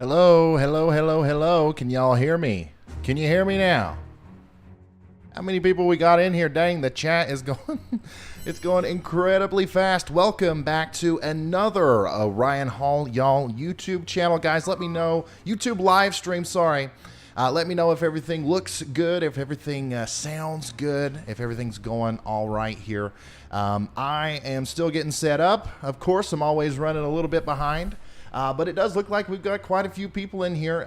Hello, hello, hello, hello. Can y'all hear me? Can you hear me now? How many people we got in here? Dang, the chat is going it's going incredibly fast. Welcome back to another Ryan Hall y'all YouTube channel. Guys, let me know. YouTube live stream, sorry. Let me know if everything looks good, if everything sounds good, if everything's going all right here. I am still getting set up. Of course, I'm always running a little bit behind. But it does look like we've got quite a few people in here.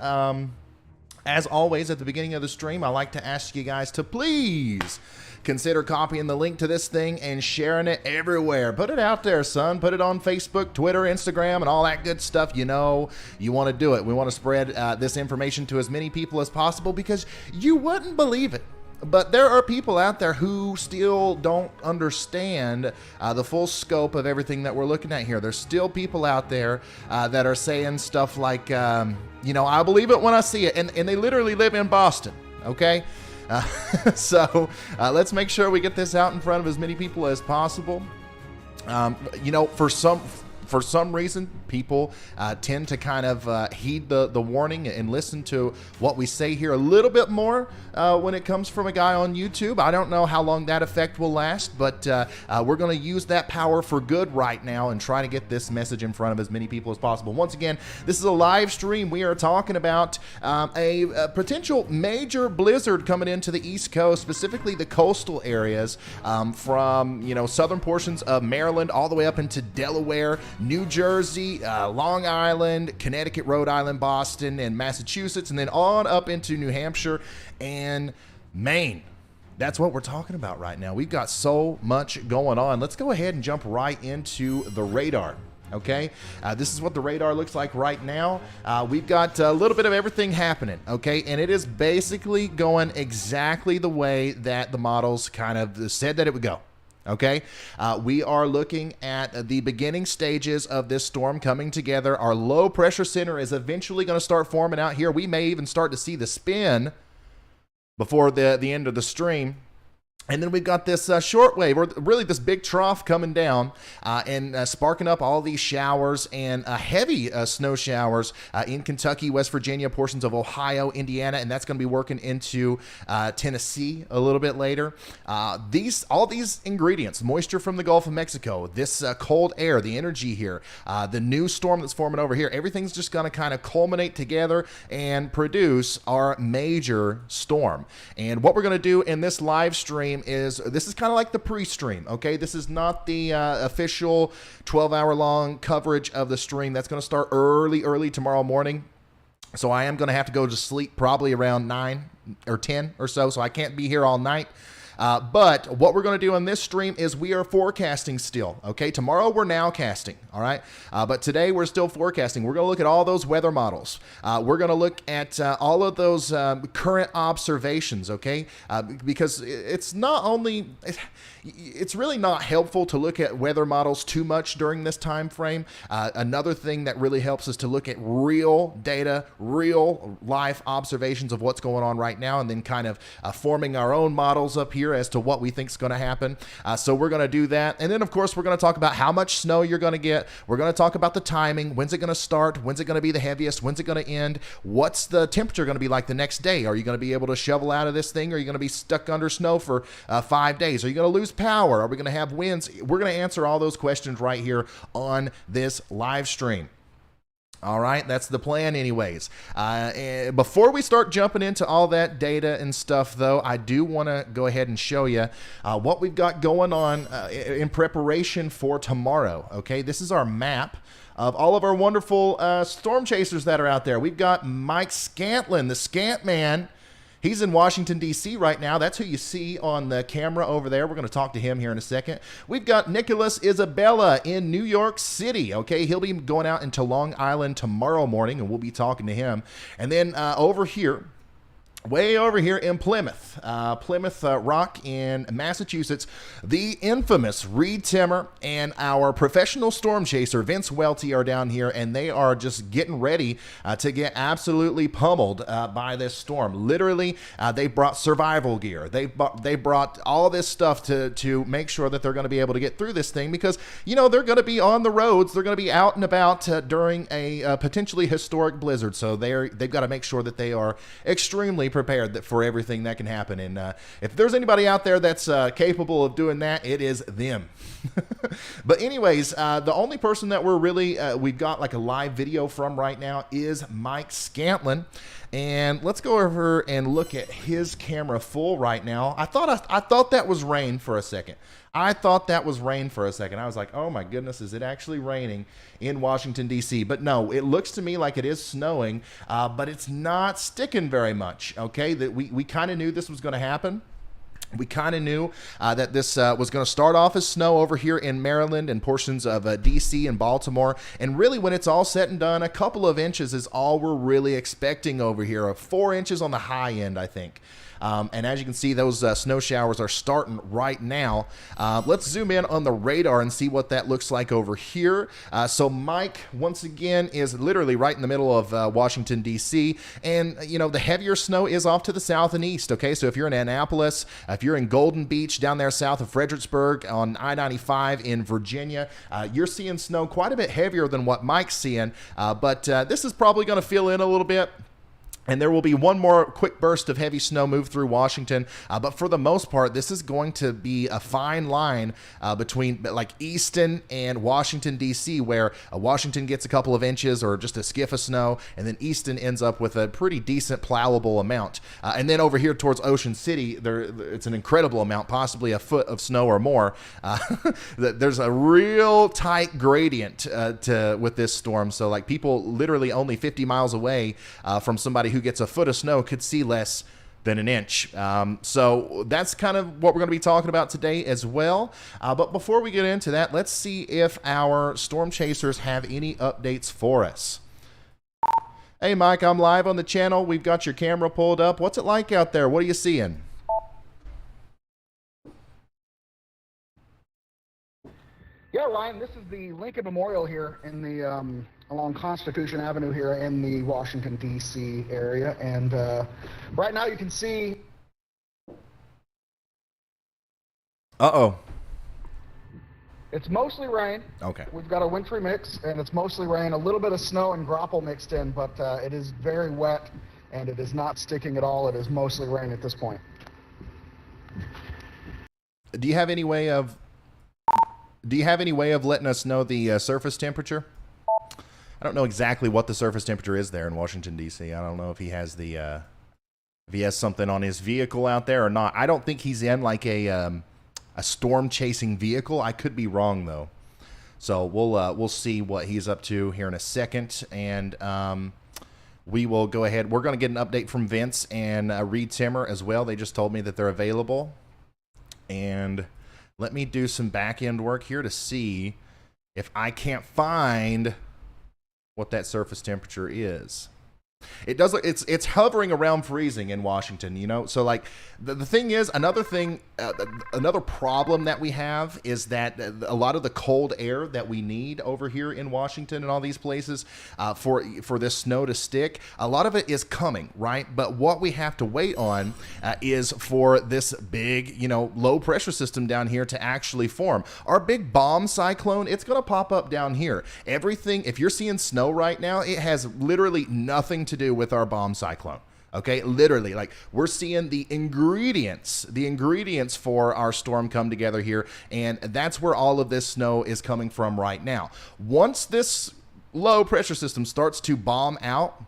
As always, at the beginning of the stream, I like to ask you guys to please consider copying the link to this thing and sharing it everywhere. Put it out there, son. Put it on Facebook, Twitter, Instagram, and all that good stuff. You know you want to do it. We want to spread this information to as many people as possible because you wouldn't believe it, but there are people out there who still don't understand the full scope of everything that we're looking at here. There's still people out there that are saying stuff like, I believe it when I see it. And they literally live in Boston, okay? So let's make sure we get this out in front of as many people as possible. For some reason, people tend to kind of heed the warning and listen to what we say here a little bit more when it comes from a guy on YouTube. I don't know how long that effect will last, but we're going to use that power for good right now and try to get this message in front of as many people as possible. Once again, this is a live stream. We are talking about a potential major blizzard coming into the East Coast, specifically the coastal areas from southern portions of Maryland all the way up into Delaware, New Jersey, Long Island, Connecticut, Rhode Island, Boston, and Massachusetts, and then on up into New Hampshire and Maine. That's what we're talking about right now. We've got so much going on. Let's go ahead and jump right into the radar. Okay, this is what the radar looks like right now. We've got a little bit of everything happening, okay, and it is basically going exactly the way that the models kind of said that it would go. Okay, we are looking at the beginning stages of this storm coming together. Our low pressure center is eventually going to start forming out here. We may even start to see the spin before the end of the stream. And then we've got this short wave, or really this big trough coming down and sparking up all these showers and heavy snow showers in Kentucky, West Virginia, portions of Ohio, Indiana, and that's going to be working into Tennessee a little bit later. All these ingredients, moisture from the Gulf of Mexico, this cold air, the energy here, the new storm that's forming over here, everything's just going to kind of culminate together and produce our major storm. And what we're going to do in this live stream this is kind of like the pre-stream, okay? This is not the official 12-hour long coverage of the stream. That's going to start early tomorrow morning. So I am going to have to go to sleep probably around 9 or 10 or so I can't be here all night. But what we're going to do on this stream is we are forecasting still, okay? Tomorrow we're nowcasting, all right? But today we're still forecasting. We're going to look at all those weather models. We're going to look at all of those current observations, okay? Because it's not only... It's really not helpful to look at weather models too much during this time frame. Another thing that really helps is to look at real data, real life observations of what's going on right now, and then kind of forming our own models up here as to what we think is going to happen. So we're going to do that. And then, of course, we're going to talk about how much snow you're going to get. We're going to talk about the timing. When's it going to start? When's it going to be the heaviest? When's it going to end? What's the temperature going to be like the next day? Are you going to be able to shovel out of this thing? Or are you going to be stuck under snow for 5 days? Are you going to lose power? Are we going to have winds? We're going to answer all those questions right here on this live stream. All right, that's the plan anyways. And before we start jumping into all that data and stuff, though, I do want to go ahead and show you what we've got going on in preparation for tomorrow. Okay, this is our map of all of our wonderful storm chasers that are out there. We've got Mike Scantlin, the Scant Man. He's in Washington, D.C. right now. That's who you see on the camera over there. We're going to talk to him here in a second. We've got Nicholas Isabella in New York City. Okay, he'll be going out into Long Island tomorrow morning, and we'll be talking to him. And then over here, way over here in Plymouth, Plymouth Rock in Massachusetts, the infamous Reed Timmer and our professional storm chaser Vince Welty are down here, and they are just getting ready to get absolutely pummeled by this storm. Literally, they brought survival gear. They brought all this stuff to make sure that they're going to be able to get through this thing, because you know they're going to be on the roads. They're going to be out and about during a potentially historic blizzard. So they've got to make sure that they are extremely prepared for everything that can happen. And if there's anybody out there that's capable of doing that, it is them. But anyways, the only person that we're really we've got like a live video from right now is Mike Scantlin. And let's go over and look at his camera full right now. I thought that was rain for a second. I was like, oh my goodness, is it actually raining in Washington, D.C.? But no, it looks to me like it is snowing, but it's not sticking very much, okay? That we kind of knew this was going to happen. We kind of knew that this was going to start off as snow over here in Maryland and portions of D.C. and Baltimore. And really, when it's all said and done, a couple of inches is all we're really expecting over here. 4 inches on the high end, I think. And as you can see, those snow showers are starting right now. Let's zoom in on the radar and see what that looks like over here. So Mike, once again, is literally right in the middle of Washington, D.C. And, you know, the heavier snow is off to the south and east, okay? So if you're in Annapolis, if you're in Golden Beach, down there south of Fredericksburg on I-95 in Virginia, you're seeing snow quite a bit heavier than what Mike's seeing. But this is probably going to fill in a little bit. And there will be one more quick burst of heavy snow move through Washington. But for the most part, this is going to be a fine line between like Easton and Washington, D.C., where Washington gets a couple of inches or just a skiff of snow, and then Easton ends up with a pretty decent plowable amount. And then over here towards Ocean City, it's an incredible amount, possibly a foot of snow or more. There's a real tight gradient with this storm. So like people literally only 50 miles away from somebody who gets a foot of snow could see less than an inch. So that's kind of what we're going to be talking about today as well. But before we get into that, let's see if our storm chasers have any updates for us. Hey, Mike, I'm live on the channel. We've got your camera pulled up. What's it like out there? What are you seeing? Yeah, Ryan, this is the Lincoln Memorial here in the along Constitution Avenue here in the Washington, D.C. area. And right now you can see... Uh-oh. It's mostly rain. Okay. We've got a wintry mix, and it's mostly rain. A little bit of snow and grapple mixed in, but it is very wet, and it is not sticking at all. It is mostly rain at this point. Do you have any way of letting us know the surface temperature? I don't know exactly what the surface temperature is there in Washington, D.C. I don't know if he has if he has something on his vehicle out there or not. I don't think he's in like a storm chasing vehicle. I could be wrong though. So we'll see what he's up to here in a second, and we will go ahead. We're going to get an update from Vince and Reed Timmer as well. They just told me that they're available, and let me do some back end work here to see if I can't find what that surface temperature is. It does look, it's hovering around freezing in Washington, you know. So like the thing is, another problem that we have is that a lot of the cold air that we need over here in Washington and all these places for this snow to stick, a lot of it is coming, right? But what we have to wait on is for this big, you know, low pressure system down here to actually form. Our big bomb cyclone, it's going to pop up down here. Everything, if you're seeing snow right now, it has literally nothing to do with our bomb cyclone. Okay, literally, like we're seeing the ingredients for our storm come together here, and that's where all of this snow is coming from right now. Once this low pressure system starts to bomb out,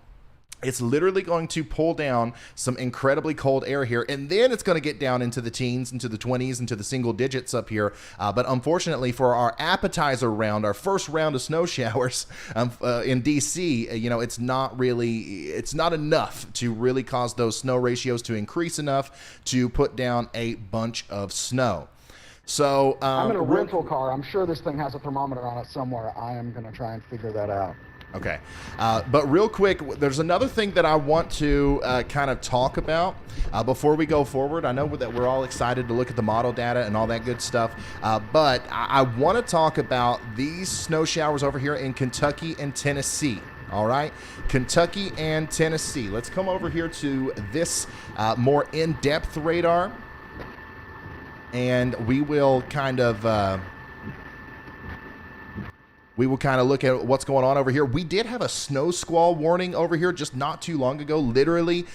it's literally going to pull down some incredibly cold air here, and then it's going to get down into the teens, into the 20s, into the single digits up here. But unfortunately for our appetizer round, our first round of snow showers in DC, you know, it's not enough to really cause those snow ratios to increase enough to put down a bunch of snow. So I'm in a rental car. I'm sure this thing has a thermometer on it somewhere. I am going to try and figure that out. Okay. But real quick, there's another thing that I want to kind of talk about before we go forward. I know that we're all excited to look at the model data and all that good stuff, but I want to talk about these snow showers over here in Kentucky and Tennessee. All right, Kentucky and Tennessee. Let's come over here to this more in-depth radar, and we will kind of look at what's going on over here. We did have a snow squall warning over here just not too long ago. Literally,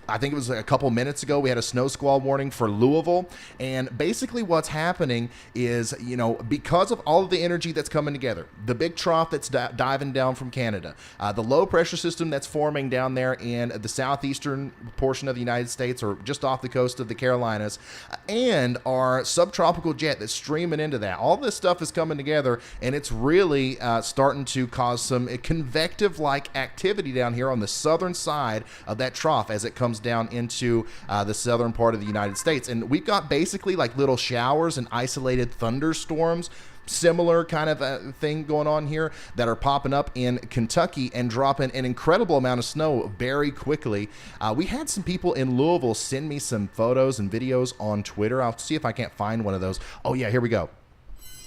I think it was a couple minutes ago, we had a snow squall warning for Louisville. And basically what's happening is, you know, because of all of the energy that's coming together, the big trough that's diving down from Canada, the low pressure system that's forming down there in the southeastern portion of the United States or just off the coast of the Carolinas, and our subtropical jet that's streaming into that, all this stuff is coming together, and it's really starting to cause some convective-like activity down here on the southern side of that trough as it comes down into the southern part of the United States. And we've got basically like little showers and isolated thunderstorms, similar kind of thing going on here, that are popping up in Kentucky and dropping an incredible amount of snow very quickly. We had some people in Louisville send me some photos and videos on Twitter. I'll see if I can't find one of those. Oh yeah, here we go.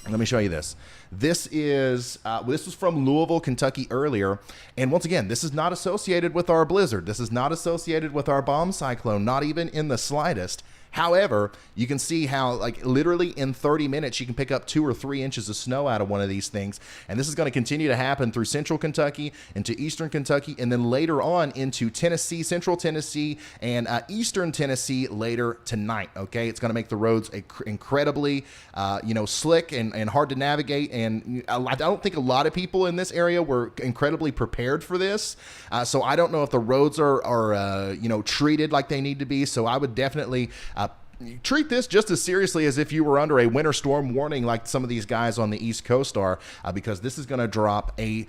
Let me show you this. This was from Louisville, Kentucky earlier. And once again, this is not associated with our blizzard. This is not associated with our bomb cyclone, not even in the slightest. However, you can see how, like, literally in 30 minutes, you can pick up 2 or 3 inches of snow out of one of these things. And this is going to continue to happen through central Kentucky, into eastern Kentucky, and then later on into Tennessee, central Tennessee, and eastern Tennessee later tonight. Okay, it's going to make the roads incredibly, slick and hard to navigate. And I don't think a lot of people in this area were incredibly prepared for this. So I don't know if the roads are treated like they need to be. So I would definitely treat this just as seriously as if you were under a winter storm warning like some of these guys on the East Coast are, because this is going to drop a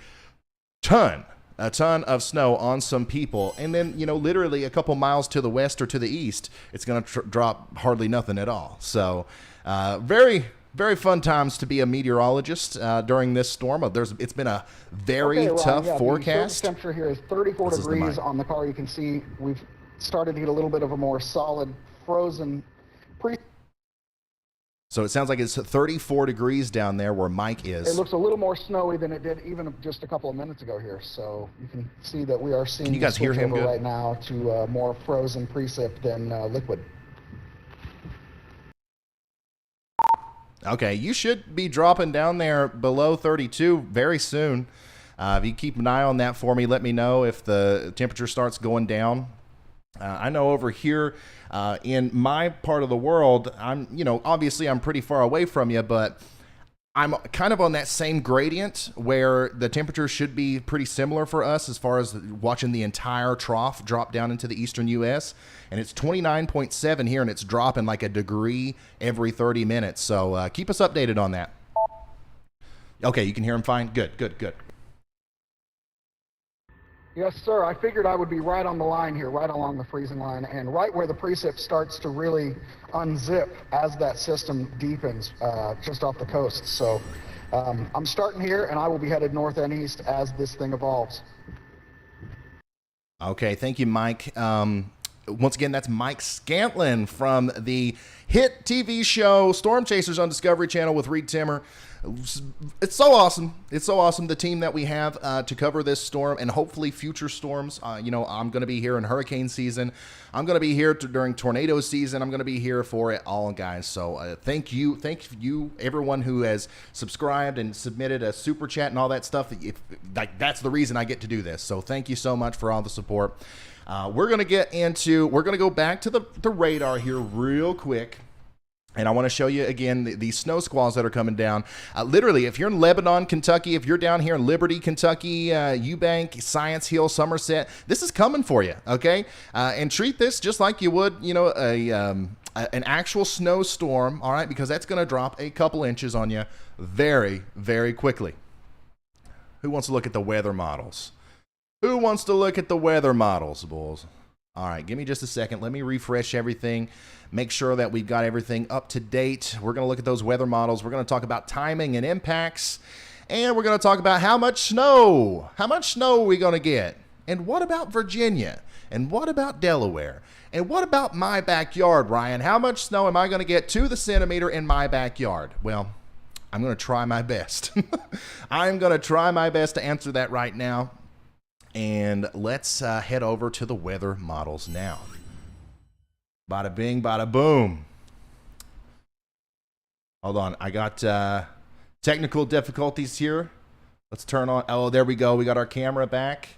ton of snow on some people. And then, literally a couple miles to the west or to the east, it's going to drop hardly nothing at all. So very, very fun times to be a meteorologist during this storm. It's been a very tough forecast. The temperature here is 34 degrees on the car. You can see we've started to get a little bit of a more solid frozen So it sounds like it's 34 degrees down there where Mike is. It looks a little more snowy than it did even just a couple of minutes ago here. So you can see that we are seeing. Can you guys hear him good? Right now to more frozen precip than liquid. Okay, you should be dropping down there below 32 very soon. If you keep an eye on that for me, let me know if the temperature starts going down. I know over here in my part of the world, obviously I'm pretty far away from you, but I'm kind of on that same gradient where the temperature should be pretty similar for us as far as watching the entire trough drop down into the eastern U.S. And it's 29.7 here, and it's dropping like a degree every 30 minutes. So keep us updated on that. Okay, you can hear him fine? Good. Yes, sir. I figured I would be right on the line here, right along the freezing line, and right where the precip starts to really unzip as that system deepens just off the coast. So I'm starting here, and I will be headed north and east as this thing evolves. Okay, thank you, Mike. Once again, that's Mike Scantlin from the hit TV show Storm Chasers on Discovery Channel with Reed Timmer. It's so awesome. It's so awesome, the team that we have to cover this storm and hopefully future storms. I'm going to be here in hurricane season. I'm going to be here during tornado season. I'm going to be here for it all, guys. So thank you, everyone who has subscribed and submitted a super chat and all that stuff. That's the reason I get to do this. So thank you so much for all the support. We're going to go back to the radar here real quick. And I want to show you again these snow squalls that are coming down. Literally, if you're in Lebanon, Kentucky, if you're down here in Liberty, Kentucky, Eubank, Science Hill, Somerset, this is coming for you, okay? And treat this just like you would, an actual snowstorm, all right? Because that's going to drop a couple inches on you very, very quickly. Who wants to look at the weather models? Who wants to look at the weather models, bulls? All right, give me just a second. Let me refresh everything, make sure that we've got everything up to date. We're going to look at those weather models. We're going to talk about timing and impacts. And we're going to talk about how much snow are we going to get? And what about Virginia? And what about Delaware? And what about my backyard, Ryan? How much snow am I going to get to the centimeter in my backyard? Well, I'm going to try my best. I'm going to try my best to answer that right now. And let's head over to the weather models now. Bada bing, bada boom. Hold on. I got technical difficulties here. Let's turn on. Oh, there we go. We got our camera back.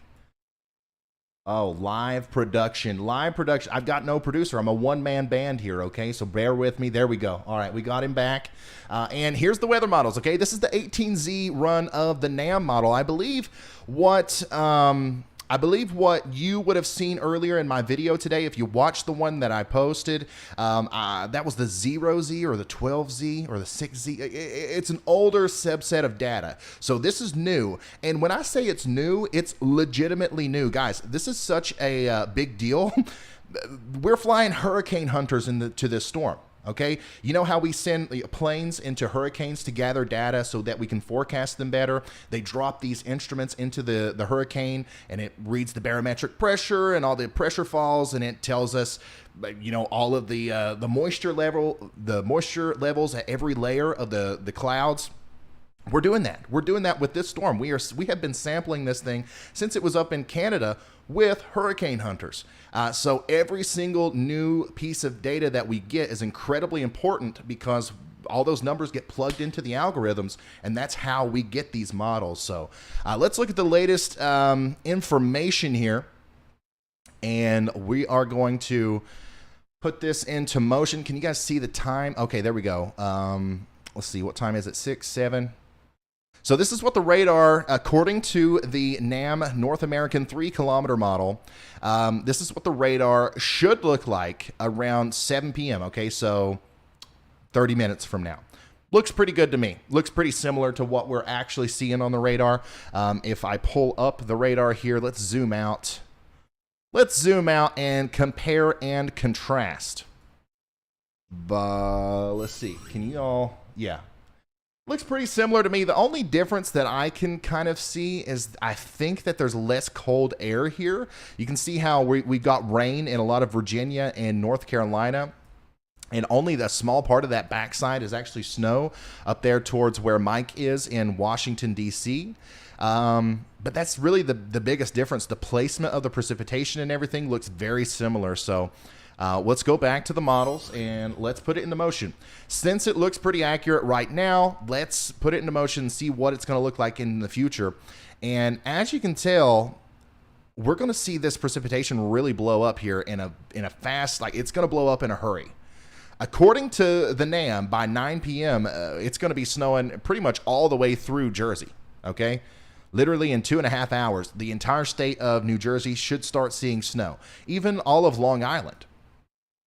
Oh, live production. Live production. I've got no producer. I'm a one-man band here, okay? So bear with me. There we go. All right, we got him back. And here's the weather models, okay? This is the 18Z run of the NAM model. I believe what you would have seen earlier in my video today, if you watched the one that I posted, that was the 0Z or the 12Z or the 6Z. It's an older subset of data. So this is new. And when I say it's new, it's legitimately new. Guys, this is such a big deal. We're flying hurricane hunters into this storm. Okay, you know how we send planes into hurricanes to gather data so that we can forecast them better? They drop these instruments into the hurricane, and it reads the barometric pressure and all the pressure falls, and it tells us, you know, all of the moisture levels at every layer of the clouds. We're doing that. We're doing that with this storm. We have been sampling this thing since it was up in Canada with hurricane hunters. So every single new piece of data that we get is incredibly important because all those numbers get plugged into the algorithms, and that's how we get these models. So let's look at the latest information here, and we are going to put this into motion. Can you guys see the time? Okay, there we go. Let's see, what time is it? 6, 7. So this is what the radar, according to the NAM North American 3-kilometer model, this is what the radar should look like around 7 p.m., okay? So 30 minutes from now. Looks pretty good to me. Looks pretty similar to what we're actually seeing on the radar. If I pull up the radar here, let's zoom out. Let's zoom out and compare and contrast. But let's see. Can you all... Yeah. Looks pretty similar to me. The only difference that I can kind of see is I think that there's less cold air here. You can see how we got rain in a lot of Virginia and North Carolina, and only the small part of that backside is actually snow up there towards where Mike is in Washington, D.C. But that's really the biggest difference. The placement of the precipitation and everything looks very similar. So let's go back to the models and let's put it into motion. Since it looks pretty accurate right now, let's put it into motion and see what it's going to look like in the future. And as you can tell, we're going to see this precipitation really blow up here in a fast, like it's going to blow up in a hurry. According to the NAM, by 9 p.m., it's going to be snowing pretty much all the way through Jersey, okay? Literally in 2.5 hours, the entire state of New Jersey should start seeing snow, even all of Long Island.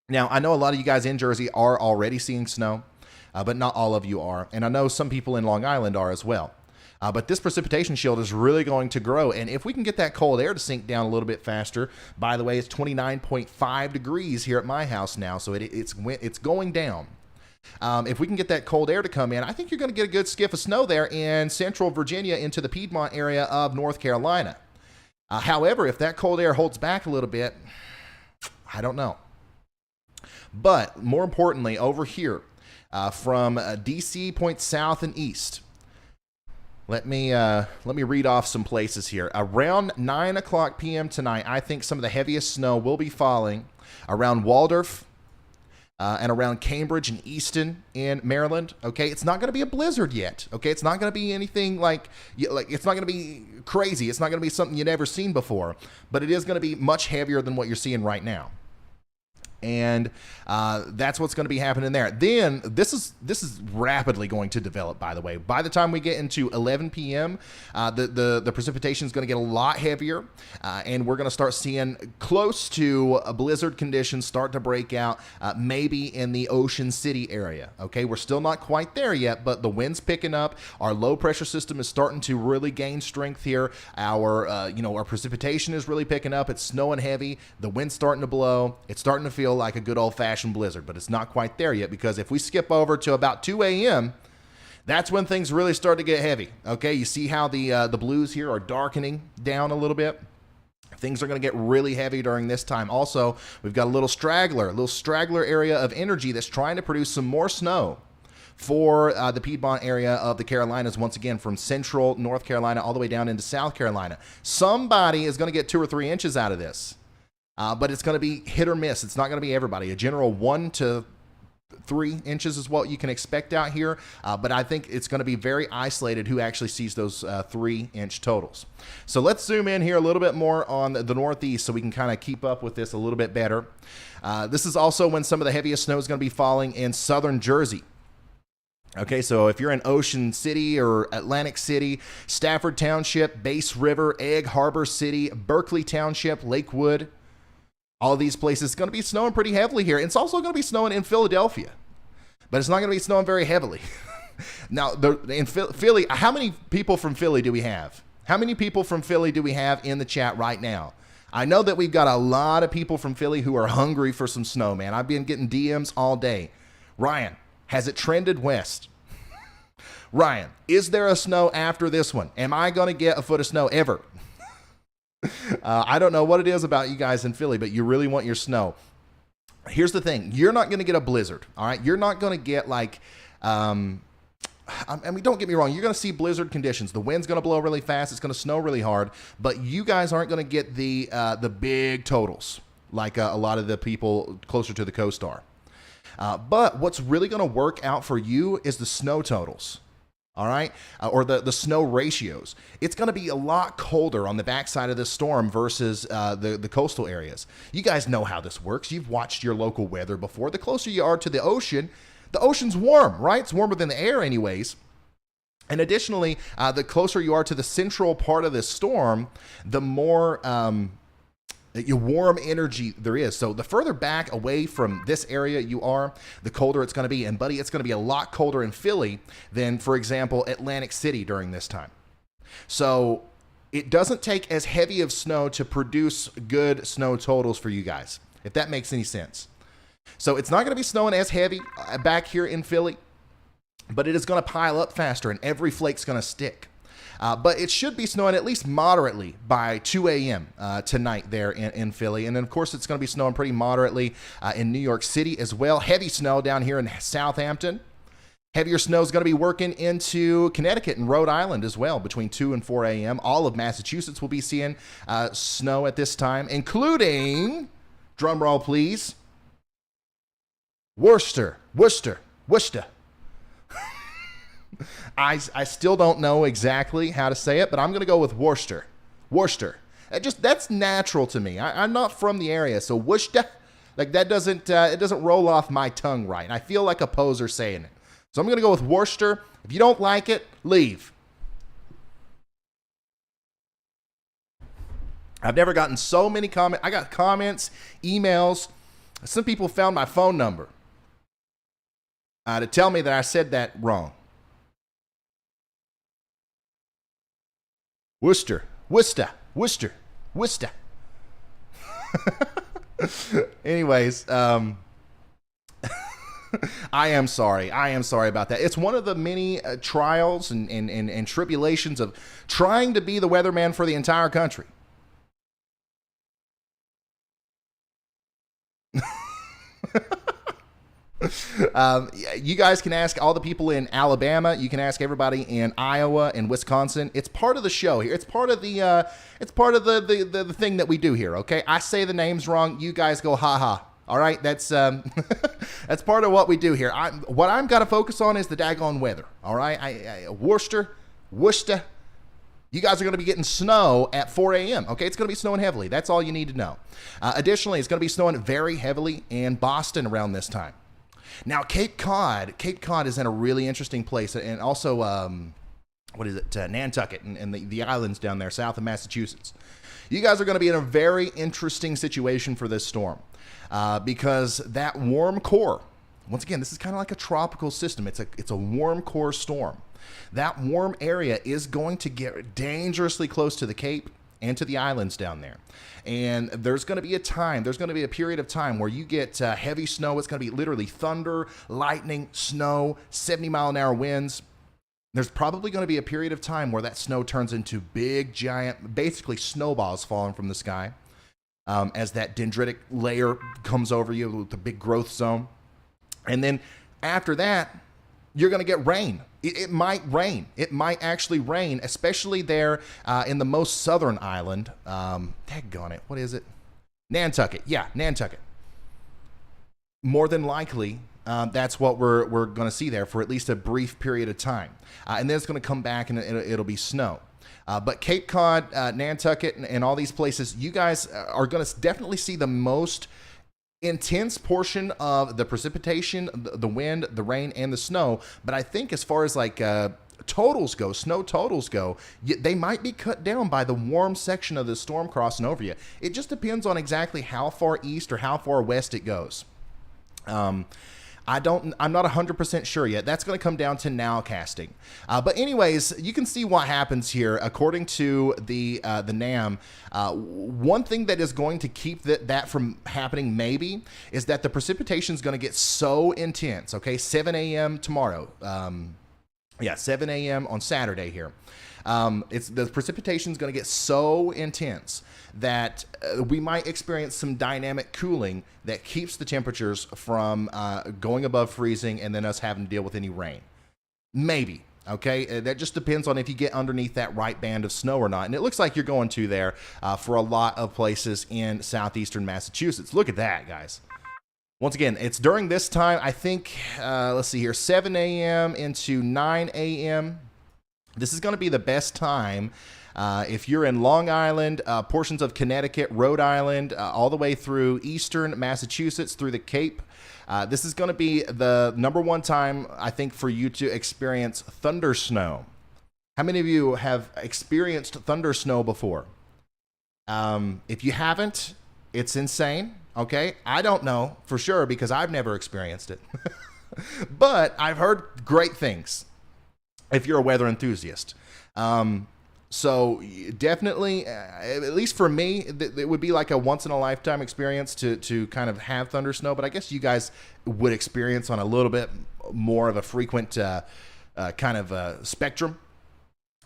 Now, I know a lot of you guys in Jersey are already seeing snow, but not all of you are. And I know some people in Long Island are as well. But this precipitation shield is really going to grow. And if we can get that cold air to sink down a little bit faster, by the way, it's 29.5 degrees here at my house now, so it's going down. If we can get that cold air to come in, I think you're going to get a good skiff of snow there in central Virginia into the Piedmont area of North Carolina. However, if that cold air holds back a little bit, I don't know. But more importantly, over here, from DC point south and east, let me read off some places here. Around 9 o'clock p.m. tonight, I think some of the heaviest snow will be falling around Waldorf and around Cambridge and Easton in Maryland. Okay, it's not going to be a blizzard yet. Okay, it's not going to be anything like it's not going to be crazy. It's not going to be something you've never seen before, but it is going to be much heavier than what you're seeing right now. And that's what's going to be happening there. Then this is rapidly going to develop, by the way. By the time we get into 11 p.m., the precipitation is going to get a lot heavier, and we're going to start seeing close to blizzard conditions start to break out, maybe in the Ocean City area. Okay, we're still not quite there yet, but the wind's picking up. Our low pressure system is starting to really gain strength here. Our precipitation is really picking up. It's snowing heavy. The wind's starting to blow. It's starting to feel like a good old-fashioned blizzard, but it's not quite there yet, because if we skip over to about 2 a.m., That's when things really start to get heavy. Okay, you see how the blues here are darkening down a little bit? Things are going to get really heavy during this time. Also, we've got a little straggler area of energy that's trying to produce some more snow for the Piedmont area of the Carolinas, once again, from central North Carolina all the way down into South Carolina. Somebody is going to get 2 or 3 inches out of this, but it's going to be hit or miss. It's not going to be everybody. A general 1 to 3 inches is what you can expect out here, but I think it's going to be very isolated who actually sees those 3-inch totals. So let's zoom in here a little bit more on the Northeast so we can kind of keep up with this a little bit better. This is also when some of the heaviest snow is going to be falling in southern Jersey. Okay, so if you're in Ocean City or Atlantic City, Stafford Township, Bass River, Egg Harbor City, Berkeley Township, Lakewood, all these places, it's going to be snowing pretty heavily here. It's also going to be snowing in Philadelphia, but it's not going to be snowing very heavily. Now, in Philly, how many people from Philly do we have? How many people from Philly do we have in the chat right now? I know that we've got a lot of people from Philly who are hungry for some snow, man. I've been getting DMs all day. Ryan, has it trended west? Ryan, is there a snow after this one? Am I going to get a foot of snow ever? I don't know what it is about you guys in Philly, but you really want your snow. Here's the thing. You're not going to get a blizzard, all right? You're not going to get like, I mean, don't get me wrong. You're going to see blizzard conditions. The wind's going to blow really fast. It's going to snow really hard, but you guys aren't going to get the big totals like a lot of the people closer to the coast are. But what's really going to work out for you is the snow totals. All right, or the snow ratios. It's going to be a lot colder on the backside of this storm versus the coastal areas. You guys know how this works. You've watched your local weather before. The closer you are to the ocean's warm, right? It's warmer than the air anyways. And additionally, the closer you are to the central part of this storm, the more your warm energy there is. So the further back away from this area you are, the colder it's going to be. And buddy, it's going to be a lot colder in Philly than, for example, Atlantic City during this time. So it doesn't take as heavy of snow to produce good snow totals for you guys, if that makes any sense. So it's not going to be snowing as heavy back here in Philly, but it is going to pile up faster and every flake's going to stick. But it should be snowing at least moderately by 2 a.m. Tonight there in Philly. And then, of course, it's going to be snowing pretty moderately in New York City as well. Heavy snow down here in Southampton. Heavier snow is going to be working into Connecticut and Rhode Island as well between 2 and 4 a.m. All of Massachusetts will be seeing snow at this time, including, drum roll please, Worcester. I still don't know exactly how to say it, but I'm going to go with Worcester. That's natural to me. I'm not from the area, so Worcester, like that doesn't it doesn't roll off my tongue right. I feel like a poser saying it. So I'm going to go with Worcester. If you don't like it, leave. I've never gotten so many comments. I got comments, emails. Some people found my phone number to tell me that I said that wrong. Worcester. Anyways, I am sorry about that. It's one of the many trials and tribulations of trying to be the weatherman for the entire country. You guys can ask all the people in Alabama. You can ask everybody in Iowa and Wisconsin. It's part of the show here. It's part of the thing that we do here. Okay, I say the names wrong. You guys go ha ha. All right, that's that's part of what we do here. What I'm got to focus on is the daggone weather. All right, Worcester. You guys are going to be getting snow at 4 a.m. Okay, it's going to be snowing heavily. That's all you need to know. Additionally, it's going to be snowing very heavily in Boston around this time. Now, Cape Cod is in a really interesting place, and also, Nantucket and the islands down there south of Massachusetts. You guys are going to be in a very interesting situation for this storm because that warm core, once again, this is kind of like a tropical system. It's a warm core storm. That warm area is going to get dangerously close to the Cape and to the islands down there. And there's going to be a period of time where you get heavy snow. It's going to be literally thunder, lightning, snow, 70-mile-an-hour winds. there's probably going to be a period of time where that snow turns into big, giant, basically snowballs falling from the sky as that dendritic layer comes over you with the big growth zone. And then after that, you're going to get rain. It might rain. It might actually rain, especially there in the most southern island. Daggone it. What is it? Nantucket. Yeah, Nantucket. More than likely, that's what we're going to see there for at least a brief period of time. And then it's going to come back and it'll be snow. But Cape Cod, Nantucket, and all these places, you guys are going to definitely see the most intense portion of the precipitation, the wind, the rain, and the snow. But I think as far as like totals go, snow totals go, they might be cut down by the warm section of the storm crossing over you. It just depends on exactly how far east or how far west it goes. I'm not 100% sure yet. That's going to come down to nowcasting. But anyways, you can see what happens here. According to the NAM, one thing that is going to keep that from happening maybe is that the precipitation is going to get so intense. Okay, 7 a.m. tomorrow. 7 a.m. on Saturday here. The precipitation is going to get so intense that we might experience some dynamic cooling that keeps the temperatures from going above freezing and then us having to deal with any rain. Maybe. Okay, that just depends on if you get underneath that right band of snow or not. And it looks like you're going to there for a lot of places in southeastern Massachusetts. Look at that, guys. Once again, it's during this time, I think, let's see here, 7 a.m. into 9 a.m. This is going to be the best time if you're in Long Island, portions of Connecticut, Rhode Island, all the way through eastern Massachusetts, through the Cape. This is going to be the number one time, I think, for you to experience thunder snow. How many of you have experienced thunder snow before? If you haven't, it's insane. Okay, I don't know for sure because I've never experienced it. But I've heard great things if you're a weather enthusiast. So definitely, at least for me, it would be like a once-in-a-lifetime experience to kind of have thunder snow. But I guess you guys would experience on a little bit more of a frequent kind of spectrum.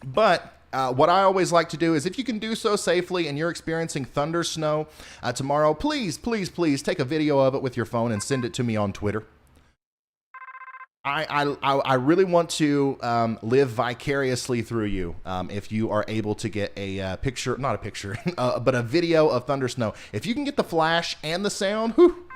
But what I always like to do is if you can do so safely and you're experiencing thunder snow tomorrow, please take a video of it with your phone and send it to me on Twitter. I really want to live vicariously through you if you are able to get a picture, not a picture, but a video of thunder snow. If you can get the flash and the sound, whew,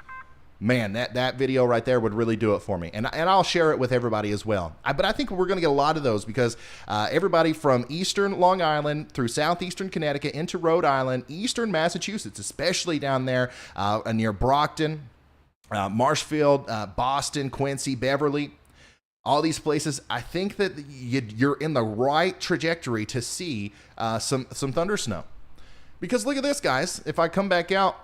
man, that video right there would really do it for me. And I'll share it with everybody as well. But I think we're going to get a lot of those because everybody from eastern Long Island through southeastern Connecticut into Rhode Island, eastern Massachusetts, especially down there near Brockton, Marshfield, Boston, Quincy, Beverly, all these places, I think that you're in the right trajectory to see some thunder snow. Because look at this, guys. If I come back out,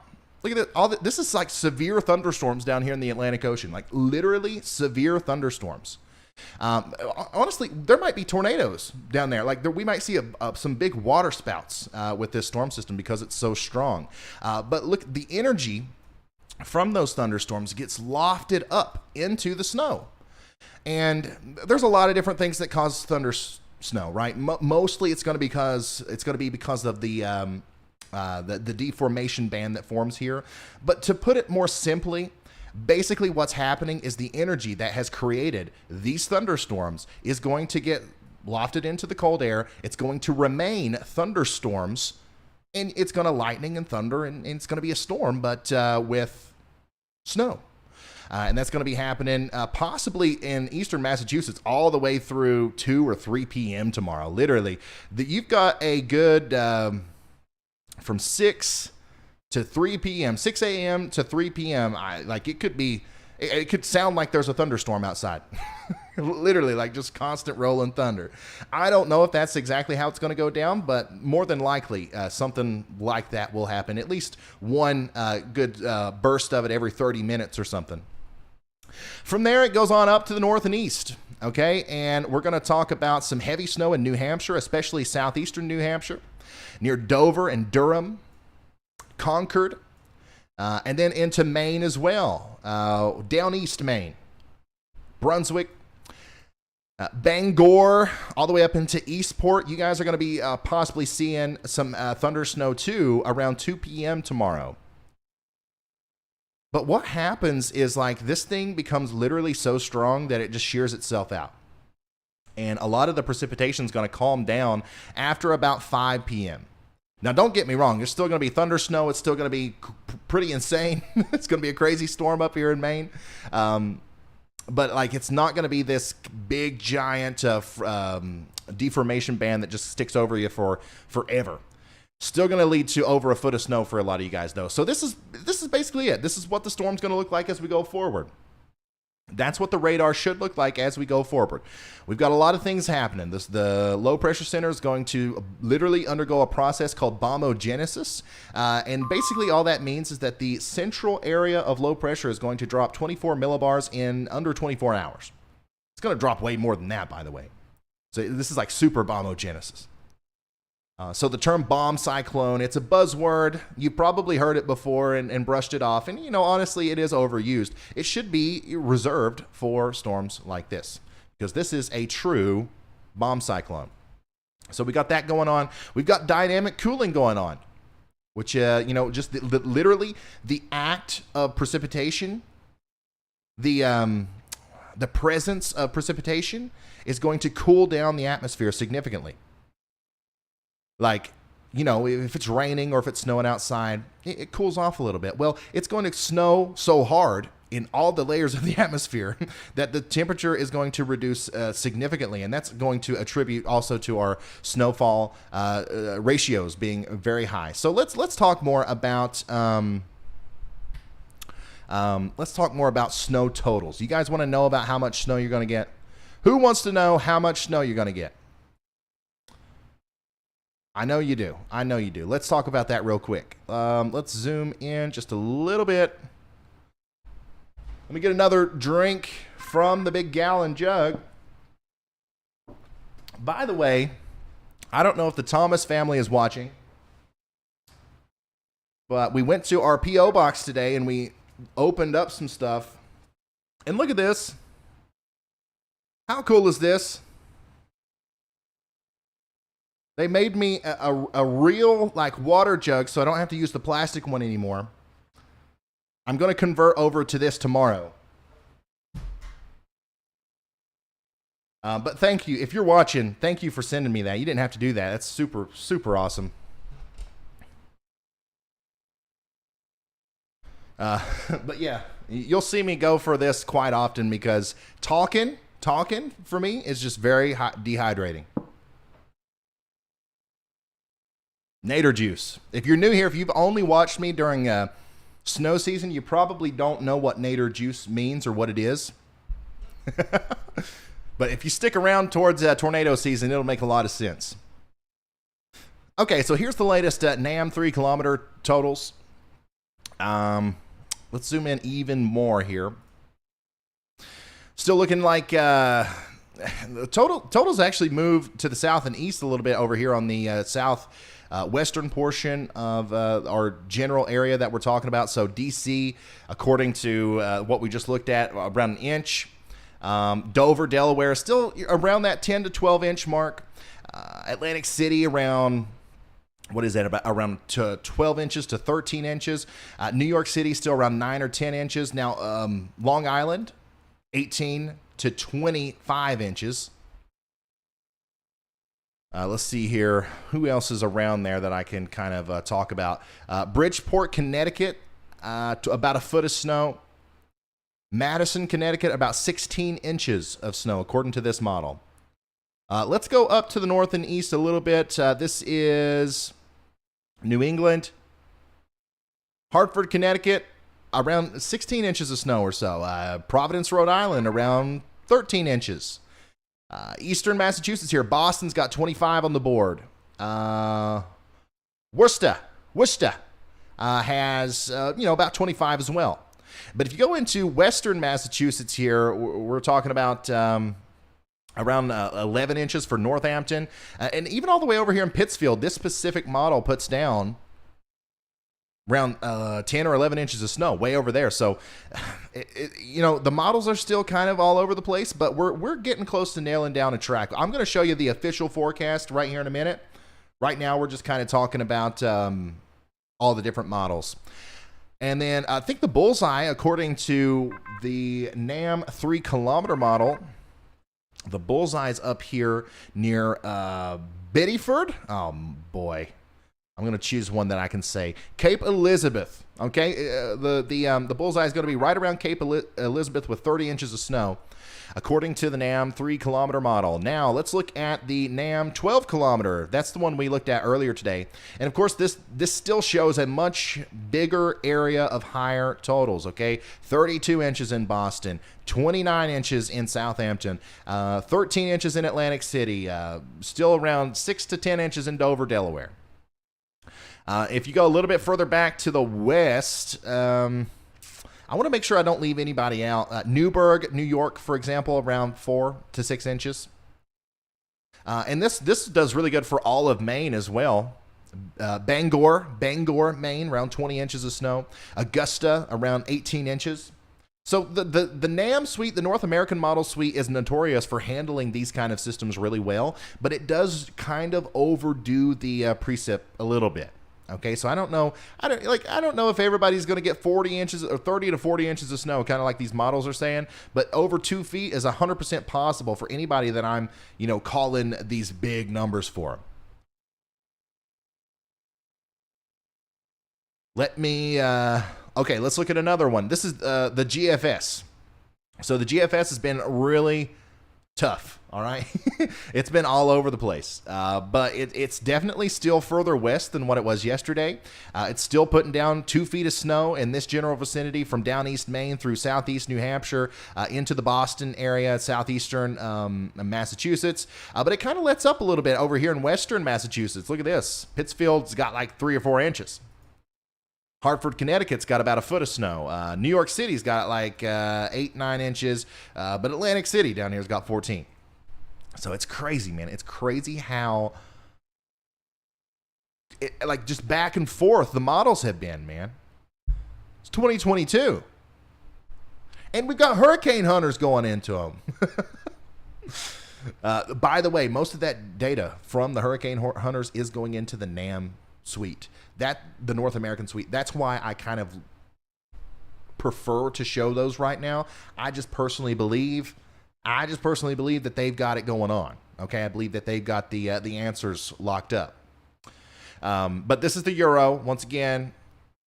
look at this. This is like severe thunderstorms down here in the Atlantic Ocean, like literally severe thunderstorms. Honestly, there might be tornadoes down there. Like we might see some big water spouts with this storm system because it's so strong. But look, the energy from those thunderstorms gets lofted up into the snow. And there's a lot of different things that cause thunder snow, right? Mostly it's going to be because of the deformation band that forms here. But to put it more simply, basically what's happening is the energy that has created these thunderstorms is going to get lofted into the cold air. It's going to remain thunderstorms, and it's going to lightning and thunder, and it's going to be a storm, but with snow. And that's going to be happening possibly in eastern Massachusetts all the way through 2 or 3 p.m. tomorrow. Literally, you've got a good from 6 to 3 p.m., 6 a.m. to 3 p.m. It could sound like there's a thunderstorm outside. Literally, like just constant rolling thunder. I don't know if that's exactly how it's going to go down, but more than likely something like that will happen. At least one good burst of it every 30 minutes or something. From there, it goes on up to the north and east, okay? And we're going to talk about some heavy snow in New Hampshire, especially southeastern New Hampshire, near Dover and Durham, Concord, and then into Maine as well, down east Maine, Brunswick, Bangor, all the way up into Eastport. You guys are going to be possibly seeing some thunder snow too around 2 p.m. tomorrow. But what happens is, like, this thing becomes literally so strong that it just shears itself out. And a lot of the precipitation is going to calm down after about 5 p.m. Now, don't get me wrong. There's still going to be thunder snow. It's still going to be pretty insane. It's going to be a crazy storm up here in Maine. But, like, it's not going to be this big, giant deformation band that just sticks over you for forever. Still going to lead to over a foot of snow for a lot of you guys, though. So this is basically it. This is what the storm's going to look like as we go forward. That's what the radar should look like as we go forward. We've got a lot of things happening. The low pressure center is going to literally undergo a process called Bombogenesis. And basically all that means is that the central area of low pressure is going to drop 24 millibars in under 24 hours. It's going to drop way more than that, by the way. So this is like super Bombogenesis. So the term bomb cyclone, it's a buzzword. You probably heard it before and brushed it off. And, you know, honestly, it is overused. It should be reserved for storms like this, because this is a true bomb cyclone. So we got that going on. We've got dynamic cooling going on, which, you know, just literally the act of precipitation, the presence of precipitation is going to cool down the atmosphere significantly. Like, you know, if it's raining or if it's snowing outside, it cools off a little bit. Well, it's going to snow so hard in all the layers of the atmosphere that the temperature is going to reduce significantly. And that's going to attribute also to our snowfall ratios being very high. So let's talk more about snow totals. You guys want to know about how much snow you're going to get? Who wants to know how much snow you're going to get? I know you do. I know you do. Let's talk about that real quick. Let's zoom in just a little bit. Let me get another drink from the big gallon jug. By the way, I don't know if the Thomas family is watching, but we went to our P.O. box today and we opened up some stuff. And look at this. How cool is this? They made me a real, like, water jug, so I don't have to use the plastic one anymore. I'm going to convert over to this tomorrow. But thank you. If you're watching, thank you for sending me that. You didn't have to do that. That's super, super awesome. But yeah, you'll see me go for this quite often because talking for me is just very dehydrating. Nader juice. If you're new here, if you've only watched me during snow season, you probably don't know what nader juice means or what it is. But if you stick around towards tornado season, it'll make a lot of sense. Okay, so here's the latest NAM 3 kilometer totals. Let's zoom in even more here. Still looking like the totals actually moved to the south and east a little bit over here on the south western portion of our general area that we're talking about. So DC, according to what we just looked at, around an inch. Dover, Delaware, still around that 10 to 12 inch mark. Atlantic City around, what is that, about around 12 inches to 13 inches. New York City still around 9 or 10 inches. Now, Long Island, 18 to 25 inches. Let's see here. Who else is around there that I can kind of talk about? Bridgeport, Connecticut, to about a foot of snow. Madison, Connecticut, about 16 inches of snow, according to this model. Let's go up to the north and east a little bit. This is New England. Hartford, Connecticut, around 16 inches of snow or so. Providence, Rhode Island, around 13 inches. Eastern Massachusetts here. Boston's got 25 on the board. Worcester has, about 25 as well. But if you go into Western Massachusetts here, we're talking about around 11 inches for Northampton. And even all the way over here in Pittsfield, this specific model puts down around 10 or 11 inches of snow way over there. So, the models are still kind of all over the place, but we're getting close to nailing down a track. I'm going to show you the official forecast right here in a minute. Right now, we're just kind of talking about all the different models. And then I think the bullseye, according to the NAM 3-kilometer model, the bullseye's up here near Biddeford. Oh, boy. I'm going to choose one that I can say. Cape Elizabeth. Okay, the bullseye is going to be right around Cape Elizabeth with 30 inches of snow, according to the NAM 3-kilometer model. Now, let's look at the NAM 12-kilometer. That's the one we looked at earlier today. And, of course, this still shows a much bigger area of higher totals, okay? 32 inches in Boston, 29 inches in Southampton, 13 inches in Atlantic City, still around 6 to 10 inches in Dover, Delaware. If you go a little bit further back to the west, I want to make sure I don't leave anybody out. Newburgh, New York, for example, around 4 to 6 inches. And this does really good for all of Maine as well. Bangor, Maine, around 20 inches of snow. Augusta, around 18 inches. So the NAM suite, the North American model suite, is notorious for handling these kind of systems really well, but it does kind of overdo the precip a little bit. Okay, so I don't know if everybody's going to get 40 inches or 30 to 40 inches of snow, kind of like these models are saying, but over 2 feet is 100% possible for anybody that I'm, calling these big numbers for. Okay, let's look at another one. This is the GFS. So the GFS has been really tough, all right? It's been all over the place, but it's definitely still further west than what it was yesterday. It's still putting down 2 feet of snow in this general vicinity from down east Maine through southeast New Hampshire into the Boston area, southeastern Massachusetts, but it kind of lets up a little bit over here in western Massachusetts. Look at this. Pittsfield's got like 3 or 4 inches. Hartford, Connecticut's got about a foot of snow. New York City's got like 8, 9 inches, but Atlantic City down here's got 14. So it's crazy, man. It's crazy how, just back and forth the models have been, man. It's 2022. And we've got hurricane hunters going into them. By the way, most of that data from the hurricane hunters is going into the NAM suite, the North American suite. That's why I kind of prefer to show those right now. I just personally believe that they've got it going on. Okay, I believe that they've got the answers locked up. But this is the Euro once again,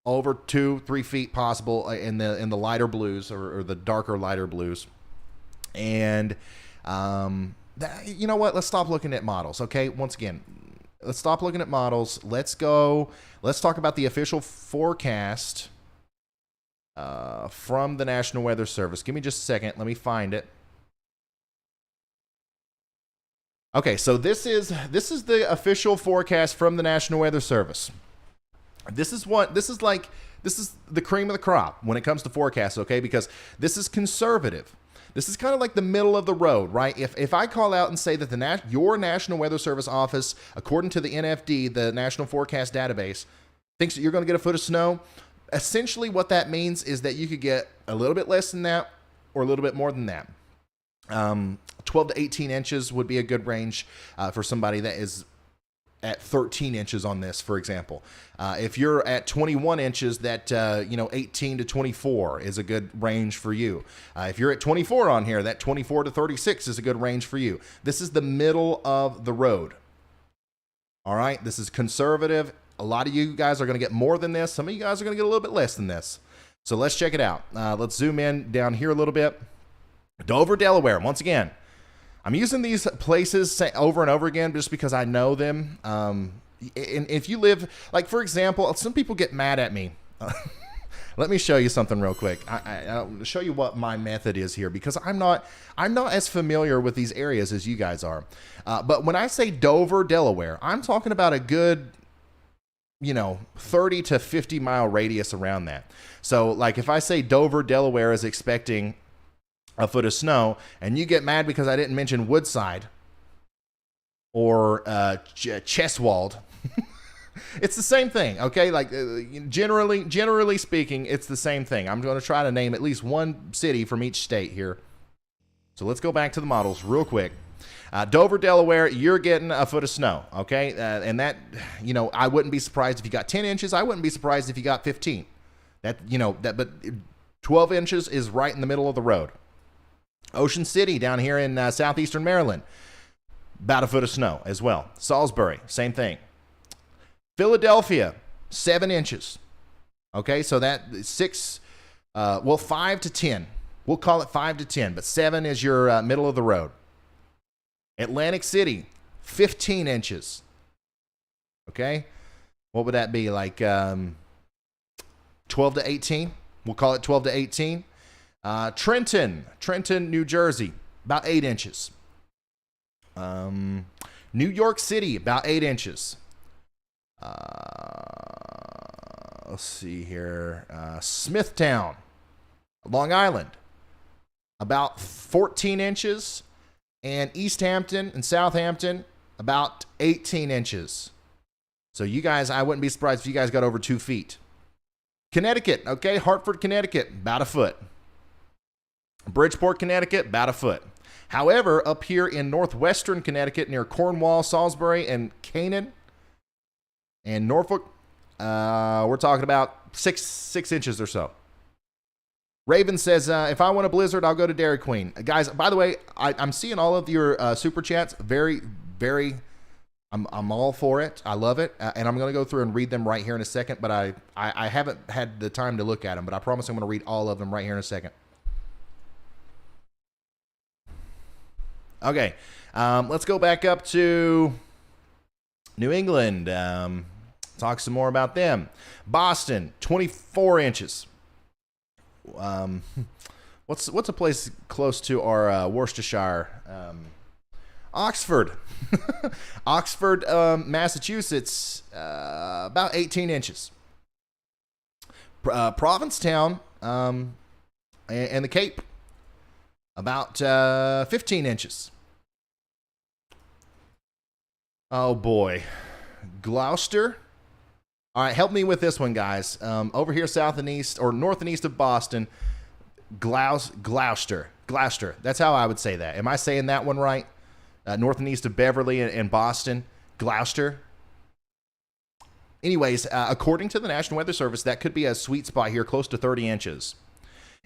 over 2-3 feet possible in the lighter blues or the darker lighter blues. And you know what? Let's stop looking at models. Okay, once again. Let's stop looking at models. Let's talk about the official forecast from the National Weather Service. Give me just a second. Let me find it. Okay, so this is the official forecast from the National Weather Service. This is the cream of the crop when it comes to forecasts, okay? Because this is conservative. This is kind of like the middle of the road, right? If I call out and say that your National Weather Service office, according to the NFD, the National Forecast Database, thinks that you're going to get a foot of snow, essentially what that means is that you could get a little bit less than that or a little bit more than that. 12 to 18 inches would be a good range for somebody that is at 13 inches on this, for example. If you're at 21 inches, that 18 to 24 is a good range for you. If you're at 24 on here, that 24 to 36 is a good range for you. This is the middle of the road. All right, this is conservative. A lot of you guys are going to get more than this. Some of you guys are going to get a little bit less than this. So let's check it out. Let's zoom in down here a little bit. Dover, Delaware, once again. I'm using these places over and over again just because I know them. And if you live, like, for example, some people get mad at me. Let me show you something real quick. I'll show you what my method is here because I'm not as familiar with these areas as you guys are. But when I say Dover, Delaware, I'm talking about a good 30 to 50 mile radius around that. So like if I say Dover, Delaware is expecting a foot of snow, and you get mad because I didn't mention Woodside or Cheswold, It's the same thing, okay? Like generally speaking, it's the same thing. I'm going to try to name at least one city from each state here. So let's go back to the models real quick. Dover, Delaware, you're getting a foot of snow, okay? And that, I wouldn't be surprised if you got 10 inches. I wouldn't be surprised if you got 15. But 12 inches is right in the middle of the road. Ocean City down here in southeastern Maryland, about a foot of snow as well. Salisbury, same thing. Philadelphia, 7 inches. Okay, so that 5 to 10. We'll call it 5 to 10, but 7 is your middle of the road. Atlantic City, 15 inches. Okay, what would that be, like 12 to 18? We'll call it 12 to 18. Trenton, New Jersey, about 8 inches. New York City, about 8 inches. Let's see here. Smithtown, Long Island, about 14 inches. And East Hampton and Southampton, about 18 inches. So you guys, I wouldn't be surprised if you guys got over 2 feet. Connecticut, okay, Hartford, Connecticut, about a foot. Bridgeport, Connecticut, about a foot. However, up here in northwestern Connecticut, near Cornwall, Salisbury, and Canaan, and Norfolk, we're talking about six inches or so. Raven says, if I want a blizzard, I'll go to Dairy Queen. Guys, by the way, I'm seeing all of your super chats. Very, very, I'm all for it. I love it. And I'm going to go through and read them right here in a second. But I haven't had the time to look at them. But I promise I'm going to read all of them right here in a second. Okay. Let's go back up to New England. Talk some more about them. Boston, 24 inches. What's a place close to our Worcestershire? Oxford. Oxford, Massachusetts, about 18 inches. Provincetown, and the Cape, about 15 inches. Oh boy. Gloucester. All right, help me with this one, guys. Over here, south and east, or north and east of Boston, Gloucester. That's how I would say that. Am I saying that one right? North and east of Beverly and Boston, Gloucester. Anyways, according to the National Weather Service, that could be a sweet spot here, close to 30 inches.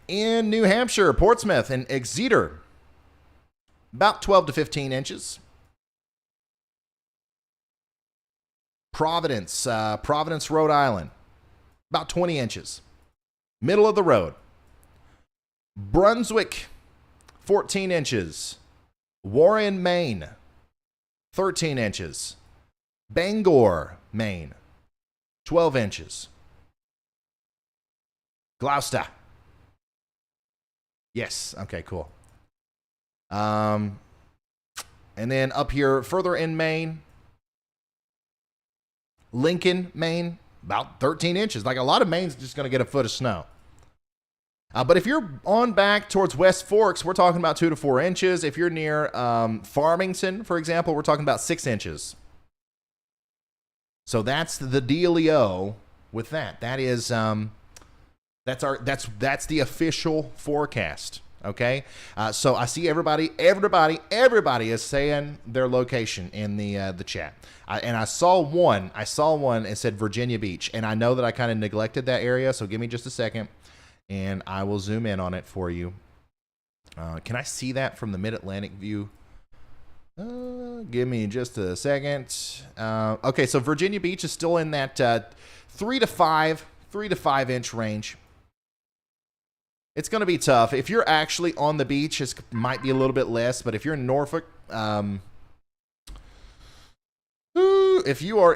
In New Hampshire, Portsmouth and Exeter, about 12 to 15 inches. Providence, Rhode Island, about 20 inches. Middle of the road. Brunswick, 14 inches. Warren, Maine, 13 inches. Bangor, Maine, 12 inches. Gloucester. Yes, okay, cool. And then up here, further in Maine, Lincoln, Maine, about 13 inches. Like a lot of Maine's just going to get a foot of snow. But if you're on back towards West Forks, we're talking about 2 to 4 inches. If you're near Farmington, for example, we're talking about 6 inches. So that's the dealio with that. That is that's the official forecast. Okay, so I see everybody is saying their location in the chat. I saw one and said Virginia Beach, and I know that I kind of neglected that area. So give me just a second, and I will zoom in on it for you. Can I see that from the Mid-Atlantic view? Give me just a second. Okay, so Virginia Beach is still in that 3 to 5 inch range. It's going to be tough. If you're actually on the beach, it might be a little bit less. But if you're in Norfolk, if you are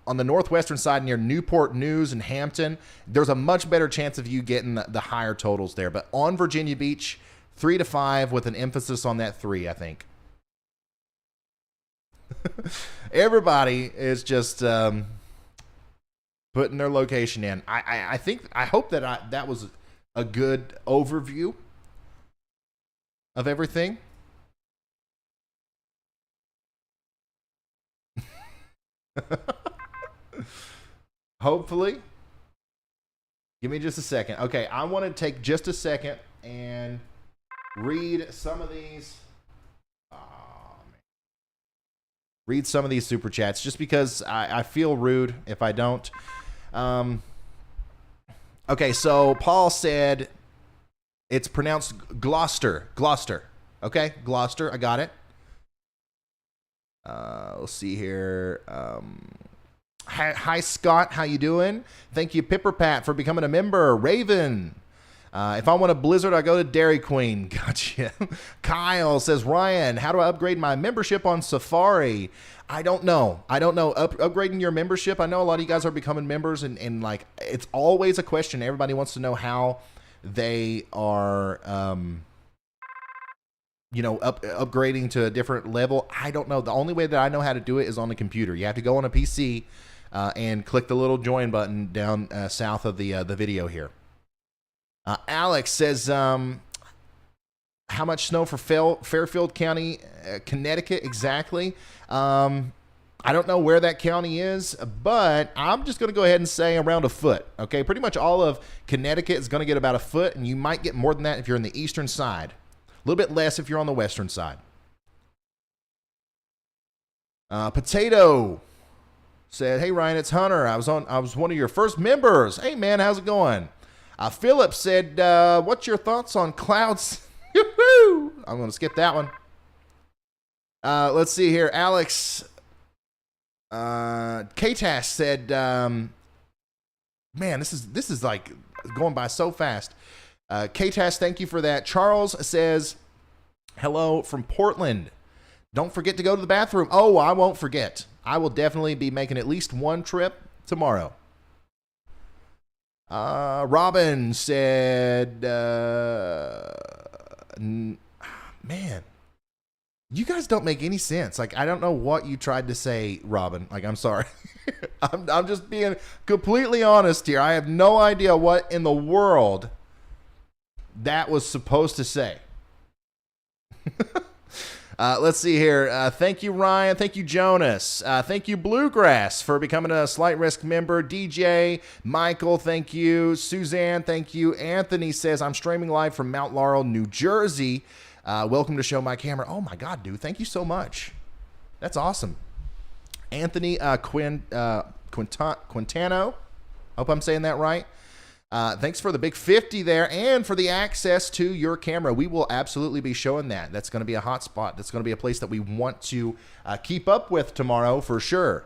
on the northwestern side near Newport News and Hampton, there's a much better chance of you getting the higher totals there. But on Virginia Beach, 3 to 5 with an emphasis on that 3, I think. Everybody is just putting their location in. I hope that that was a good overview of everything. Hopefully. Give me just a second. Okay, I want to take just a second and read some of these. Read some of these super chats just because I feel rude if I don't. Okay, so Paul said it's pronounced Gloucester. Gloucester. Okay, Gloucester. I got it. Let's see here. Hi, Scott. How you doing? Thank you, Pipper Pat, for becoming a member. Raven. If I want a Blizzard, I go to Dairy Queen. Gotcha. Kyle says, Ryan, how do I upgrade my membership on Safari? I don't know. Upgrading your membership. I know a lot of you guys are becoming members, and like, it's always a question. Everybody wants to know how they are, upgrading to a different level. I don't know. The only way that I know how to do it is on the computer. You have to go on a PC and click the little join button down south of the video here. Alex says, how much snow for Fairfield County, Connecticut exactly? I don't know where that county is, but I'm just going to go ahead and say around a foot. Okay, pretty much all of Connecticut is going to get about a foot, and you might get more than that if you're in the eastern side. A little bit less if you're on the western side. Potato said, hey, Ryan, it's Hunter. I was one of your first members. Hey, man, how's it going? Philip said, what's your thoughts on clouds? I'm going to skip that one. Let's see here. Alex Ktas said, man, this is like going by so fast. Ktas, thank you for that. Charles says, hello from Portland. Don't forget to go to the bathroom. Oh, I won't forget. I will definitely be making at least one trip tomorrow. Robin said, man, you guys don't make any sense. Like, I don't know what you tried to say, Robin. Like, I'm sorry. I'm just being completely honest here. I have no idea what in the world that was supposed to say. Let's see here. Thank you, Ryan. Thank you, Jonas. Thank you, Bluegrass, for becoming a Slight Risk member. DJ, Michael, thank you. Suzanne, thank you. Anthony says, I'm streaming live from Mount Laurel, New Jersey. Welcome to Show My Camera. Oh, my God, dude. Thank you so much. That's awesome. Anthony Quintano. Hope I'm saying that right. Thanks for the big 50 there and for the access to your camera. We will absolutely be showing that. That's going to be a hot spot. That's going to be a place that we want to keep up with tomorrow for sure.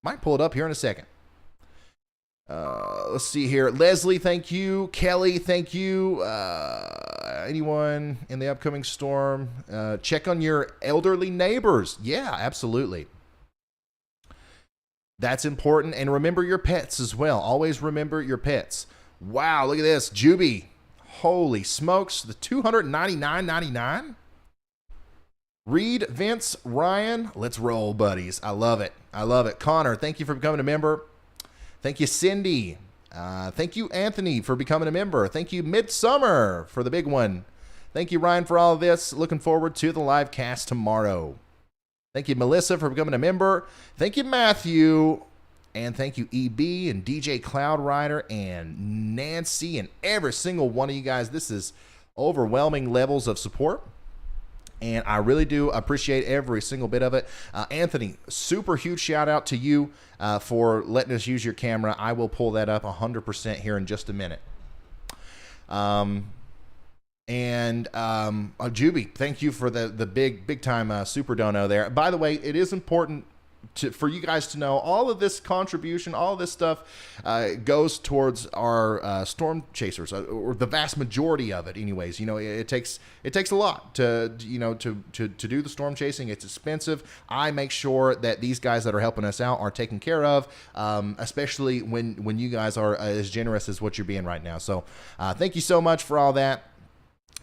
Might pull it up here in a second. Let's see here. Leslie, thank you. Kelly, thank you. Anyone in the upcoming storm? Check on your elderly neighbors. Yeah, absolutely. That's important. And remember your pets as well. Always remember your pets. Wow, look at this. Juby. Holy smokes. The $299.99? Reed, Vince, Ryan. Let's roll, buddies. I love it. I love it. Connor, thank you for becoming a member. Thank you, Cindy. Thank you, Anthony, for becoming a member. Thank you, Midsummer, for the big one. Thank you, Ryan, for all of this. Looking forward to the live cast tomorrow. Thank you, Melissa, for becoming a member. Thank you, Matthew. And thank you, EB and DJ Cloud Rider and Nancy and every single one of you guys. This is overwhelming levels of support. And I really do appreciate every single bit of it. Anthony, super huge shout out to you for letting us use your camera. I will pull that up 100% here in just a minute. Juby, thank you for the big time super dono there. By the way, it is important for you guys to know all of this contribution, all of this stuff goes towards our storm chasers, or the vast majority of it anyways. You know, it takes a lot to do the storm chasing. It's expensive. I make sure that these guys that are helping us out are taken care of, especially when you guys are as generous as what you're being right now. So thank you so much for all that.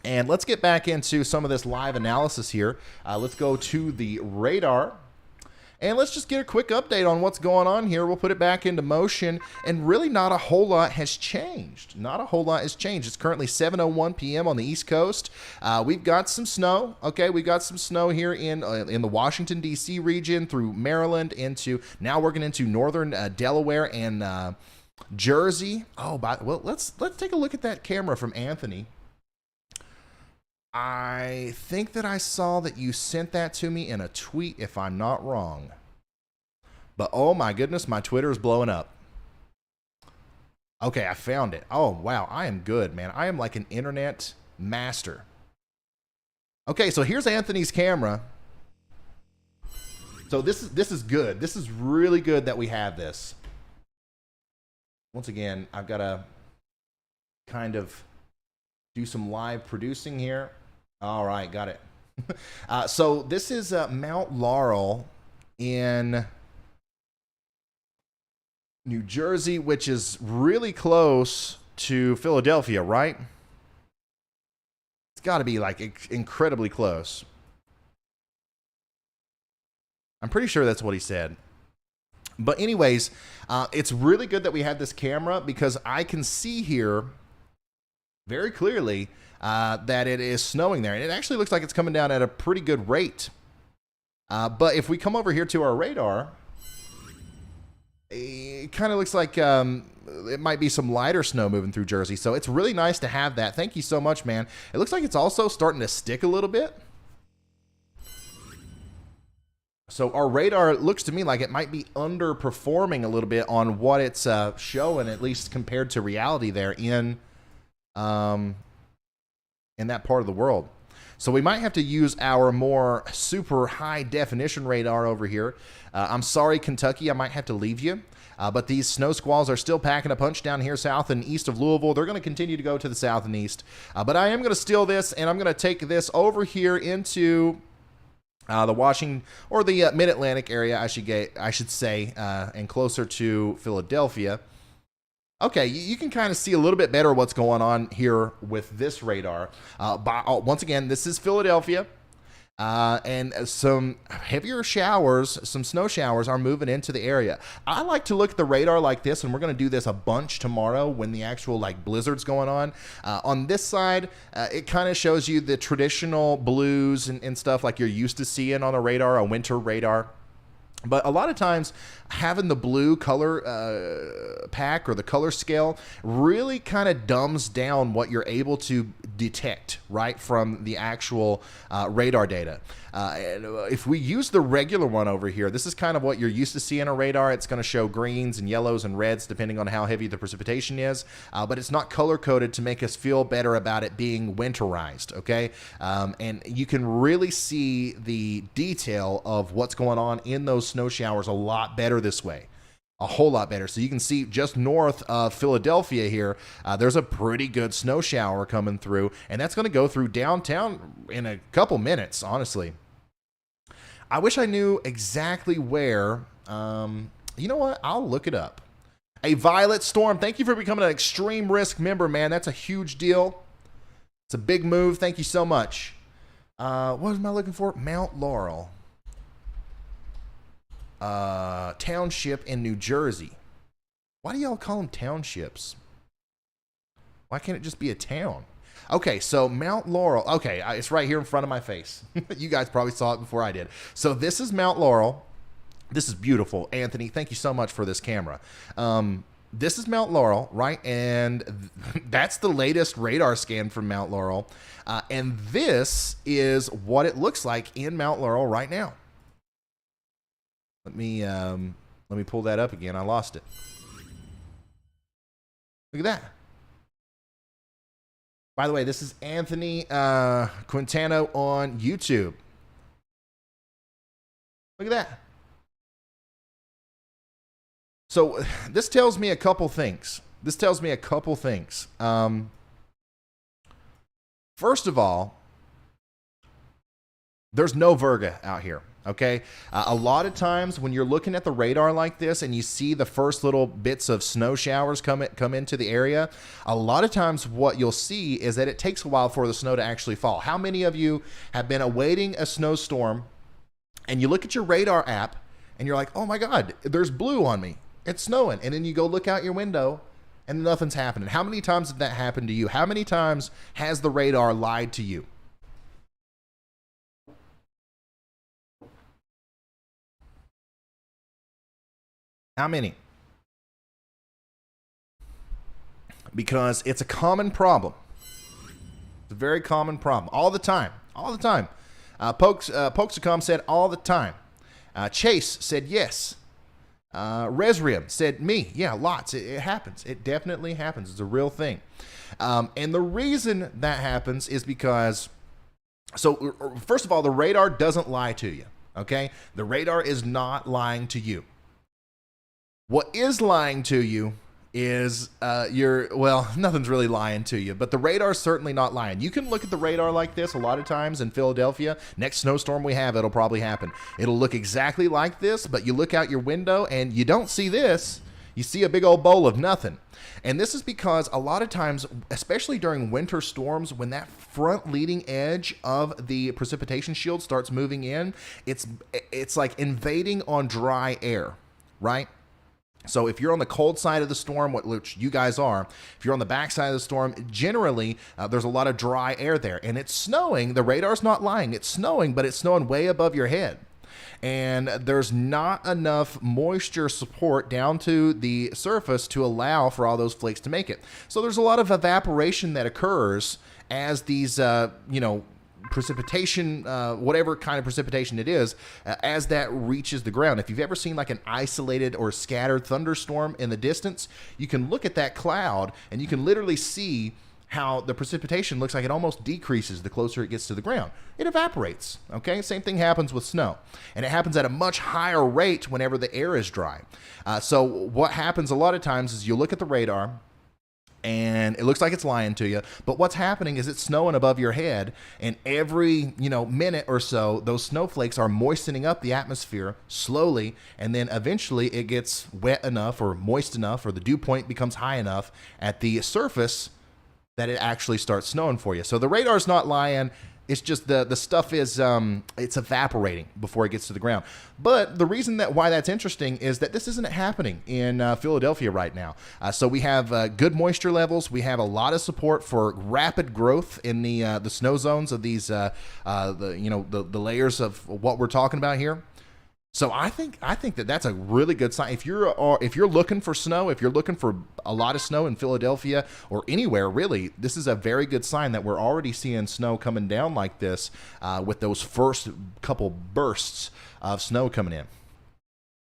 And let's get back into some of this live analysis here. Let's go to the radar. And let's just get a quick update on what's going on here. We'll put it back into motion, and really not a whole lot has changed. Not a whole lot has changed. It's currently 7:01 p.m. on the East Coast. We've got some snow. Okay, we've got some snow here in the Washington, D.C. region through Maryland into, now working into northern Delaware and Jersey. Oh, well, let's take a look at that camera from Anthony. I think that I saw that you sent that to me in a tweet, if I'm not wrong. But oh my goodness, my Twitter is blowing up. Okay, I found it. Oh wow, I am good, man. I am like an internet master. Okay, so here's Anthony's camera. So this is good. This is really good that we have this. Once again, I've got to kind of do some live producing here. All right, got it. So this is Mount Laurel in New Jersey, which is really close to Philadelphia, right? It's got to be like incredibly close. I'm pretty sure that's what he said. But anyways, it's really good that we had this camera because I can see here very clearly that it is snowing there. And it actually looks like it's coming down at a pretty good rate. But if we come over here to our radar, it kind of looks like it might be some lighter snow moving through Jersey. So it's really nice to have that. Thank you so much, man. It looks like it's also starting to stick a little bit. So our radar looks to me like it might be underperforming a little bit on what it's showing, at least compared to reality there in that part of the world. So we might have to use our more super high definition radar over here. I'm sorry, Kentucky, I might have to leave you. But these snow squalls are still packing a punch down here south and east of Louisville. They're going to continue to go to the south and east. But I am going to steal this, and I'm going to take this over here into the Washington or the Mid-Atlantic area, I should say, and closer to Philadelphia. Okay, you can kind of see a little bit better what's going on here with this radar. Once again, this is Philadelphia, and some heavier showers, some snow showers are moving into the area. I like to look at the radar like this, and we're going to do this a bunch tomorrow when the actual like blizzard's going on. On this side, it kind of shows you the traditional blues and stuff like you're used to seeing on a radar, a winter radar. But a lot of times having the blue color pack or the color scale really kind of dumbs down what you're able to detect, right, from the actual radar data. And if we use the regular one over here, this is kind of what you're used to seeing on a radar. It's going to show greens and yellows and reds depending on how heavy the precipitation is, but it's not color coded to make us feel better about it being winterized, okay? And you can really see the detail of what's going on in those snow showers a lot better this way. A whole lot better. So you can see just north of Philadelphia here, there's a pretty good snow shower coming through, and that's going to go through downtown in a couple minutes, honestly. I wish I knew exactly where. You know what? I'll look it up. A Violet Storm, thank you for becoming an Extreme Risk member, man. That's a huge deal. It's a big move. Thank you so much. What am I looking for? Mount Laurel. Township in New Jersey. Why do y'all call them townships? Why can't it just be a town? Okay, so Mount Laurel. Okay, it's right here in front of my face. You guys probably saw it before I did. So this is Mount Laurel. This is beautiful. Anthony, thank you so much for this camera. This is Mount Laurel, right? And that's the latest radar scan from Mount Laurel. And this is what it looks like in Mount Laurel right now. Let me pull that up again. I lost it. Look at that. By the way, this is Anthony Quintano on YouTube. Look at that. So this tells me a couple things. First of all, there's no virga out here. Okay, a lot of times when you're looking at the radar like this and you see the first little bits of snow showers come into the area, a lot of times what you'll see is that it takes a while for the snow to actually fall. How many of you have been awaiting a snowstorm and you look at your radar app and you're like, oh my God, there's blue on me. It's snowing. And then you go look out your window and nothing's happening. How many times did that happen to you? How many times has the radar lied to you? How many? Because it's a common problem. It's a very common problem. All the time. All the time. Pokes.com said all the time. Chase said yes. Resrium said me. Yeah, lots. It happens. It definitely happens. It's a real thing. And the reason that happens is because, so first of all, the radar doesn't lie to you. Okay? The radar is not lying to you. What is lying to you is nothing's really lying to you, but the radar's certainly not lying. You can look at the radar like this a lot of times in Philadelphia. Next snowstorm we have, it'll probably happen. It'll look exactly like this, but you look out your window and you don't see this. You see a big old bowl of nothing. And this is because a lot of times, especially during winter storms, when that front leading edge of the precipitation shield starts moving in, it's like invading on dry air, right? So if you're on the cold side of the storm, which you guys are, if you're on the back side of the storm, generally there's a lot of dry air there. And it's snowing. The radar's not lying. It's snowing, but it's snowing way above your head. And there's not enough moisture support down to the surface to allow for all those flakes to make it. So there's a lot of evaporation that occurs as these, precipitation, whatever kind of precipitation it is, as that reaches the ground. If you've ever seen like an isolated or scattered thunderstorm in the distance, you can look at that cloud and you can literally see how the precipitation looks like it almost decreases the closer it gets to the ground. It evaporates, okay? Same thing happens with snow. And it happens at a much higher rate whenever the air is dry. So what happens a lot of times is you look at the radar, and it looks like it's lying to you, but what's happening is it's snowing above your head, and every minute or so, those snowflakes are moistening up the atmosphere slowly, and then eventually it gets wet enough or moist enough, or the dew point becomes high enough at the surface that it actually starts snowing for you. So the radar's not lying. It's just the stuff is it's evaporating before it gets to the ground. But the reason why that's interesting is that this isn't happening in Philadelphia right now. So we have good moisture levels. We have a lot of support for rapid growth in the snow zones of these the layers of what we're talking about here. So I think that that's a really good sign. If you're looking for snow, if you're looking for a lot of snow in Philadelphia or anywhere really, this is a very good sign that we're already seeing snow coming down like this with those first couple bursts of snow coming in.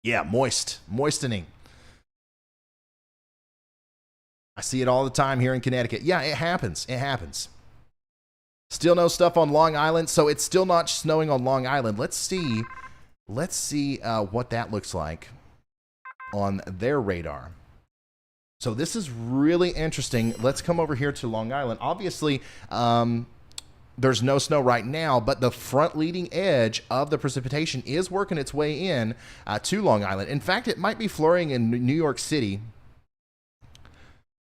Yeah, moistening. I see it all the time here in Connecticut. Yeah, it happens. It happens. Still no stuff on Long Island, so it's still not snowing on Long Island. Let's see what that looks like on their radar. So this is really interesting. Let's come over here to Long Island. Obviously, there's no snow right now, but the front leading edge of the precipitation is working its way in to Long Island. In fact, it might be flurrying in New York City.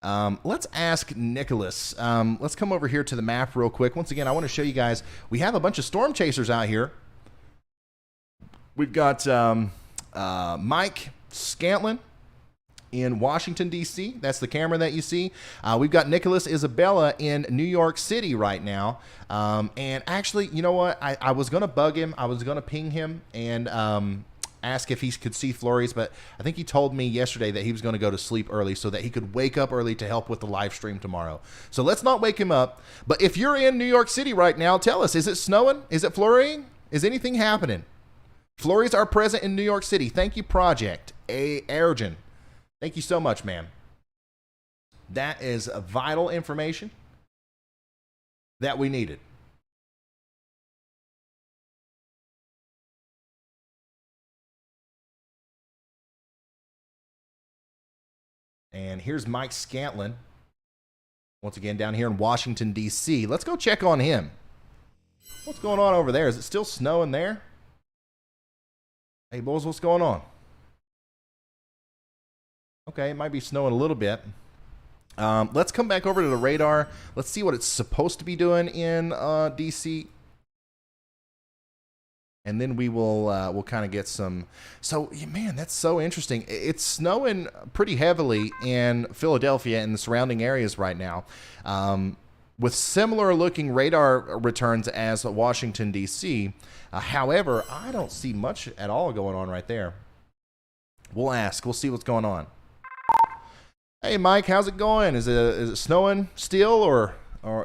Let's ask Nicholas. Let's come over here to the map real quick. Once again, I want to show you guys, we have a bunch of storm chasers out here. We've got Mike Scantlin in Washington, D.C. That's the camera that you see. We've got Nicholas Isabella in New York City right now. And actually, you know what? I was going to bug him. I was going to ping him and ask if he could see flurries, but I think he told me yesterday that he was going to go to sleep early so that he could wake up early to help with the live stream tomorrow. So let's not wake him up. But if you're in New York City right now, tell us, is it snowing? Is it flurrying? Is anything happening? Flurries are present in New York City. Thank you, Project Airgen. Thank you so much, man. That is vital information that we needed. And here's Mike Scantlin, once again down here in Washington, D.C. Let's go check on him. What's going on over there? Is it still snowing there? Hey, boys, what's going on? Okay, it might be snowing a little bit. Let's come back over to the radar. Let's see what it's supposed to be doing in D.C. and then we'll kind of get some. So, man, that's so interesting. It's snowing pretty heavily in Philadelphia and the surrounding areas right now, with similar looking radar returns as Washington, D.C. However, I don't see much at all going on right there. We'll ask. We'll see what's going on. Hey, Mike, how's it going? Is it snowing still, or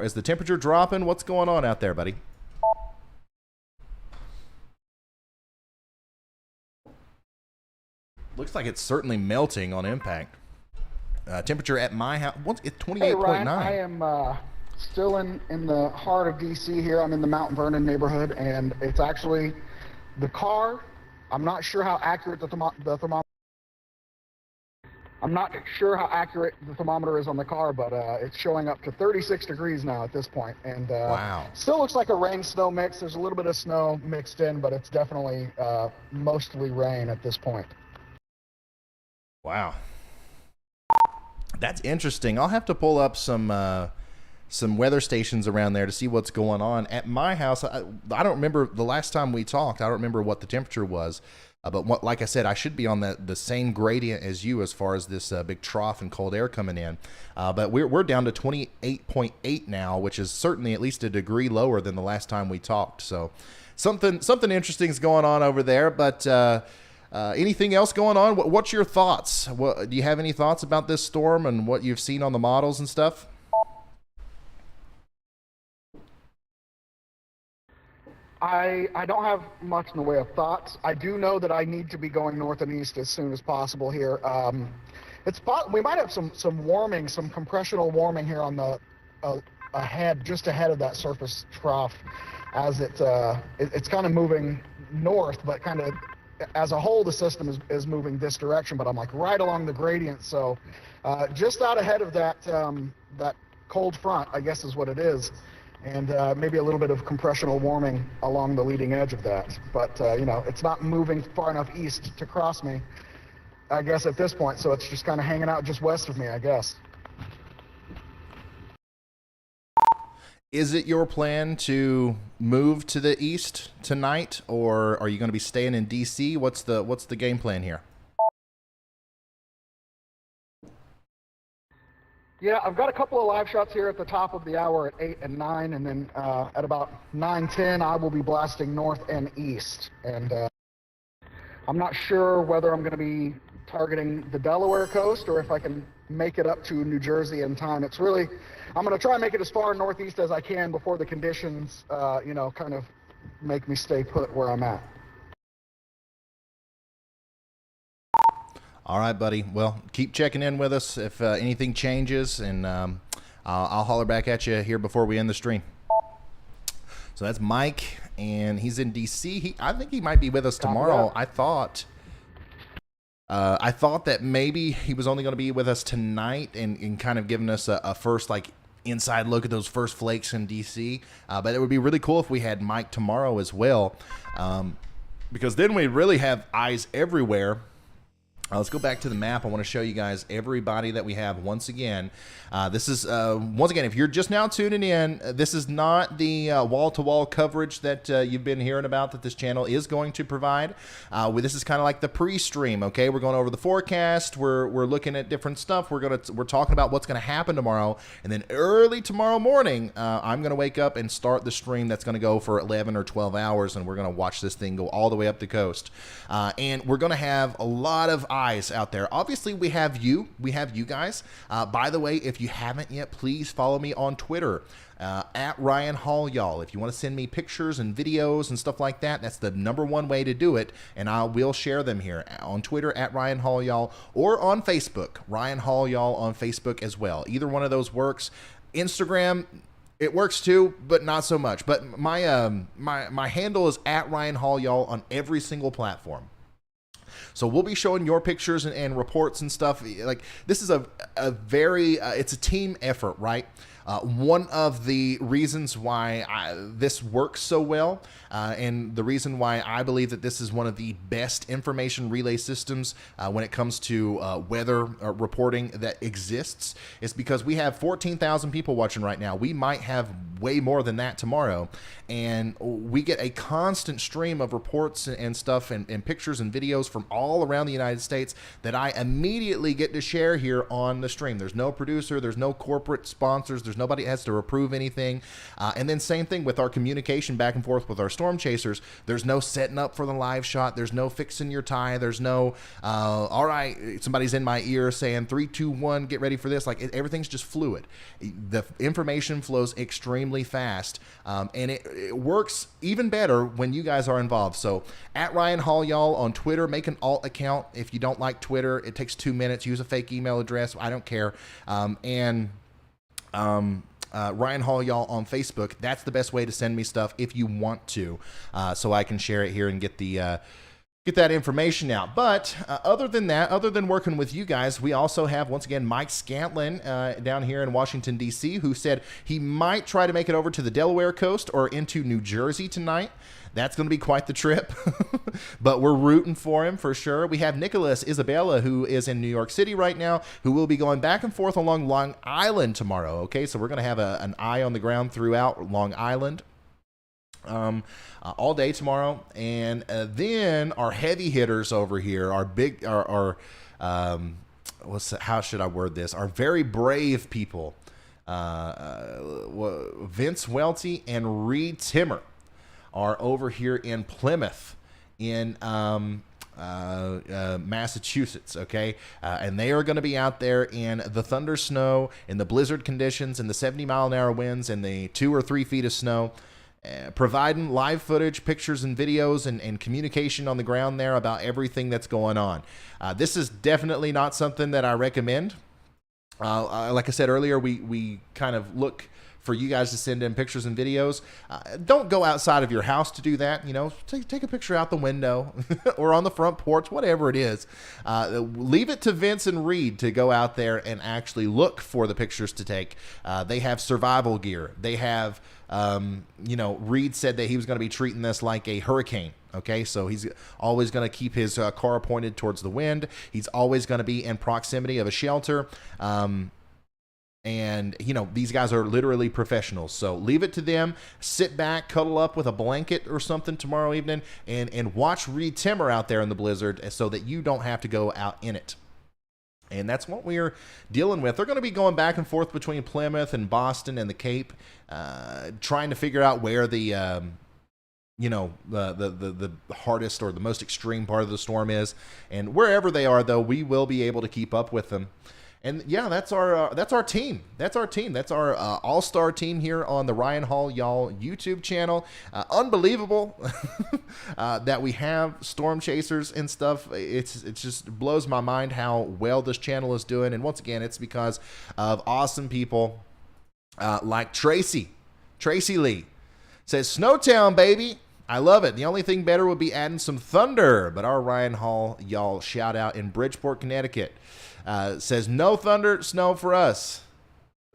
is the temperature dropping? What's going on out there, buddy? Looks like it's certainly melting on impact. Temperature at my house, it's 28.9. Hey, Ryan, I am still in the heart of D.C. here. I'm in the Mount Vernon neighborhood, and it's actually the car. I'm not sure how accurate the thermometer. I'm not sure how accurate the thermometer is on the car, but it's showing up to 36 degrees now at this point. And wow. Still looks like a rain-snow mix. There's a little bit of snow mixed in, but it's definitely mostly rain at this point. Wow. That's interesting. I'll have to pull up some weather stations around there to see what's going on. At my house, I don't remember the last time we talked. I don't remember what the temperature was. But like I said, I should be on the same gradient as you as far as this big trough and cold air coming in. But we're down to 28.8 now, which is certainly at least a degree lower than the last time we talked. So something interesting is going on over there. But anything else going on? What's your thoughts? Do you have any thoughts about this storm and what you've seen on the models and stuff? I don't have much in the way of thoughts. I do know that I need to be going north and east as soon as possible here. We might have some warming, some compressional warming here on the just ahead of that surface trough, as it's kind of moving north, but kind of as a whole the system is moving this direction. But I'm like right along the gradient, so just out ahead of that cold front, I guess is what it is. And maybe a little bit of compressional warming along the leading edge of that. But, it's not moving far enough east to cross me, I guess, at this point. So it's just kind of hanging out just west of me, I guess. Is it your plan to move to the east tonight, or are you going to be staying in D.C.? What's the game plan here? Yeah, I've got a couple of live shots here at the top of the hour at 8 and 9, and then at about 9:10 I will be blasting north and east. And I'm not sure whether I'm going to be targeting the Delaware coast or if I can make it up to New Jersey in time. I'm going to try and make it as far northeast as I can before the conditions, kind of make me stay put where I'm at. All right, buddy. Well, keep checking in with us if anything changes, and I'll holler back at you here before we end the stream. So that's Mike, and he's in D.C. I think he might be with us tomorrow. I thought that maybe he was only going to be with us tonight and kind of giving us a first inside look at those first flakes in D.C. But it would be really cool if we had Mike tomorrow as well, because then we really have eyes everywhere. Let's go back to the map. I want to show you guys everybody that we have once again. This is, once again, if you're just now tuning in, this is not the wall-to-wall coverage that you've been hearing about that this channel is going to provide. This is kind of like the pre-stream, okay? We're going over the forecast. We're looking at different stuff. We're talking about what's going to happen tomorrow. And then early tomorrow morning, I'm going to wake up and start the stream that's going to go for 11 or 12 hours, and we're going to watch this thing go all the way up the coast. And we're going to have a lot of eyes out there. Obviously, we have you guys. By the way, if you haven't yet, please follow me on Twitter at Ryan Hall, y'all. If you want to send me pictures and videos and stuff like that, that's the #1 way to do it, and I will share them here on Twitter at Ryan Hall, y'all, or on Facebook, Ryan Hall, y'all, on Facebook as well. Either one of those works. Instagram, it works too, but not so much. But my handle is at Ryan Hall, y'all, on every single platform. So we'll be showing your pictures and reports and stuff. Like, this is a very, it's a team effort, right? One of the reasons why this works so well, and the reason why I believe that this is one of the best information relay systems when it comes to weather reporting that exists, is because we have 14,000 people watching right now. We might have way more than that tomorrow, and we get a constant stream of reports and stuff and pictures and videos from all around the United States that I immediately get to share here on the stream. There's no producer, there's no corporate sponsors, there's nobody that has to approve anything. And then same thing with our communication back and forth with our storm chasers. There's no setting up for the live shot. There's no fixing your tie. There's no, all right, somebody's in my ear saying 3, 2, 1, get ready for this. Like everything's just fluid. The information flows extremely fast. And it works even better when you guys are involved. So at Ryan Hall, y'all, on Twitter, make an alt account. If you don't like Twitter, it takes 2 minutes. Use a fake email address. I don't care. Ryan Hall, y'all, on Facebook. That's the best way to send me stuff if you want to, so I can share it here and get that information out. But other than that, other than working with you guys, we also have, once again, Mike Scantlin down here in Washington, D.C., who said he might try to make it over to the Delaware coast or into New Jersey tonight. That's going to be quite the trip, but we're rooting for him for sure. We have Nicholas Isabella, who is in New York City right now, who will be going back and forth along Long Island tomorrow. Okay, so we're going to have an eye on the ground throughout Long Island all day tomorrow. And then our heavy hitters over here, our big, how should I word this? Our very brave people, Vince Welty and Reed Timmer, are over here in Plymouth in Massachusetts, okay? And they are going to be out there in the thunder snow, in the blizzard conditions, in the 70-mile-an-hour winds, and the 2 or 3 feet of snow, providing live footage, pictures, and videos, and communication on the ground there about everything that's going on. This is definitely not something that I recommend. Like I said earlier, we kind of look for you guys to send in pictures and videos. Don't go outside of your house to do that. You know, take a picture out the window or on the front porch, whatever it is. Leave it to Vince and Reed to go out there and actually look for the pictures to take. They have survival gear. They have, Reed said that he was going to be treating this like a hurricane. Okay, so he's always going to keep his car pointed towards the wind. He's always going to be in proximity of a shelter. And, these guys are literally professionals. So leave it to them. Sit back, cuddle up with a blanket or something tomorrow evening, and watch Reed Timmer out there in the blizzard so that you don't have to go out in it. And that's what we're dealing with. They're going to be going back and forth between Plymouth and Boston and the Cape, trying to figure out where the hardest or the most extreme part of the storm is. And wherever they are, though, we will be able to keep up with them. And yeah, that's our team. That's our team. That's our all-star team here on the Ryan Hall Y'all YouTube channel. Unbelievable that we have storm chasers and stuff. It just blows my mind how well this channel is doing. And once again, it's because of awesome people like Tracy Lee. Says, Snowtown, baby. I love it. The only thing better would be adding some thunder. But our Ryan Hall Y'all shout out in Bridgeport, Connecticut. Says, no thunder, snow for us.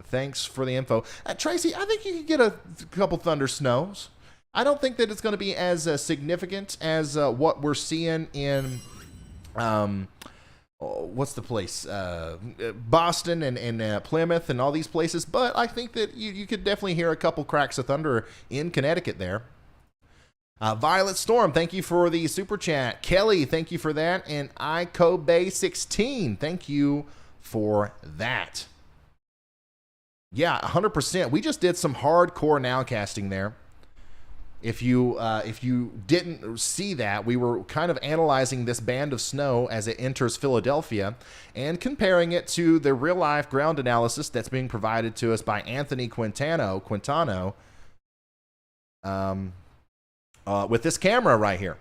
Thanks for the info. Tracy, I think you could get a couple thunder snows. I don't think that it's going to be as significant as what we're seeing in, what's the place? Boston and Plymouth and all these places. But I think that you could definitely hear a couple cracks of thunder in Connecticut there. Violet Storm, thank you for the super chat. Kelly, thank you for that. And iCobay16, thank you for that. Yeah, 100%. We just did some hardcore nowcasting there. If you didn't see that, we were kind of analyzing this band of snow as it enters Philadelphia and comparing it to the real-life ground analysis that's being provided to us by Anthony Quintano, with this camera right here.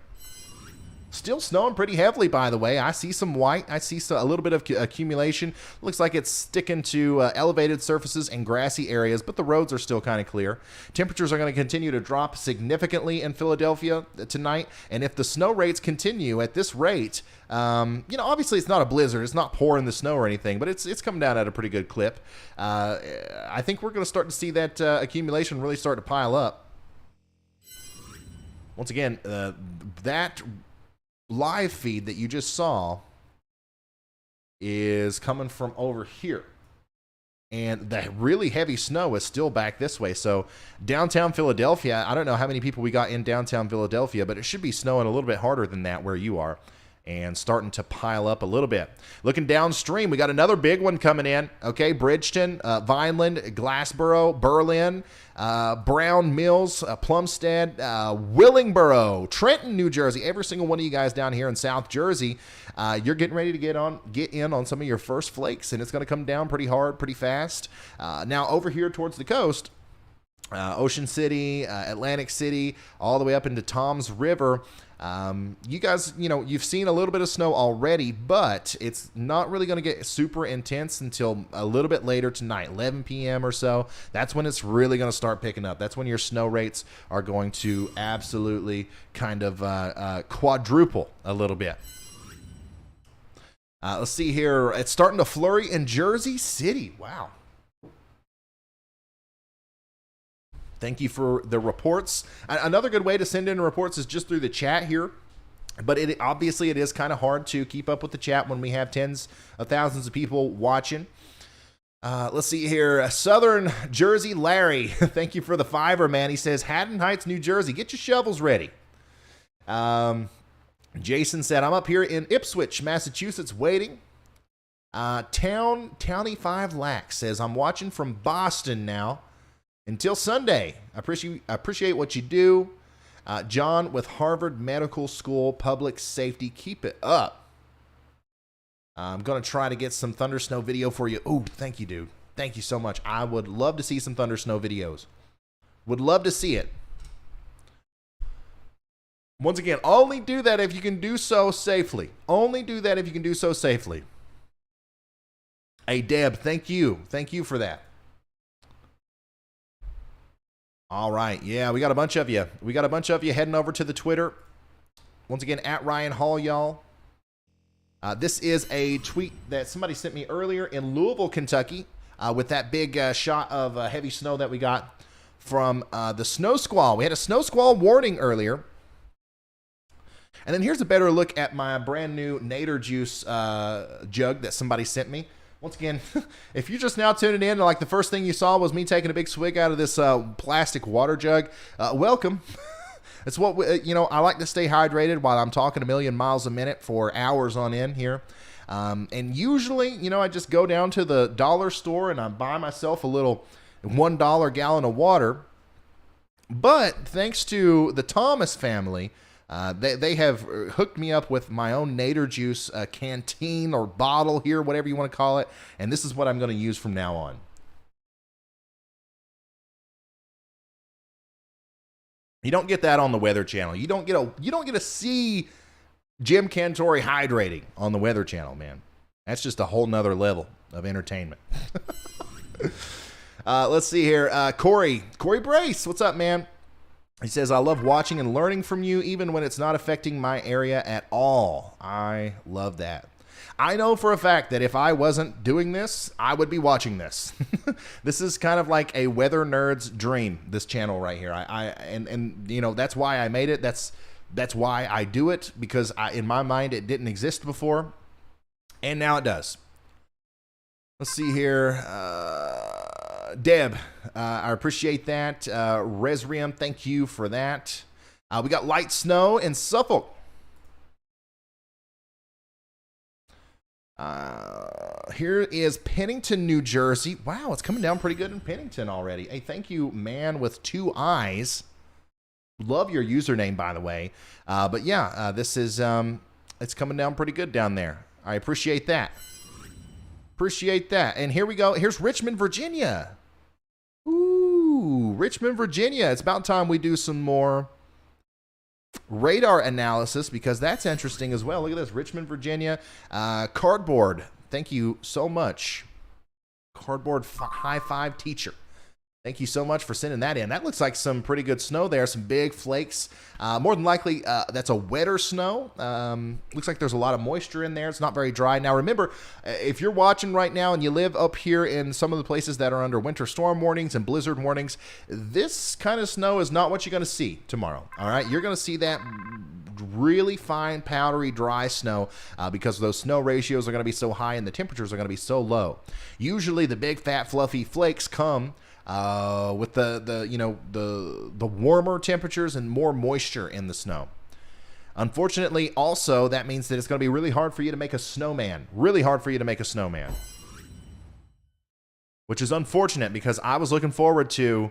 Still snowing pretty heavily, by the way. I see some white. I see a little bit of accumulation. Looks like it's sticking to elevated surfaces and grassy areas, but the roads are still kind of clear. Temperatures are going to continue to drop significantly in Philadelphia tonight, and if the snow rates continue at this rate, obviously it's not a blizzard. It's not pouring the snow or anything, but it's coming down at a pretty good clip. I think we're going to start to see that accumulation really start to pile up. Once again, that live feed that you just saw is coming from over here, and the really heavy snow is still back this way. So downtown Philadelphia, I don't know how many people we got in downtown Philadelphia, but it should be snowing a little bit harder than that where you are, and starting to pile up a little bit. Looking downstream, we got another big one coming in. Okay, Bridgeton, Vineland, Glassboro, Berlin, Brown Mills, Plumstead, Willingboro, Trenton, New Jersey. Every single one of you guys down here in South Jersey, you're getting ready to get in on some of your first flakes, and it's going to come down pretty hard, pretty fast. Now over here towards the coast, Ocean City, Atlantic City, all the way up into Tom's River. You guys, you've seen a little bit of snow already, but it's not really going to get super intense until a little bit later tonight, 11 p.m. or so. That's when it's really going to start picking up. That's when your snow rates are going to absolutely kind of quadruple a little bit. Let's see here. It's starting to flurry in Jersey City. Wow. Thank you for the reports. Another good way to send in reports is just through the chat here. But obviously it is kind of hard to keep up with the chat when we have tens of thousands of people watching. Let's see here. Southern Jersey Larry, thank you for the $5, man. He says, Haddon Heights, New Jersey, get your shovels ready. Jason said, I'm up here in Ipswich, Massachusetts, waiting. Towny 5 Lax says, I'm watching from Boston now. Until Sunday, I appreciate what you do. John with Harvard Medical School Public Safety, keep it up. I'm going to try to get some Thunder Snow video for you. Oh, thank you, dude. Thank you so much. I would love to see some Thunder Snow videos. Would love to see it. Once again, only do that if you can do so safely. Only do that if you can do so safely. Hey, Deb, thank you. Thank you for that. All right. Yeah, we got a bunch of you. We got a bunch of you heading over to the Twitter. Once again, at Ryan Hall, y'all. This is a tweet that somebody sent me earlier in Louisville, Kentucky, with that big shot of heavy snow that we got from the snow squall. We had a snow squall warning earlier. And then here's a better look at my brand new Nader juice jug that somebody sent me. Once again, if you're just now tuning in and like the first thing you saw was me taking a big swig out of this plastic water jug, welcome. It's what I like to stay hydrated while I'm talking a million miles a minute for hours on end here. And usually, I just go down to the dollar store and I buy myself a little $1 gallon of water. But thanks to the Thomas family, they have hooked me up with my own Nader juice canteen or bottle here, whatever you want to call it, and this is what I'm going to use from now on. You don't get that on the Weather Channel. You don't get to see Jim Cantori hydrating on the Weather Channel, man. That's just a whole nother level of entertainment. Let's see here. Corey Brace, what's up, man? He says, I love watching and learning from you, even when it's not affecting my area at all. I love that. I know for a fact that if I wasn't doing this, I would be watching this. This is kind of like a weather nerd's dream, this channel right here. That's why I made it. That's why I do it, because in my mind, it didn't exist before. And now it does. Let's see here. Deb, I appreciate that. Resrium, thank you for that. We got light snow in Suffolk. Here is Pennington, New Jersey. Wow, it's coming down pretty good in Pennington already. Hey, thank you, man with 2 eyes. Love your username, by the way. But yeah, this is it's coming down pretty good down there. I appreciate that. Appreciate that. And here we go. Here's Richmond, Virginia. Ooh, Richmond, Virginia. It's about time we do some more radar analysis, because that's interesting as well. Look at this, Richmond, Virginia, cardboard. Thank you so much, cardboard high five teacher. Thank you so much for sending that in. That looks like some pretty good snow there, some big flakes. More than likely, that's a wetter snow. Looks like there's a lot of moisture in there. It's not very dry. Now, remember, if you're watching right now and you live up here in some of the places that are under winter storm warnings and blizzard warnings, this kind of snow is not what you're going to see tomorrow. All right, you're going to see that really fine, powdery, dry snow because those snow ratios are going to be so high and the temperatures are going to be so low. Usually, the big, fat, fluffy flakes come with the warmer temperatures and more moisture in the snow. Unfortunately, also, that means that it's going to be really hard for you to make a snowman. Really hard for you to make a snowman. Which is unfortunate because I was looking forward to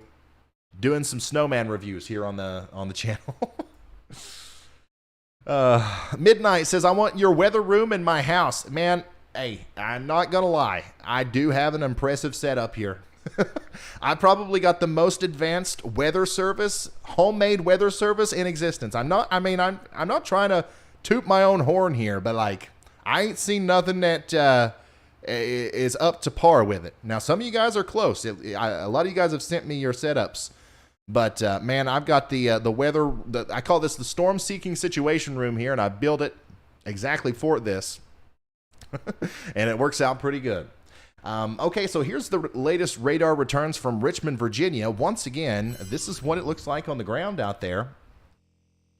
doing some snowman reviews here on the channel. Midnight says, I want your weather room in my house. Man, hey, I'm not going to lie. I do have an impressive setup here. I probably got the most advanced weather service, homemade weather service in existence. I'm not trying to toot my own horn here, but like, I ain't seen nothing that is up to par with it. Now, some of you guys are close. A lot of you guys have sent me your setups, but man, I've got the weather. I call this the storm seeking situation room here, and I built it exactly for this, and it works out pretty good. Okay, so here's the latest radar returns from Richmond, Virginia. Once again, this is what it looks like on the ground out there.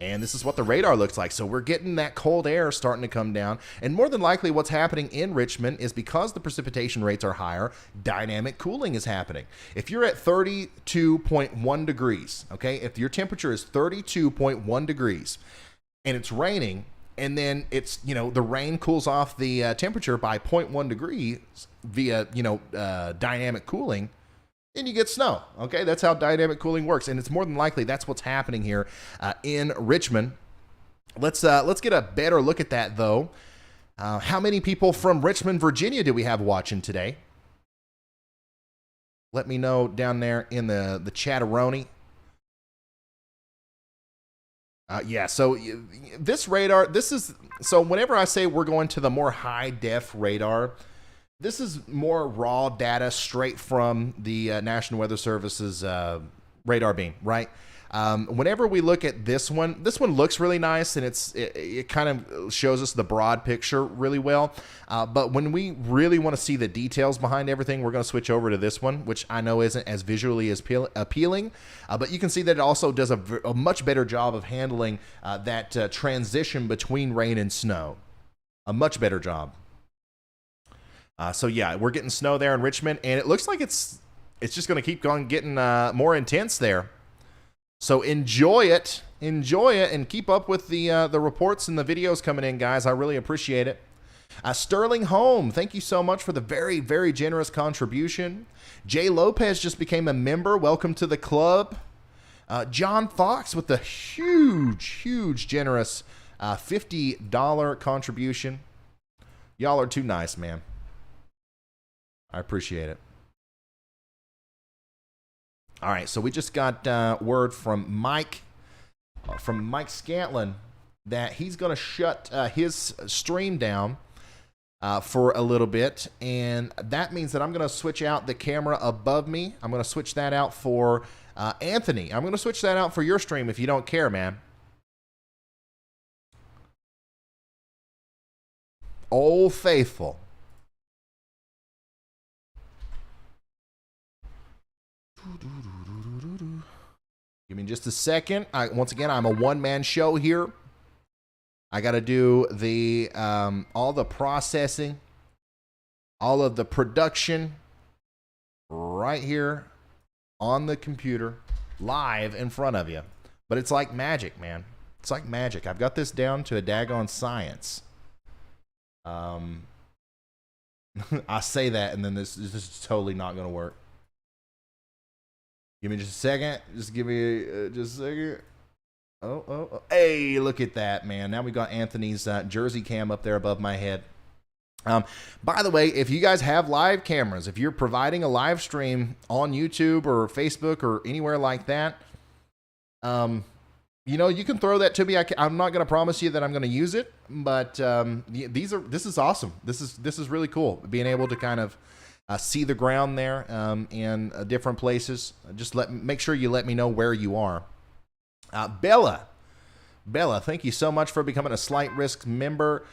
And this is what the radar looks like. So we're getting that cold air starting to come down. And more than likely what's happening in Richmond is because the precipitation rates are higher, dynamic cooling is happening. If you're at 32.1 degrees, okay, if your temperature is 32.1 degrees and it's raining, and then it's, the rain cools off the temperature by 0.1 degrees via, dynamic cooling, then you get snow. Okay, that's how dynamic cooling works, and it's more than likely that's what's happening here in Richmond. Let's get a better look at that, though. How many people from Richmond, Virginia do we have watching today? Let me know down there in the chatteroni. So this radar, so whenever I say we're going to the more high def radar, this is more raw data straight from the National Weather Service's radar beam, right? Whenever we look at this one looks really nice, and it kind of shows us the broad picture really well. But when we really want to see the details behind everything, we're going to switch over to this one, which I know isn't as visually as appealing. But you can see that it also does a much better job of handling that transition between rain and snow. A much better job. So yeah, we're getting snow there in Richmond, and it looks like it's just going to keep on getting more intense there. So enjoy it, and keep up with the reports and the videos coming in, guys. I really appreciate it. Sterling Home, thank you so much for the very, very generous contribution. Jay Lopez just became a member. Welcome to the club. John Fox with the huge, generous $50 contribution. Y'all are too nice, man. I appreciate it. All right, so we just got word from Mike Scantlin that he's going to shut his stream down for a little bit, and that means that I'm going to switch out the camera above me. I'm going to switch that out for Anthony. I'm going to switch that out for your stream if you don't care, man. Old Faithful. Give me just a second. Once again, I'm a one-man show here. I got to do the all the processing, all of the production right here on the computer, live in front of you. But it's like magic, man. It's like magic. I've got this down to a daggone science. I say that, and then this is totally not going to work. Give me just a second. Just give me just a second. Oh. Hey, look at that, man. Now we got Anthony's Jersey cam up there above my head. By the way, if you guys have live cameras, if you're providing a live stream on YouTube or Facebook or anywhere like that, You know, you can throw that to me. I'm not going to promise you that I'm going to use it, but this is awesome. This is really cool. Being able to kind of see the ground there in different places. Just make sure you let me know where you are. Bella, thank you so much for becoming a Slight Risk member.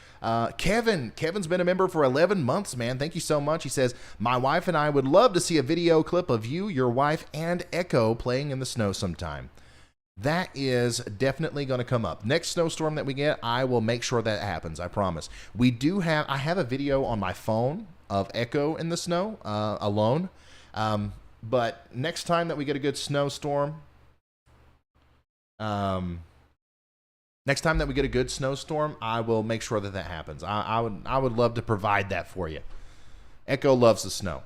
Kevin's been a member for 11 months, man. Thank you so much. He says, my wife and I would love to see a video clip of you, your wife, and Echo playing in the snow sometime. That is definitely going to come up. Next snowstorm that we get, I will make sure that happens. I promise. I have a video on my phone of Echo in the snow alone. But next time that we get a good snowstorm, I will make sure that happens. I would love to provide that for you. Echo loves the snow.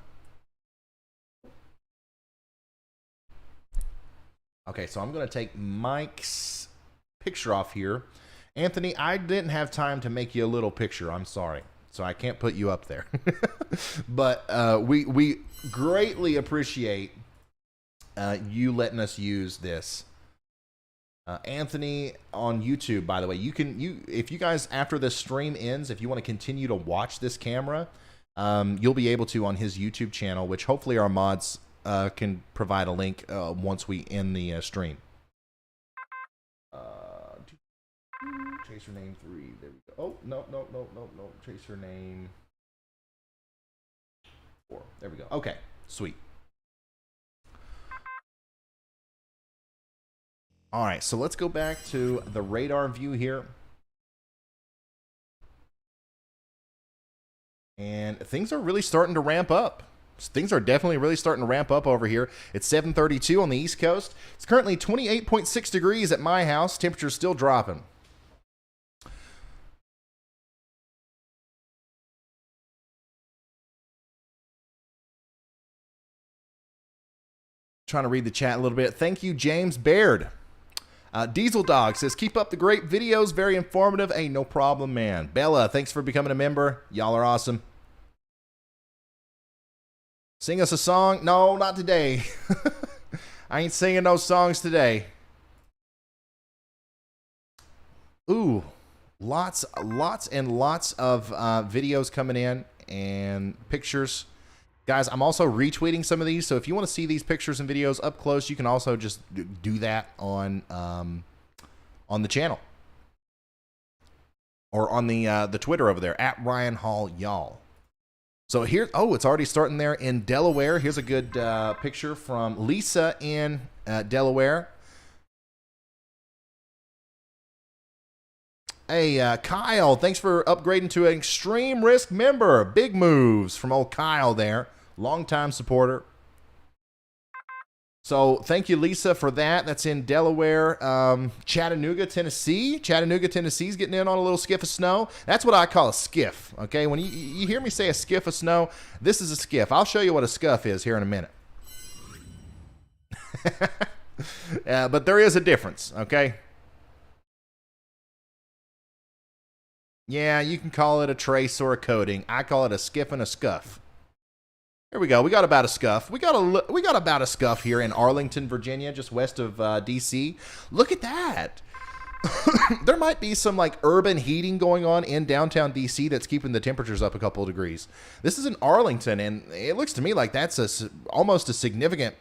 Okay, so I'm going to take Mike's picture off here. Anthony, I didn't have time to make you a little picture. I'm sorry. So I can't put you up there. But we greatly appreciate you letting us use this. Anthony on YouTube, by the way, if you guys, after the stream ends, if you want to continue to watch this camera, you'll be able to on his YouTube channel, which hopefully our mods can provide a link once we end the stream. Chaser name 3. There we go. Oh, no. Chaser name 4. There we go. Okay, sweet. All right, so let's go back to the radar view here. And things are really starting to ramp up. Things are definitely really starting to ramp up over here. It's 7:32 on the East Coast. It's currently 28.6 degrees at my house. Temperature's still dropping. Trying to read the chat a little bit. Thank you, James Baird. Diesel Dog says, keep up the great videos. Very informative. Hey, no problem, man. Bella, thanks for becoming a member. Y'all are awesome. Sing us a song? No, not today. I ain't singing those songs today. Ooh, lots and lots of videos coming in and pictures. Guys, I'm also retweeting some of these, so if you want to see these pictures and videos up close, you can also just do that on the channel or on the Twitter over there at Ryan Hall Y'all. So here, oh, it's already starting there in Delaware. Here's a good picture from Lisa in Delaware. Hey, Kyle, thanks for upgrading to an Extreme Risk member. Big moves from old Kyle there. Longtime supporter. So thank you, Lisa, for that. That's in Delaware. Chattanooga, Tennessee. Chattanooga, Tennessee's getting in on a little skiff of snow. That's what I call a skiff, okay? When you hear me say a skiff of snow, this is a skiff. I'll show you what a scuff is here in a minute. But there is a difference, okay? Yeah, you can call it a trace or a coating. I call it a skiff and a scuff. Here we go. We got about a scuff. We got about a scuff here in Arlington, Virginia, just west of D.C. Look at that. There might be some like urban heating going on in downtown D.C. that's keeping the temperatures up a couple of degrees. This is in Arlington, and it looks to me like that's almost a significant,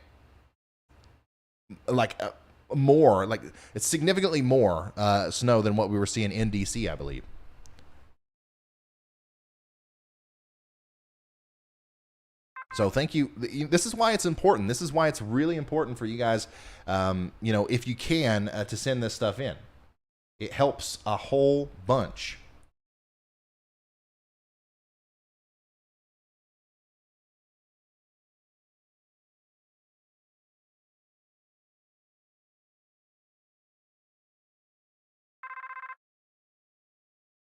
it's significantly more snow than what we were seeing in D.C., I believe. So thank you. This is why it's important. This is why it's really important for you guys, if you can, to send this stuff in. It helps a whole bunch.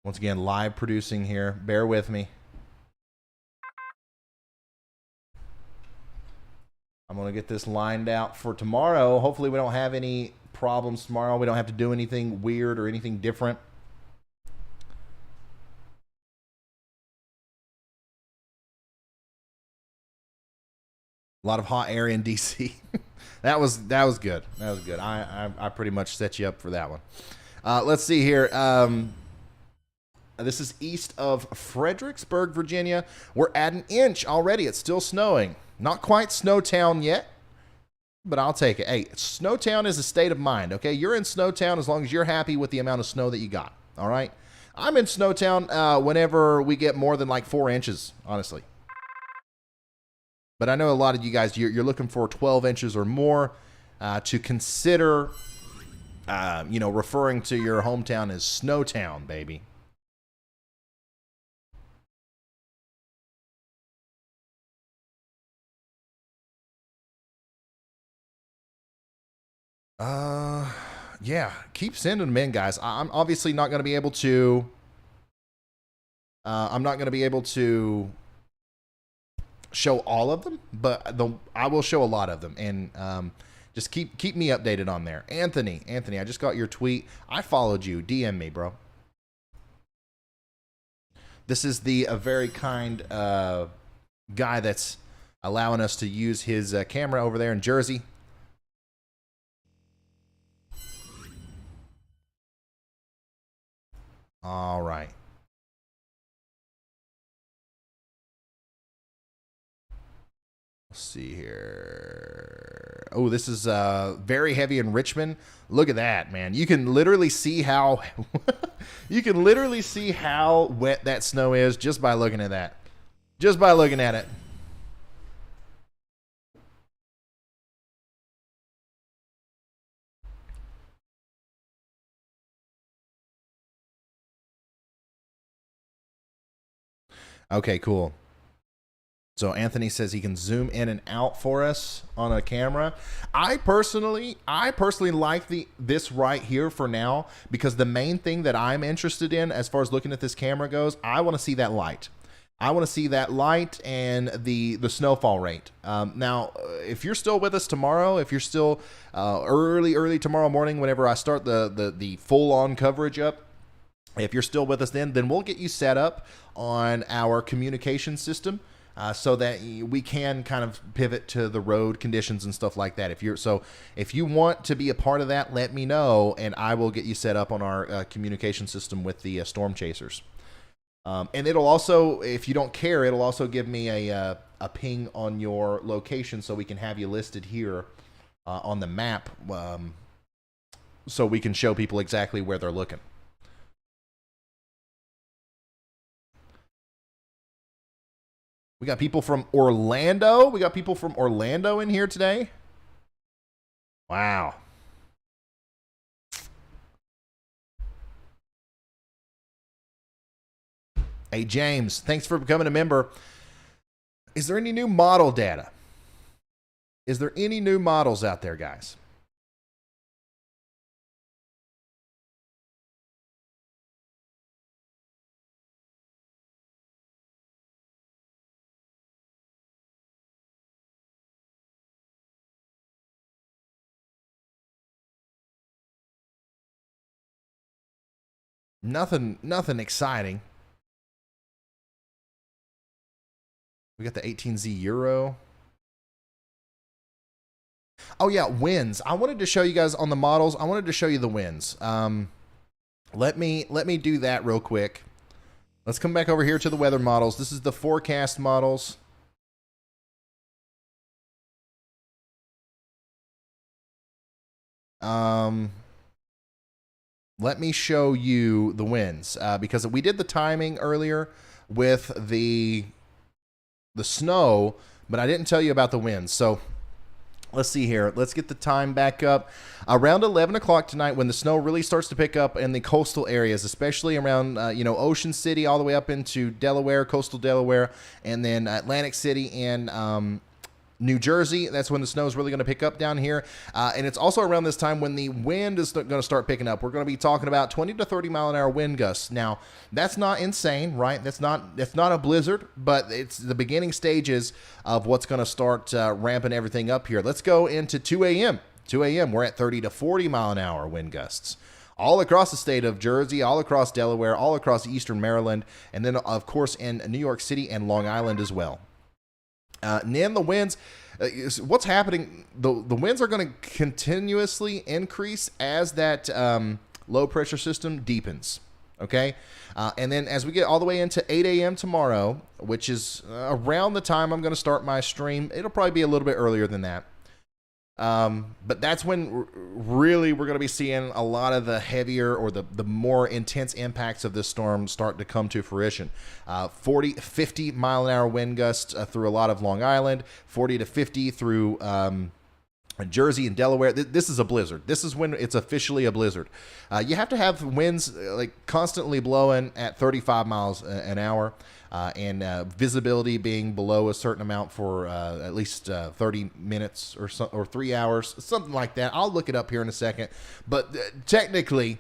Once again, live producing here. Bear with me. I'm going to get this lined out for tomorrow. Hopefully we don't have any problems tomorrow. We don't have to do anything weird or anything different. A lot of hot air in DC. That was good. That was good. I pretty much set you up for that one. Let's see here. This is east of Fredericksburg, Virginia. We're at an inch already. It's still snowing. Not quite Snowtown yet, but I'll take it. Hey, Snowtown is a state of mind, okay? You're in Snowtown as long as you're happy with the amount of snow that you got, all right? I'm in Snowtown whenever we get more than like 4 inches, honestly. But I know a lot of you guys, you're looking for 12 inches or more to consider, referring to your hometown as Snowtown, baby. Yeah, keep sending them in, guys. I'm obviously not going to be able to. I'm not going to be able to show all of them, but I will show a lot of them, and just keep me updated on there. Anthony, I just got your tweet. I followed you. DM me, bro. This is the very kind guy that's allowing us to use his camera over there in Jersey. All right. Let's see here. Oh, this is very heavy in Richmond. Look at that, man. You can literally see how wet that snow is just by looking at that. Just by looking at it. Okay, cool. So Anthony says he can zoom in and out for us on a camera. I personally like this right here for now, because the main thing that I'm interested in as far as looking at this camera goes, I want to see that light. I want to see that light and the snowfall rate. Now, if you're still with us tomorrow, if you're still early tomorrow morning, whenever I start the full on coverage up, if you're still with us then we'll get you set up on our communication system so that we can kind of pivot to the road conditions and stuff like that. If you want to be a part of that, let me know, and I will get you set up on our communication system with the storm chasers. And it'll also, if you don't care, it'll also give me a ping on your location so we can have you listed here on the map, so we can show people exactly where they're looking. We got people from Orlando. We got people from Orlando in here today. Wow. Hey, James, thanks for becoming a member. Is there any new model data? Is there any new models out there, guys? Nothing exciting. We got the 18Z Euro. Oh yeah, wins. I wanted to show you guys on the models. I wanted to show you the wins. Let me do that real quick. Let's come back over here to the weather models. This is the forecast models. Let me show you the winds, because we did the timing earlier with the snow, but I didn't tell you about the winds. So let's see here. Let's get the time back up. Around 11 o'clock tonight, when the snow really starts to pick up in the coastal areas, especially around Ocean City all the way up into Delaware, coastal Delaware, and then Atlantic City and New Jersey. That's when the snow is really going to pick up down here. And it's also around this time when the wind is going to start picking up. We're going to be talking about 20 to 30 mile an hour wind gusts. Now, that's not insane, right? That's not a blizzard, but it's the beginning stages of what's going to start ramping everything up here. Let's go into 2 a.m. 2 a.m. We're at 30 to 40 mile an hour wind gusts. All across the state of Jersey, all across Delaware, all across eastern Maryland, and then, of course, in New York City and Long Island as well. And then the winds, what's happening, the winds are going to continuously increase as that low pressure system deepens. Okay. And then as we get all the way into 8 a.m. tomorrow, which is around the time I'm going to start my stream, it'll probably be a little bit earlier than that. But that's when really we're going to be seeing a lot of the heavier or the more intense impacts of this storm start to come to fruition. 40, 50 mile an hour wind gusts through a lot of Long Island, 40 to 50 through Jersey and Delaware. This is a blizzard. This is when it's officially a blizzard. You have to have winds like constantly blowing at 35 miles an hour. And visibility being below a certain amount for at least 30 minutes or 3 hours, something like that. I'll look it up here in a second. But technically,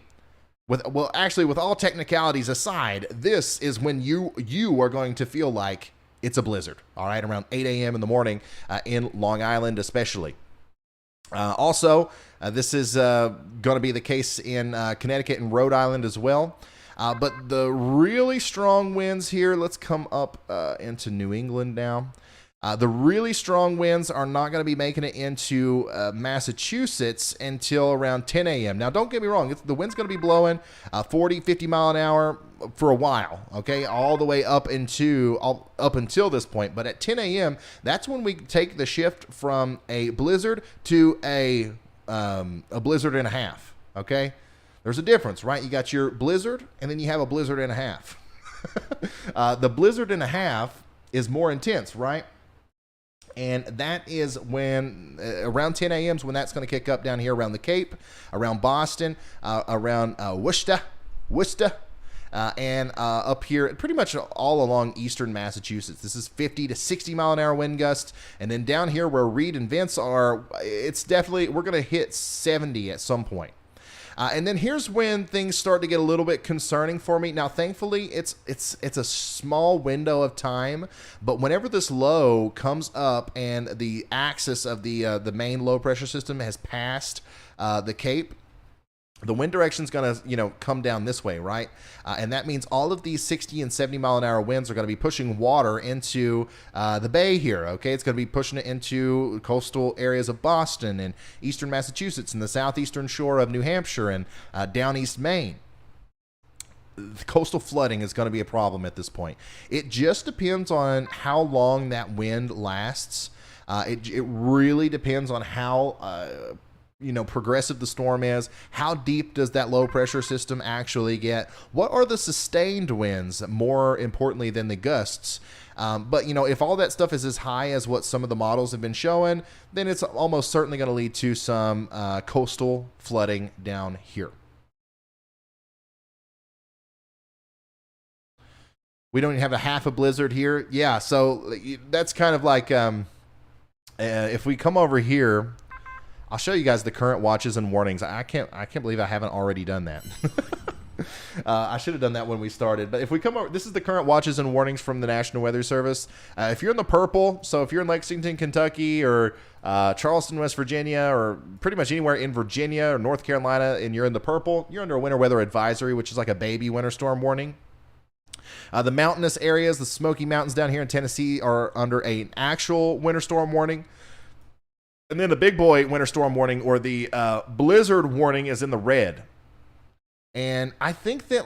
with all technicalities aside, this is when you are going to feel like it's a blizzard. All right, around 8 a.m. in the morning in Long Island, especially. Also, this is going to be the case in Connecticut and Rhode Island as well. But the really strong winds here, let's come up into New England now. The really strong winds are not going to be making it into Massachusetts until around 10 a.m. Now, don't get me wrong. The wind's going to be blowing 40, 50 mile an hour for a while, okay, all the way up until this point. But at 10 a.m., that's when we take the shift from a blizzard to a blizzard and a half, okay? There's a difference, right? You got your blizzard, and then you have a blizzard and a half. The blizzard and a half is more intense, right? And that is when, around 10 a.m. is when that's going to kick up down here around the Cape, around Boston, around Worcester, and up here, pretty much all along eastern Massachusetts. This is 50 to 60 mile an hour wind gusts. And then down here where Reed and Vince are, it's definitely, we're going to hit 70 at some point. And then here's when things start to get a little bit concerning for me. Now, thankfully, it's a small window of time, but whenever this low comes up and the axis of the main low pressure system has passed the Cape, the wind direction is going to, come down this way, right? And that means all of these 60 and 70 mile an hour winds are going to be pushing water into the bay here, okay? It's going to be pushing it into coastal areas of Boston and eastern Massachusetts and the southeastern shore of New Hampshire and down east Maine. The coastal flooding is going to be a problem at this point. It just depends on how long that wind lasts. It really depends on how progressive the storm is. How deep does that low pressure system actually get? What are the sustained winds, more importantly than the gusts? But if all that stuff is as high as what some of the models have been showing, then it's almost certainly going to lead to some coastal flooding down here. We don't even have a half a blizzard here. Yeah, so that's kind of like if we come over here, I'll show you guys the current watches and warnings. I can't believe I haven't already done that. I should have done that when we started. But if we come over, this is the current watches and warnings from the National Weather Service. If you're in the purple, so if you're in Lexington, Kentucky, or Charleston, West Virginia, or pretty much anywhere in Virginia or North Carolina, and you're in the purple, you're under a winter weather advisory, which is like a baby winter storm warning. The mountainous areas, the Smoky Mountains down here in Tennessee, are under an actual winter storm warning. And then the big boy winter storm warning, or the blizzard warning, is in the red. And I think that,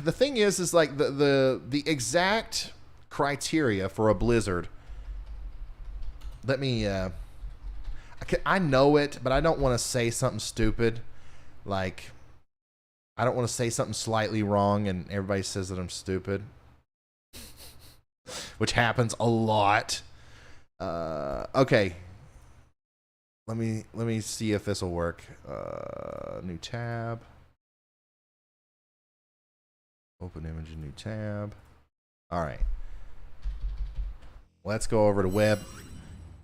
the thing is like the exact criteria for a blizzard. Let me, I know it, but I don't want to say something stupid. I don't want to say something slightly wrong and everybody says that I'm stupid. Which happens a lot. Okay. Let me see if this will work. New tab. Open image, new tab. All right. Let's go over to web.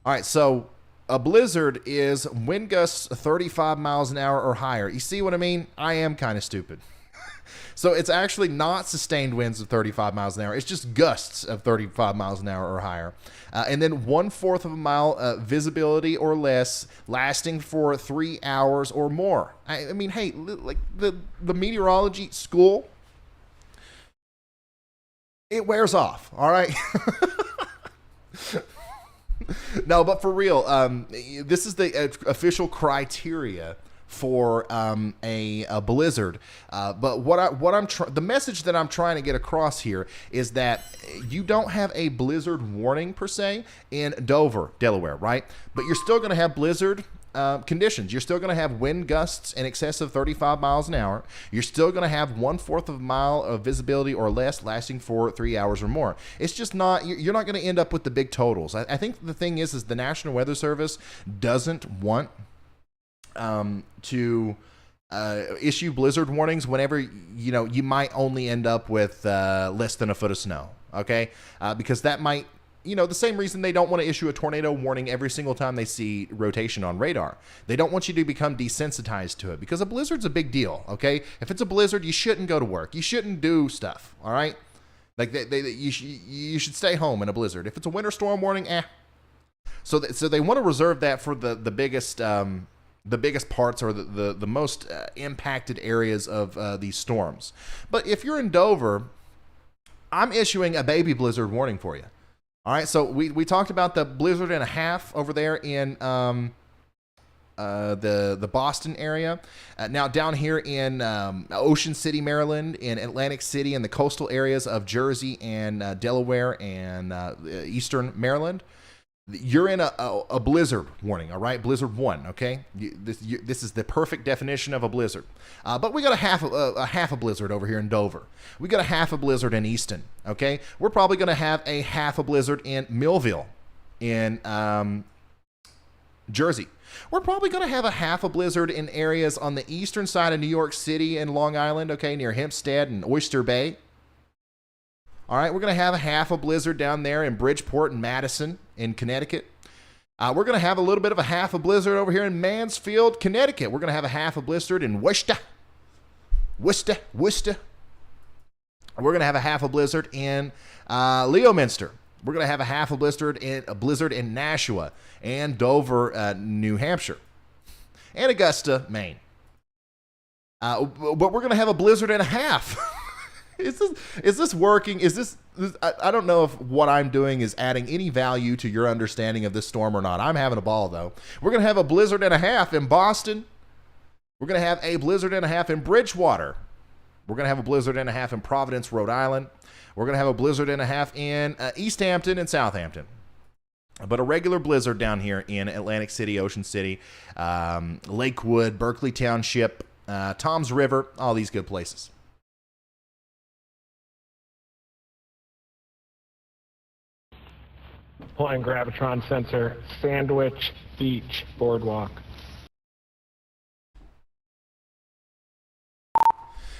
All right, so a blizzard is wind gusts 35 miles an hour or higher. You see what I mean? I am kind of stupid. So it's actually not sustained winds of 35 miles an hour. It's just gusts of 35 miles an hour or higher. And then 1/4 of a mile visibility or less, lasting for 3 hours or more. I mean, hey, like the meteorology school, it wears off, all right? No, but for real, this is the official criteria for a blizzard. But the message that I'm trying to get across here is that you don't have a blizzard warning per se in Dover, Delaware, right? But you're still going to have blizzard conditions. You're still going to have wind gusts in excess of 35 miles an hour. You're still going to have 1/4 of a mile of visibility or less lasting for 3 hours or more. It's just not, you're not going to end up with the big totals. I think the thing is the National Weather Service doesn't want to issue blizzard warnings whenever, you might only end up with less than a foot of snow. Okay. Because that might, the same reason they don't want to issue a tornado warning every single time they see rotation on radar. They don't want you to become desensitized to it because a blizzard's a big deal, okay? If it's a blizzard, you shouldn't go to work. You shouldn't do stuff, all right? Like, you should stay home in a blizzard. If it's a winter storm warning, So they want to reserve that for the biggest parts or the most impacted areas of these storms. But if you're in Dover, I'm issuing a baby blizzard warning for you. All right, so we talked about the blizzard and a half over there in the Boston area. Now down here in Ocean City, Maryland, in Atlantic City, in the coastal areas of Jersey and Delaware and Eastern Maryland, you're in a blizzard warning. All right, blizzard 1. Okay, this is the perfect definition of a blizzard. But we got a half a blizzard over here in Dover. We got a half a blizzard in Easton. Okay, we're probably going to have a half a blizzard in Millville, in Jersey. We're probably going to have a half a blizzard in areas on the eastern side of New York City and Long Island. Okay, near Hempstead and Oyster Bay. All right, we're going to have a half a blizzard down there in Bridgeport and Madison in Connecticut. We're going to have a little bit of a half a blizzard over here in Mansfield, Connecticut. We're going to have a half a blizzard in Worcester. We're going to have a half a blizzard in Leominster. We're going to have a half a blizzard in Nashua and Dover, New Hampshire, and Augusta, Maine. But we're going to have a blizzard and a half. Is this working? I don't know if what I'm doing is adding any value to your understanding of this storm or not. I'm having a ball, though. We're going to have a blizzard and a half in Boston. We're going to have a blizzard and a half in Bridgewater. We're going to have a blizzard and a half in Providence, Rhode Island. We're going to have a blizzard and a half in East Hampton and Southampton. But a regular blizzard down here in Atlantic City, Ocean City, Lakewood, Berkeley Township, Toms River, all these good places. Deploying gravitron sensor, Sandwich Beach Boardwalk.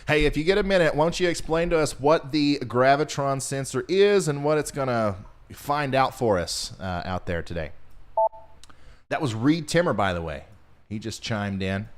Hey, if you get a minute, won't you explain to us what the gravitron sensor is and what it's going to find out for us out there today? That was Reed Timmer, by the way. He just chimed in.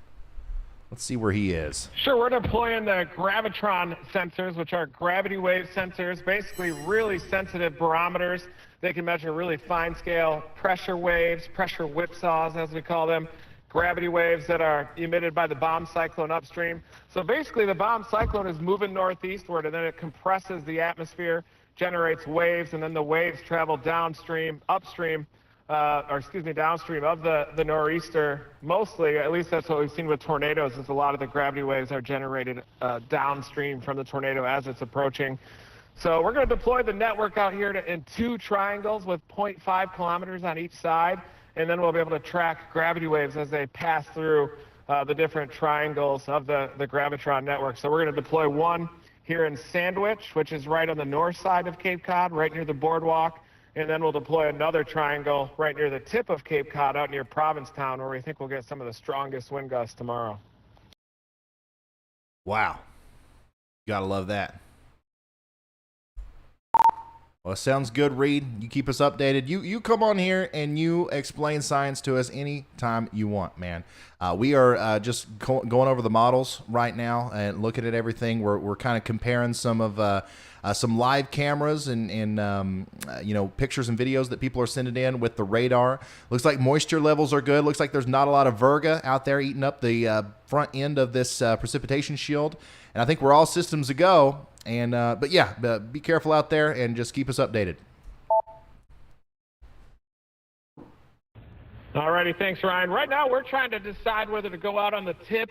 Let's see where he is. Sure, we're deploying the gravitron sensors, which are gravity wave sensors, basically really sensitive barometers. They can measure really fine scale pressure waves, pressure whipsaws as we call them, gravity waves that are emitted by the bomb cyclone upstream. So basically the bomb cyclone is moving northeastward and then it compresses the atmosphere, generates waves, and then the waves travel downstream of the nor'easter. Mostly, at least that's what we've seen with tornadoes, is a lot of the gravity waves are generated downstream from the tornado as it's approaching. So we're going to deploy the network out here in 2 triangles with 0.5 kilometers on each side, and then we'll be able to track gravity waves as they pass through the different triangles of the gravitron network. So we're going to deploy one here in Sandwich, which is right on the north side of Cape Cod, right near the boardwalk, and then we'll deploy another triangle right near the tip of Cape Cod out near Provincetown, where we think we'll get some of the strongest wind gusts tomorrow. Wow. Gotta love that. Well, it sounds good, Reed. You keep us updated. You come on here and you explain science to us anytime you want, man. We are just going over the models right now and looking at everything. We're kind of comparing some of some live cameras and pictures and videos that people are sending in with the radar. Looks like moisture levels are good. Looks like there's not a lot of virga out there eating up the front end of this precipitation shield. And I think we're all systems a go. And but be careful out there and just keep us updated. Alrighty, thanks, Ryan. Right now, we're trying to decide whether to go out on the tip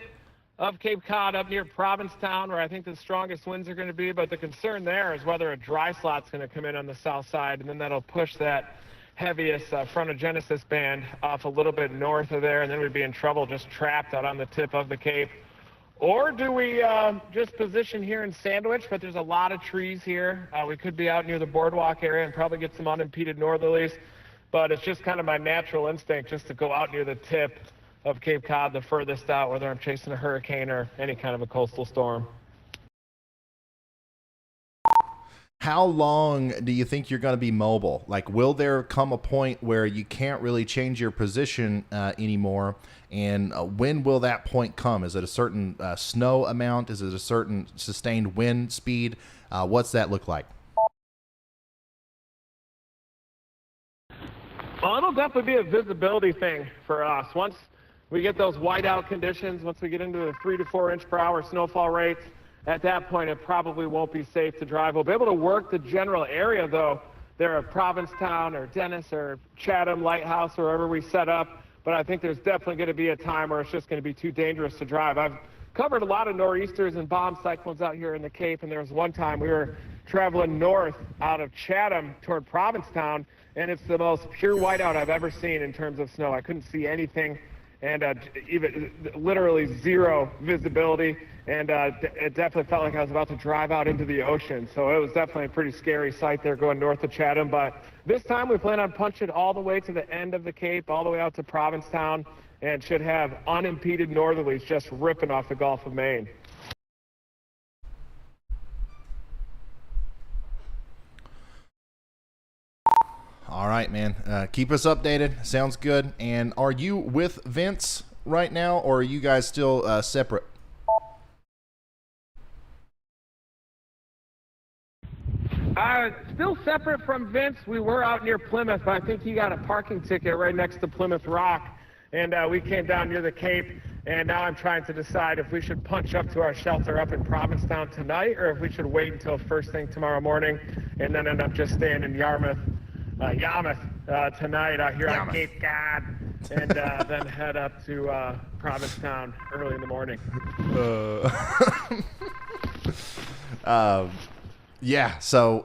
of Cape Cod up near Provincetown, where I think the strongest winds are going to be. But the concern there is whether a dry slot's going to come in on the south side, and then that'll push that heaviest Frontogenesis band off a little bit north of there, and then we'd be in trouble just trapped out on the tip of the Cape. Or do we just position here in Sandwich, but there's a lot of trees here. We could be out near the boardwalk area and probably get some unimpeded northerlies. But it's just kind of my natural instinct just to go out near the tip of Cape Cod, the furthest out, whether I'm chasing a hurricane or any kind of a coastal storm. How long do you think you're going to be mobile? Like, will there come a point where you can't really change your position anymore? And when will that point come? Is it a certain snow amount? Is it a certain sustained wind speed? What's that look like? Well, it'll definitely be a visibility thing for us. Once we get those whiteout conditions, once we get into the 3 to 4 inch per hour snowfall rates, at that point it probably won't be safe to drive. We'll be able to work the general area, though, there at Provincetown or Dennis or Chatham Lighthouse or wherever we set up. But I think there's definitely going to be a time where it's just going to be too dangerous to drive. I've covered a lot of nor'easters and bomb cyclones out here in the Cape, and there was one time we were traveling north out of Chatham toward Provincetown, and it's the most pure whiteout I've ever seen in terms of snow. I couldn't see anything, and even literally zero visibility, and it definitely felt like I was about to drive out into the ocean. So it was definitely a pretty scary sight there going north of Chatham. But this time we plan on punching all the way to the end of the Cape, all the way out to Provincetown, and should have unimpeded northerlies just ripping off the Gulf of Maine. All right, man. Keep us updated. Sounds good. And are you with Vince right now, or are you guys still separate? Still separate from Vince. We were out near Plymouth, but I think he got a parking ticket right next to Plymouth Rock, and we came down near the Cape, and now I'm trying to decide if we should punch up to our shelter up in Provincetown tonight, or if we should wait until first thing tomorrow morning and then end up just staying in Yarmouth tonight out here on Cape Cod, and then head up to Provincetown early in the morning. Yeah, so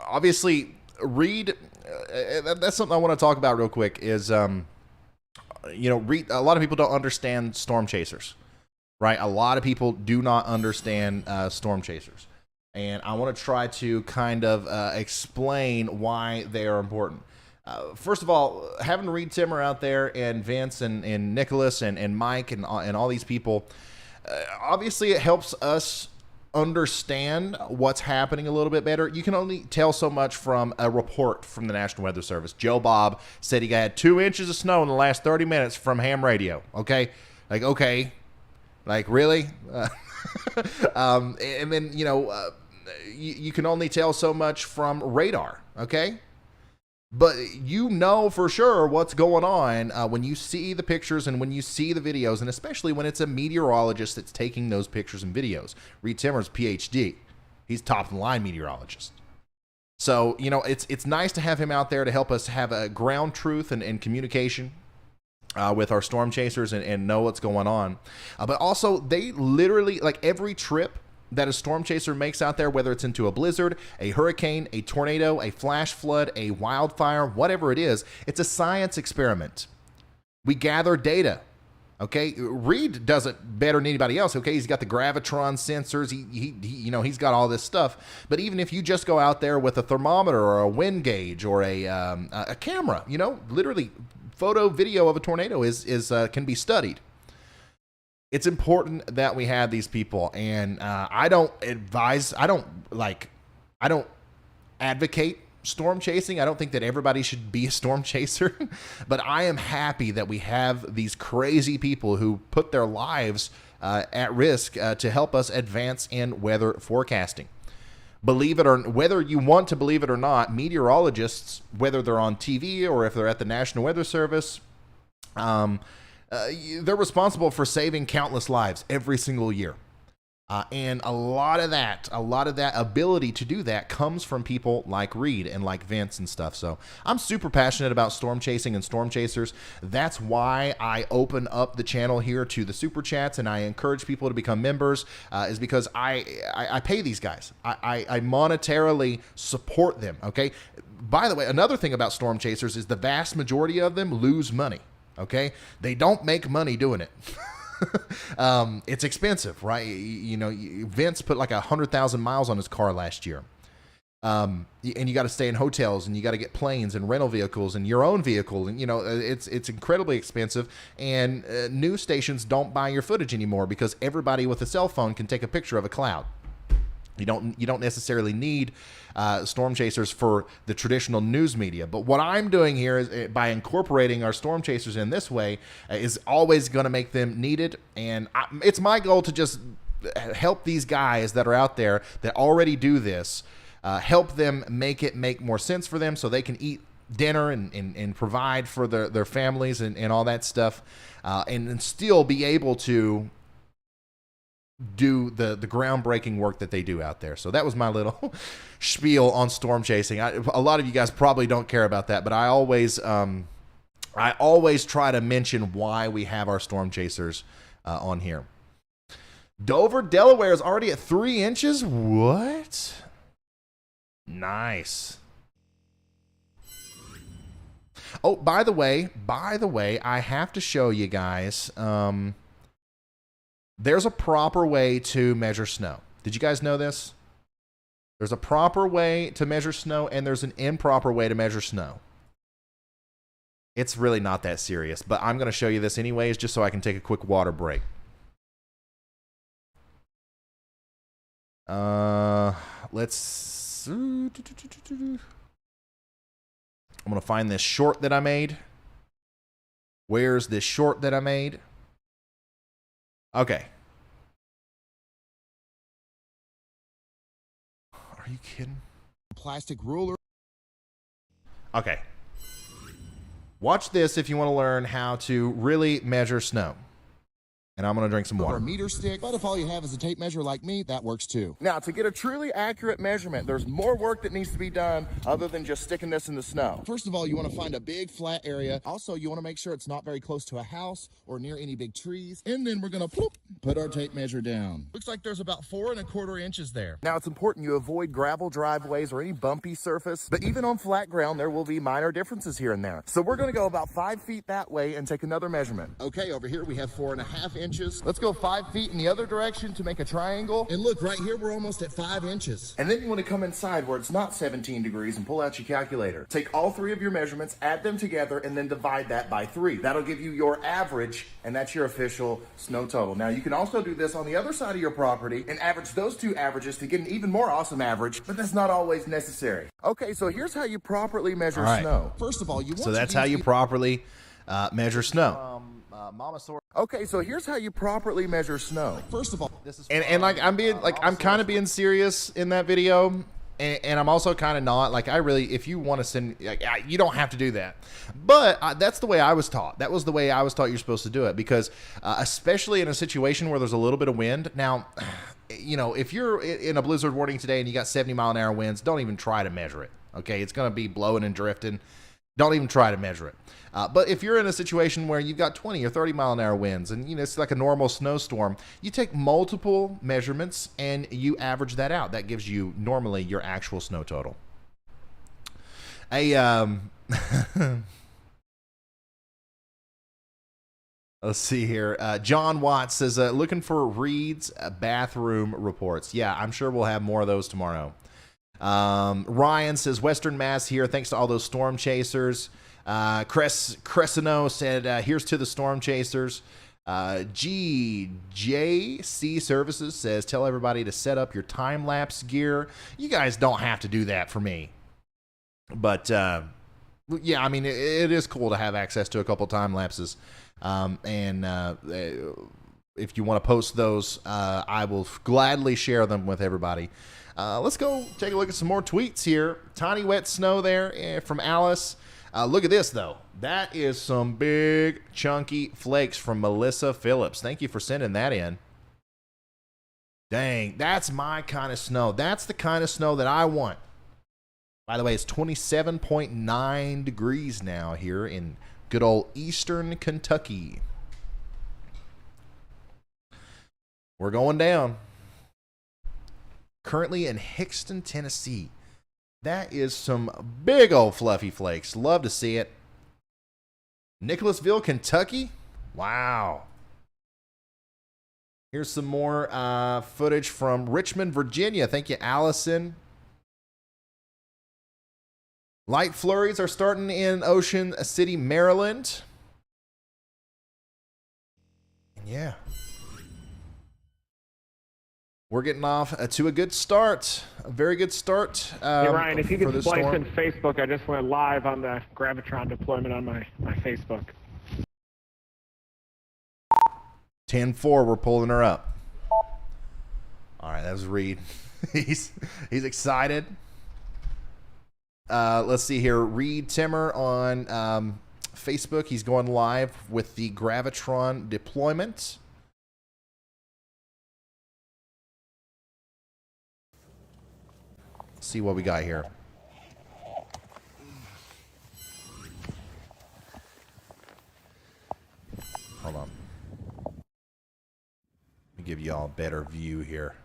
obviously Reed, that's something I want to talk about real quick is, Reed, a lot of people don't understand storm chasers, right? A lot of people do not understand storm chasers. And I want to try to kind of explain why they are important. First of all, having Reed Timmer out there and Vince and Nicholas and Mike and all these people, obviously it helps us understand what's happening a little bit better. You can only tell so much from a report from the National Weather Service. Joe Bob said he had 2 inches of snow in the last 30 minutes from ham radio. Okay? Like, really? And then, you can only tell so much from radar, okay? But you know for sure what's going on when you see the pictures and when you see the videos, and especially when it's a meteorologist that's taking those pictures and videos. Reed Timmer's PhD. He's top-of-the-line meteorologist. So, it's nice to have him out there to help us have a ground truth and communication with our storm chasers and know what's going on. But also, they literally, like every trip that a storm chaser makes out there, whether it's into a blizzard, a hurricane, a tornado, a flash flood, a wildfire, whatever it is, it's a science experiment. We gather data. Okay, Reed does it better than anybody else. Okay, he's got the gravitron sensors. He's got all this stuff. But even if you just go out there with a thermometer or a wind gauge or a camera, literally photo, video of a tornado can be studied. It's important that we have these people, and I don't advocate storm chasing. I don't think that everybody should be a storm chaser, but I am happy that we have these crazy people who put their lives at risk to help us advance in weather forecasting. Believe it or whether you want to believe it or not, meteorologists, whether they're on TV or if they're at the National Weather Service, they're responsible for saving countless lives every single year. And a lot of that ability to do that comes from people like Reed and like Vince and stuff. So I'm super passionate about storm chasing and storm chasers. That's why I open up the channel here to the super chats, and I encourage people to become members, is because I pay these guys. I monetarily support them, okay? By the way, another thing about storm chasers is the vast majority of them lose money, okay? They don't make money doing it. It's expensive, right? You know, Vince put like 100,000 miles on his car last year. And you got to stay in hotels, and you got to get planes and rental vehicles and your own vehicle. And, you know, it's incredibly expensive. And news stations don't buy your footage anymore because everybody with a cell phone can take a picture of a cloud. You don't necessarily need storm chasers for the traditional news media. But what I'm doing here is, by incorporating our storm chasers in this way, is always going to make them needed. And it's my goal to just help these guys that are out there that already do this, help them make more sense for them so they can eat dinner and provide for their families and all that stuff, and still be able to do the groundbreaking work that they do out there. So that was my little spiel on storm chasing. A lot of you guys probably don't care about that, but I always try to mention why we have our storm chasers on here. Dover, Delaware is already at 3 inches. What? Nice. Oh, by the way, I have to show you guys. There's a proper way to measure snow. Did you guys know this? There's a proper way to measure snow, and there's an improper way to measure snow. It's really not that serious, but I'm going to show you this anyways, just so I can take a quick water break. Let's... I'm going to find this short that I made. Where's this short that I made? Okay. Are you kidding? Plastic ruler. Okay. Watch this if you want to learn how to really measure snow. And I'm going to drink some water. Or a meter stick, but if all you have is a tape measure like me, that works too. Now, to get a truly accurate measurement, there's more work that needs to be done other than just sticking this in the snow. First of all, you want to find a big flat area. Also, you want to make sure it's not very close to a house or near any big trees. And then we're going to put our tape measure down. Looks like there's about 4 1/4 inches there. Now, it's important you avoid gravel driveways or any bumpy surface, but even on flat ground, there will be minor differences here and there. So we're going to go about 5 feet that way and take another measurement. Okay, over here we have 4 1/2 inches. Let's go 5 feet in the other direction to make a triangle. And look, right here, we're almost at 5 inches. And then you want to come inside where it's not 17 degrees and pull out your calculator. Take all 3 of your measurements, add them together, and then divide that by 3. That'll give you your average, and that's your official snow total. Now, you can also do this on the other side of your property and average those 2 averages to get an even more awesome average, but that's not always necessary. Okay, so here's how you properly measure snow. First of all, you want So that's how you properly measure snow. Okay, so here's how you properly measure snow. First of all, this is and like I'm kind of being serious in that video, and I'm also kind of not. Like, I really, if you want to send, like, you don't have to do that, but that's the way I was taught. That was the way I was taught you're supposed to do it, because especially in a situation where there's a little bit of wind. Now, you know, if you're in a blizzard warning today and you got 70-mile-an-hour winds, don't even try to measure it. Okay, it's going to be blowing and drifting. Don't even try to measure it. But if you're in a situation where you've got 20 or 30-mile-an-hour winds and, you know, it's like a normal snowstorm, you take multiple measurements and you average that out. That gives you normally your actual snow total. Let's see here. John Watts says, looking for Reed's bathroom reports. Yeah, I'm sure we'll have more of those tomorrow. Ryan says, Western Mass here. Thanks to all those storm chasers. Crescino said, here's to the storm chasers. GJC Services says, tell everybody to set up your time-lapse gear. You guys don't have to do that for me. But, yeah, I mean, it is cool to have access to a couple time lapses. If you want to post those, I will gladly share them with everybody. Let's go take a look at some more tweets here. Tiny wet snow there from Alice. Look at this, though. That is some big, chunky flakes from Melissa Phillips. Thank you for sending that in. Dang, that's my kind of snow. That's the kind of snow that I want. By the way, it's 27.9 degrees now here in good old eastern Kentucky. We're going down. Currently in Hickston, Tennessee. That is some big old fluffy flakes. Love to see it. Nicholasville, Kentucky. Wow. Here's some more footage from Richmond, Virginia. Thank you, Allison. Light flurries are starting in Ocean City, Maryland. And yeah. We're getting off to a good start. A very good start. Hey, Ryan, if you could splice storm. in Facebook, I just went live on the Gravitron deployment on my Facebook. 10-4, we're pulling her up. All right, that was Reed. he's excited. Let's see here. Reed Timmer on Facebook. He's going live with the Gravitron deployment. Let's see what we got here. Hold on. Let me give you all a better view here.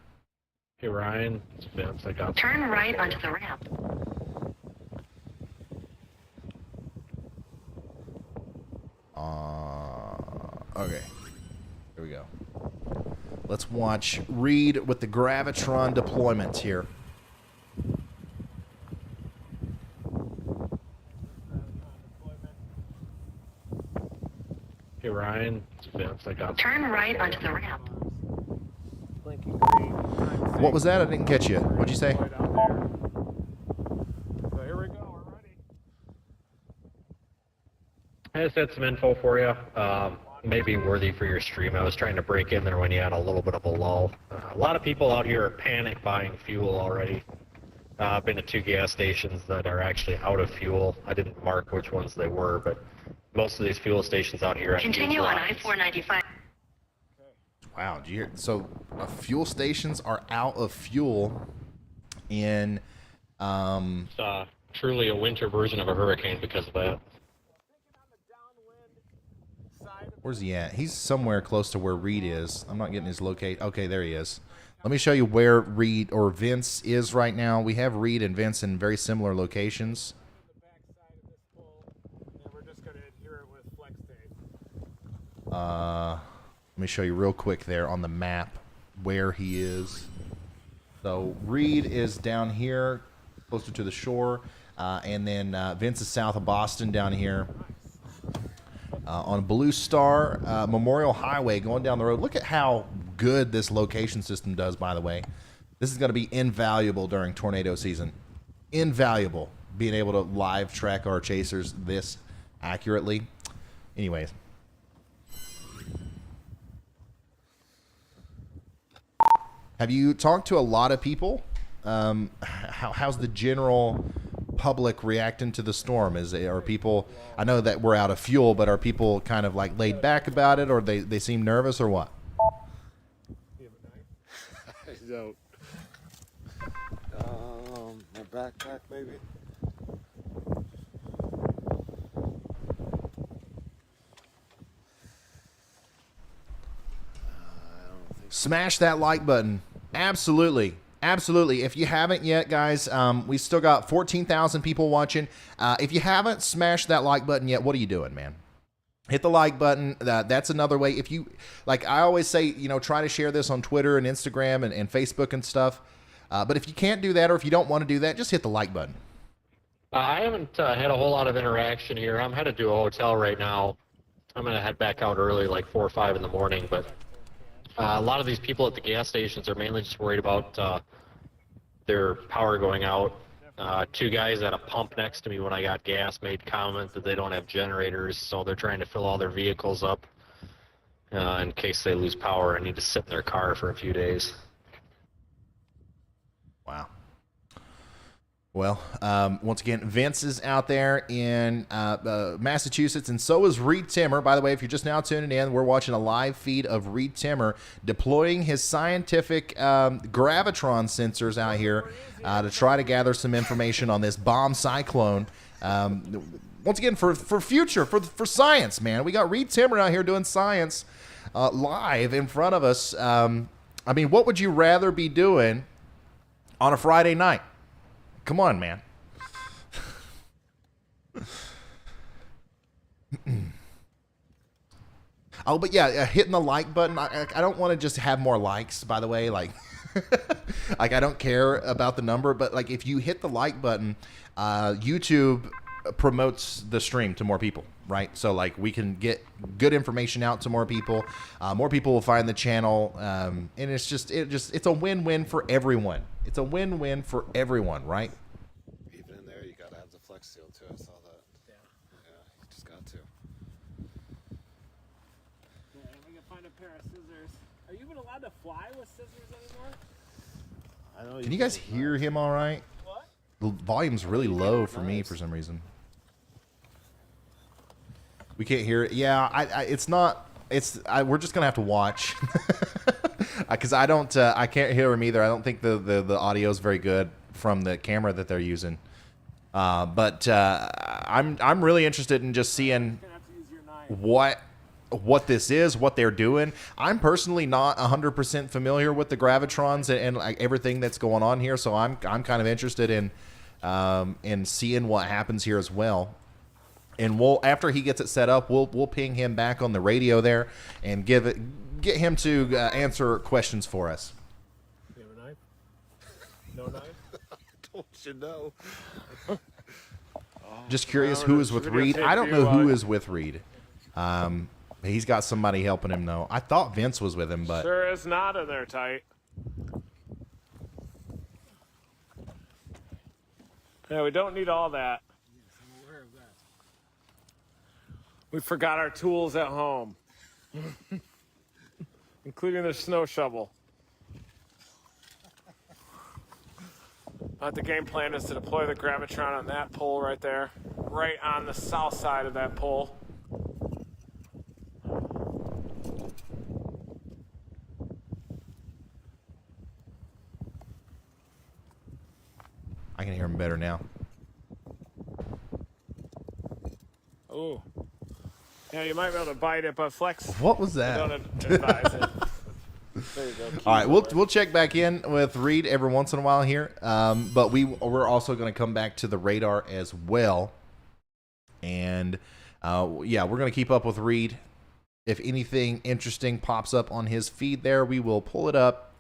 Hey Ryan, it's Vince. I got. Turn right onto the ramp. Okay. Here we go. Let's watch Reed with the Gravitron deployment here. Hey Ryan, it's Vince. I got. Turn right onto the ramp. Blinking green. What was that? I didn't catch you. What'd you say? Right out there. So here we go. We're ready. I just had some info for you. Maybe worthy for your stream. I was trying to break in there when you had a little bit of a lull. A lot of people out here are panic buying fuel already. I've been to 2 gas stations that are actually out of fuel. I didn't mark which ones they were, but most of these fuel stations out here. Continue on I-495. Wow, did you hear? So fuel stations are out of fuel in It's truly a winter version of a hurricane because of that. where's he at? He's somewhere close to where Reed is. I'm not getting his locate. Okay, there he is. Let me show you where Reed or Vince is right now. We have Reed and Vince in very similar locations. Let me show you real quick there on the map where he is. So Reed is down here, closer to the shore, and then Vince is south of Boston down here. On Blue Star Memorial Highway going down the road. Look at how good this location system does, by the way. This is going to be invaluable during tornado season. Invaluable, being able to live track our chasers this accurately. Anyways. Have you talked to a lot of people? How's the general public reacting to the storm? Are people, I know that we're out of fuel, but are people kind of like laid back about it, or they seem nervous, or what? I don't. My backpack maybe. Smash that like button. Absolutely. Absolutely. If you haven't yet, guys, we still got 14,000 people watching. If you haven't smashed that like button yet, what are you doing, man? Hit the like button. That's another way. If you, like I always say, you know, try to share this on Twitter and Instagram and Facebook and stuff. But if you can't do that, or if you don't want to do that, just hit the like button. I haven't had a whole lot of interaction here. I'm headed to a hotel right now. I'm going to head back out early, like 4 or 5 in the morning, but a lot of these people at the gas stations are mainly just worried about their power going out. 2 guys at a pump next to me when I got gas made comment that they don't have generators, so they're trying to fill all their vehicles up in case they lose power and need to sit in their car for a few days. Wow. Well, once again, Vince is out there in Massachusetts, and so is Reed Timmer. By the way, if you're just now tuning in, we're watching a live feed of Reed Timmer deploying his scientific gravitron sensors out here to try to gather some information on this bomb cyclone. Once again, for future, for science, man. We got Reed Timmer out here doing science live in front of us. I mean, what would you rather be doing on a Friday night? Come on, man. Oh, but yeah, hitting the like button. I don't want to just have more likes, by the way. Like, like I don't care about the number, but like if you hit the like button, YouTube promotes the stream to more people, right? So like we can get good information out to more people. More people will find the channel, and it's a win-win for everyone. It's a win-win for everyone, right? Even in there, you gotta have the flex seal too. I saw that. Yeah, you just got to. Yeah, we can find a pair of scissors. Are you even allowed to fly with scissors anymore? I know. Can you guys hear him all right? What? The volume's really low for me for some reason. We can't hear it. Yeah, it's not. We're just gonna have to watch because I can't hear him either. I don't think the audio is very good from the camera that they're using. But I'm really interested in just seeing what this is, what they're doing. I'm personally not 100% familiar with the gravitrons and like everything that's going on here, so I'm kind of interested in seeing what happens here as well. And after he gets it set up, we'll ping him back on the radio there and get him to answer questions for us. You have a knife? No knife? Don't you know? Just curious who is with Reed. I don't know who is with Reed. He's got somebody helping him though. I thought Vince was with him, but Sure is not in there tight. Yeah, we don't need all that. We forgot our tools at home, including the snow shovel. But the game plan is to deploy the gravitron on that pole right there, right on the south side of that pole. I can hear him better now. Oh. Yeah, you might be able to bite it, but flex. What was that? Don't advise it. There you go. All right, we'll check back in with Reed every once in a while here, but we're also going to come back to the radar as well, and yeah, we're going to keep up with Reed. If anything interesting pops up on his feed there, we will pull it up,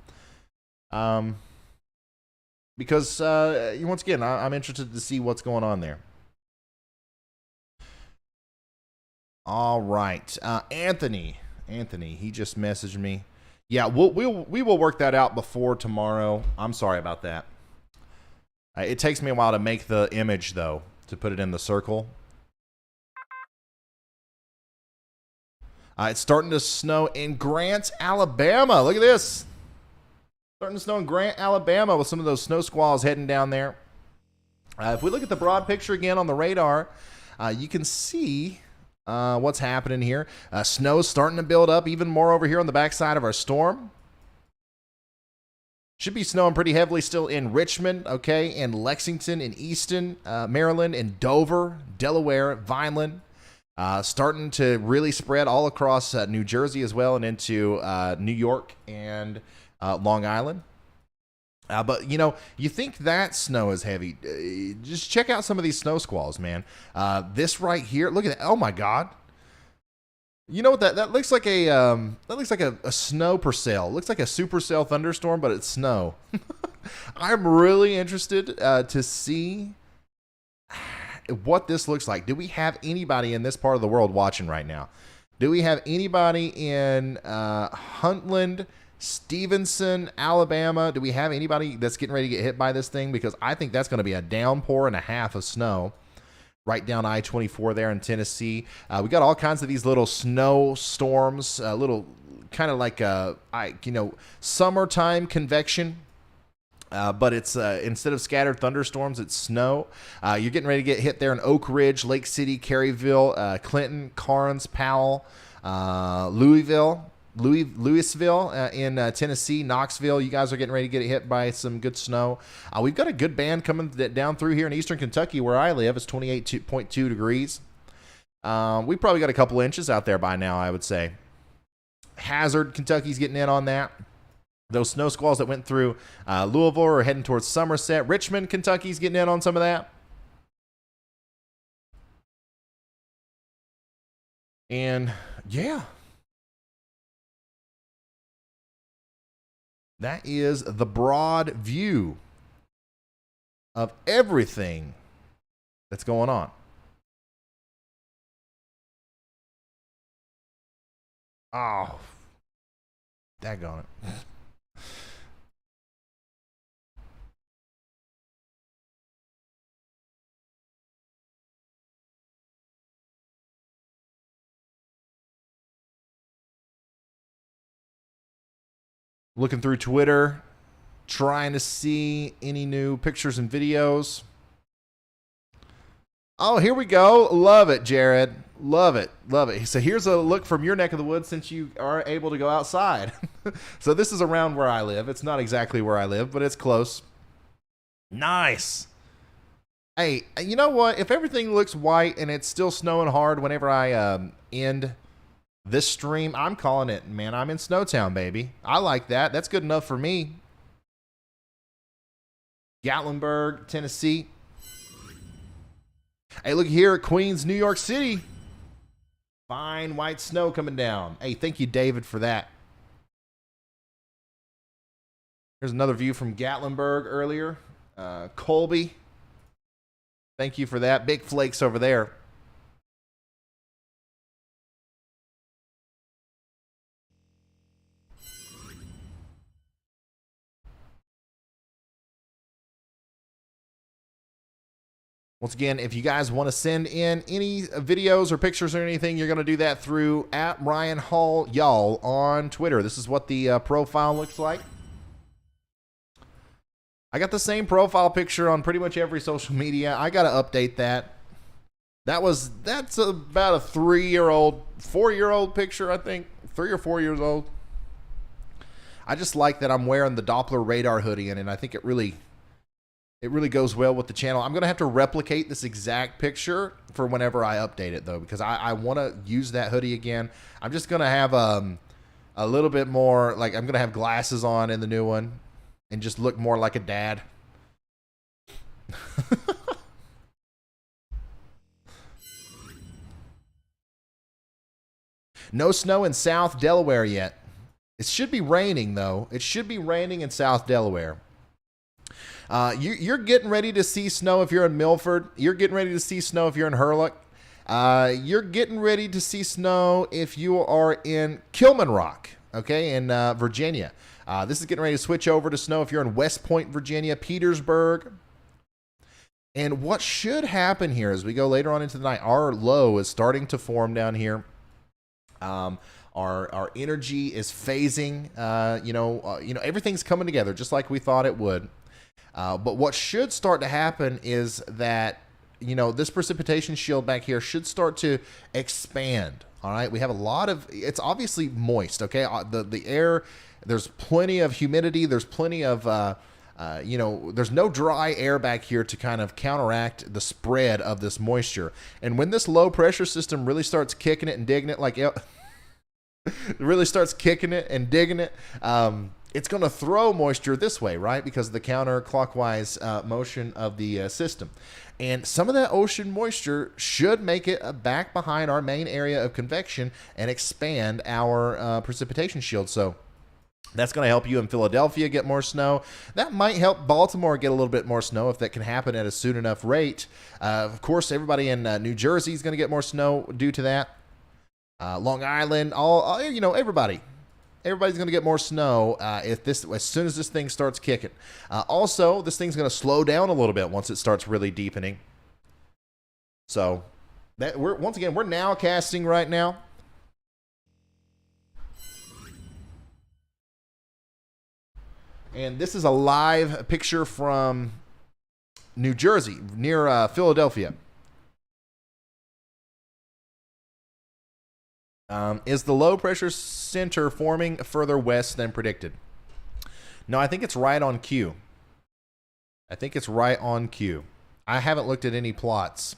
because once again, I'm interested to see what's going on there. All right, Anthony, he just messaged me. Yeah, we will work that out before tomorrow. I'm sorry about that. It takes me a while to make the image though, to put it in the circle. It's starting to snow in Grant, Alabama. Look at this. Starting to snow in Grant, Alabama with some of those snow squalls heading down there. If we look at the broad picture again on the radar, you can see what's happening here. Snow's starting to build up even more over here on the backside of our storm. Should be snowing pretty heavily still in Richmond, okay, in Lexington, in Easton, Maryland, in Dover, Delaware, Vineland. Starting to really spread all across New Jersey as well and into New York and Long Island. But, you think that snow is heavy. Just check out some of these snow squalls, man. This right here, look at that. Oh, my God. You know what that looks like a snow percell. Looks like a supercell thunderstorm, but it's snow. I'm really interested to see what this looks like. Do we have anybody in this part of the world watching right now? Do we have anybody in Huntland, Stevenson, Alabama? Do we have anybody that's getting ready to get hit by this thing? Because I think that's going to be a downpour and a half of snow right down I-24 there in Tennessee. We got all kinds of these little snow storms, little kind of like summertime convection But it's instead of scattered thunderstorms, it's snow. You're getting ready to get hit there in Oak Ridge, Lake City, Caryville, Clinton, Carnes, Powell, Louisville in Tennessee, Knoxville. You guys are getting ready to get hit by some good snow. We've got a good band coming down through here in eastern Kentucky where I live. It's 28.2 degrees. We probably got a couple inches out there by now, I would say. Hazard, Kentucky's getting in on that. Those snow squalls that went through Louisville are heading towards Somerset. Richmond, Kentucky's getting in on some of that. And, yeah. That is the broad view of everything that's going on. Oh, daggone it. Looking through Twitter, trying to see any new pictures and videos. Oh, here we go. Love it, Jared. Love it. Love it. So here's a look from your neck of the woods since you are able to go outside. So this is around where I live. It's not exactly where I live, but it's close. Nice. Hey, you know what? If everything looks white and it's still snowing hard whenever I end this stream, I'm calling it, man. I'm in Snowtown, baby. I like that. That's good enough for me. Gatlinburg, Tennessee. Hey, look here at Queens, New York City. Fine white snow coming down. Hey, thank you, David, for that. Here's another view from Gatlinburg earlier. Colby. Thank you for that. Big flakes over there. Once again, if you guys want to send in any videos or pictures or anything, you're going to do that through @RyanHall Y'all on Twitter. This is what the profile looks like. I got the same profile picture on pretty much every social media. I got to update that. That's about a 4-year-old picture, I think. 3 or 4 years old. I just like that I'm wearing the Doppler radar hoodie in it. I think it really goes well with the channel. I'm going to have to replicate this exact picture for whenever I update it, though, because I want to use that hoodie again. I'm just going to have a little bit more, like, I'm going to have glasses on in the new one and just look more like a dad. No snow in South Delaware yet. It should be raining, though. It should be raining in South Delaware. You're getting ready to see snow if you're in Milford. You're getting ready to see snow if you're in Hurlock. You're getting ready to see snow if you are in Kilman Rock, okay, in Virginia. This is getting ready to switch over to snow if you're in West Point, Virginia, Petersburg. And what should happen here as we go later on into the night, our low is starting to form down here. Our energy is phasing. Everything's coming together just like we thought it would. But what should start to happen is that, this precipitation shield back here should start to expand. All right. We have a lot of, it's obviously moist. Okay. The air, there's plenty of humidity. There's plenty of, there's no dry air back here to kind of counteract the spread of this moisture. And when this low pressure system really starts kicking it and digging it, like it really starts kicking it and digging it, it's going to throw moisture this way, right? Because of the counterclockwise motion of the system. And some of that ocean moisture should make it back behind our main area of convection and expand our precipitation shield. So that's going to help you in Philadelphia get more snow. That might help Baltimore get a little bit more snow if that can happen at a soon enough rate. Of course, everybody in New Jersey is going to get more snow due to that. Long Island, everybody. Everybody's going to get more snow as soon as this thing starts kicking. Also, this thing's going to slow down a little bit once it starts really deepening. So, we're nowcasting right now. And this is a live picture from New Jersey, near Philadelphia. Is the low pressure center forming further west than predicted? No, I think it's right on cue. I think it's right on cue. I haven't looked at any plots.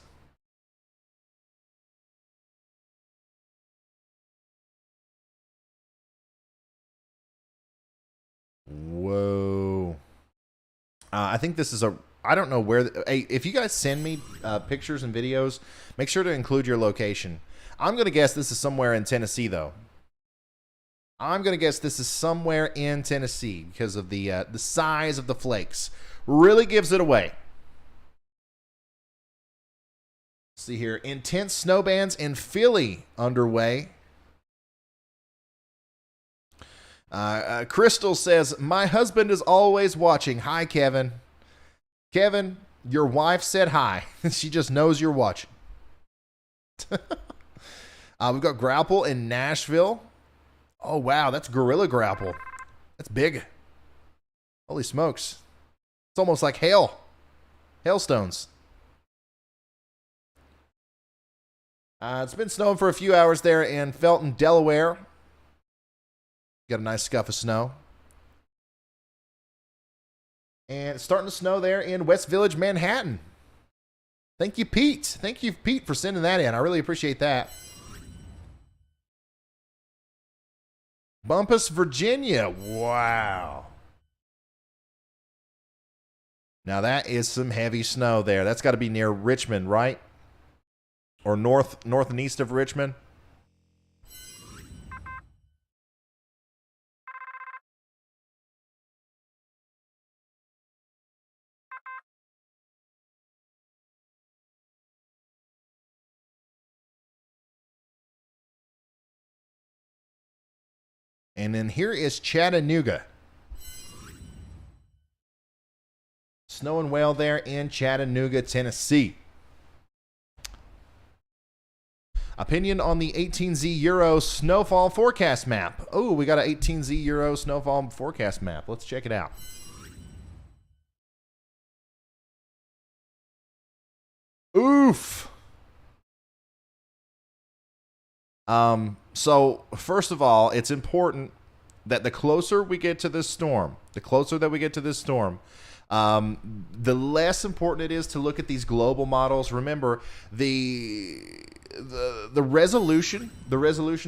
Whoa. I think this is a... I don't know where... Hey, if you guys send me pictures and videos, make sure to include your location. I'm going to guess this is somewhere in Tennessee, though. I'm going to guess this is somewhere in Tennessee because of the size of the flakes. Really gives it away. See here, intense snow bands in Philly underway. Crystal says, my husband is always watching. Hi, Kevin. Kevin, your wife said hi. She just knows you're watching. We've got grapple in Nashville. Oh, wow, that's gorilla grapple. That's big. Holy smokes. It's almost like hail. Hailstones. It's been snowing for a few hours there in Felton, Delaware. Got a nice scuff of snow. And it's starting to snow there in West Village, Manhattan. Thank you, Pete. Thank you, Pete, for sending that in. I really appreciate that. Bumpus, Virginia. Wow. Now that is some heavy snow there. That's got to be near Richmond, right? Or north and east of Richmond. And then here is Chattanooga. Snow and whale there in Chattanooga, Tennessee. Opinion on the 18Z Euro snowfall forecast map. Oh, we got an 18Z Euro snowfall forecast map. Let's check it out. Oof. So first of all, it's important that the closer we get to this storm, the less important it is to look at these global models. Remember, the resolution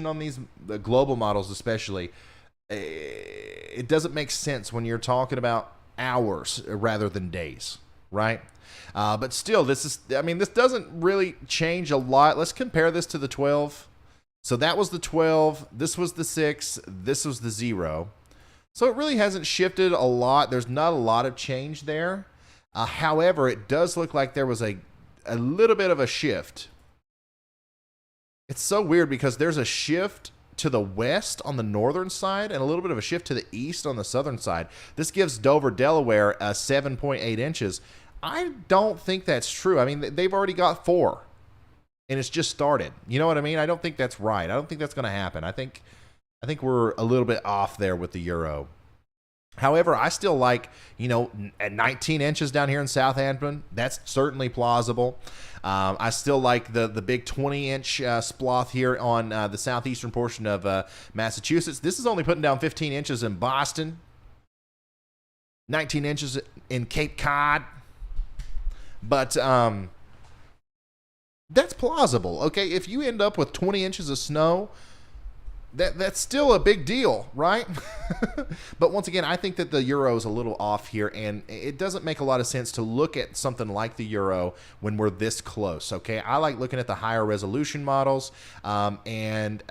on these the global models especially, it doesn't make sense when you're talking about hours rather than days, right? But still, this doesn't really change a lot. Let's compare this to the 12. So that was the 12, this was the 6, this was the 0. So it really hasn't shifted a lot. There's not a lot of change there. However, it does look like there was a little bit of a shift. It's so weird because there's a shift to the west on the northern side and a little bit of a shift to the east on the southern side. This gives Dover, Delaware, 7.8 inches. I don't think that's true. I mean, they've already got 4. And it's just started. You know what I mean? I don't think that's right. I don't think that's going to happen. I think we're a little bit off there with the Euro. However, I still like, at 19 inches down here in Southampton, that's certainly plausible. I still like the big 20-inch sploth here on the southeastern portion of Massachusetts. This is only putting down 15 inches in Boston, 19 inches in Cape Cod. But that's plausible, okay? If you end up with 20 inches of snow, that's still a big deal, right? But once again, I think that the Euro is a little off here, and it doesn't make a lot of sense to look at something like the Euro when we're this close, okay? I like looking at the higher resolution models and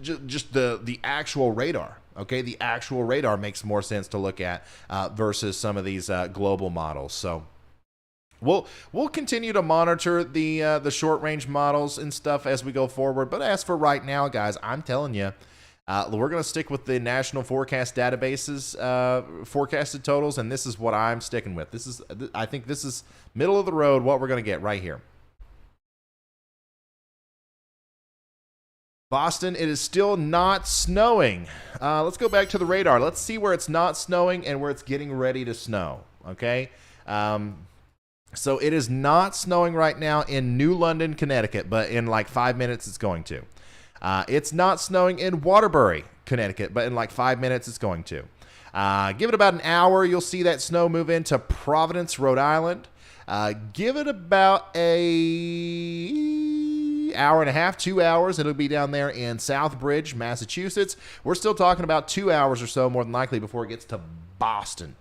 just the actual radar, okay? The actual radar makes more sense to look at versus some of these global models, so... We'll continue to monitor the short range models and stuff as we go forward. But as for right now, guys, I'm telling you, we're going to stick with the national forecast databases forecasted totals, and this is what I'm sticking with. I think this is middle of the road what we're going to get right here. Boston, it is still not snowing. Let's go back to the radar. Let's see where it's not snowing and where it's getting ready to snow, okay? So it is not snowing right now in New London, Connecticut, but in like 5 minutes it's going to. It's not snowing in Waterbury, Connecticut, but in like 5 minutes it's going to. Give it about an hour, you'll see that snow move into Providence, Rhode Island. Give it about a hour and a half, 2 hours. It'll be down there in Southbridge, Massachusetts. We're still talking about 2 hours or so, more than likely, before it gets to Boston.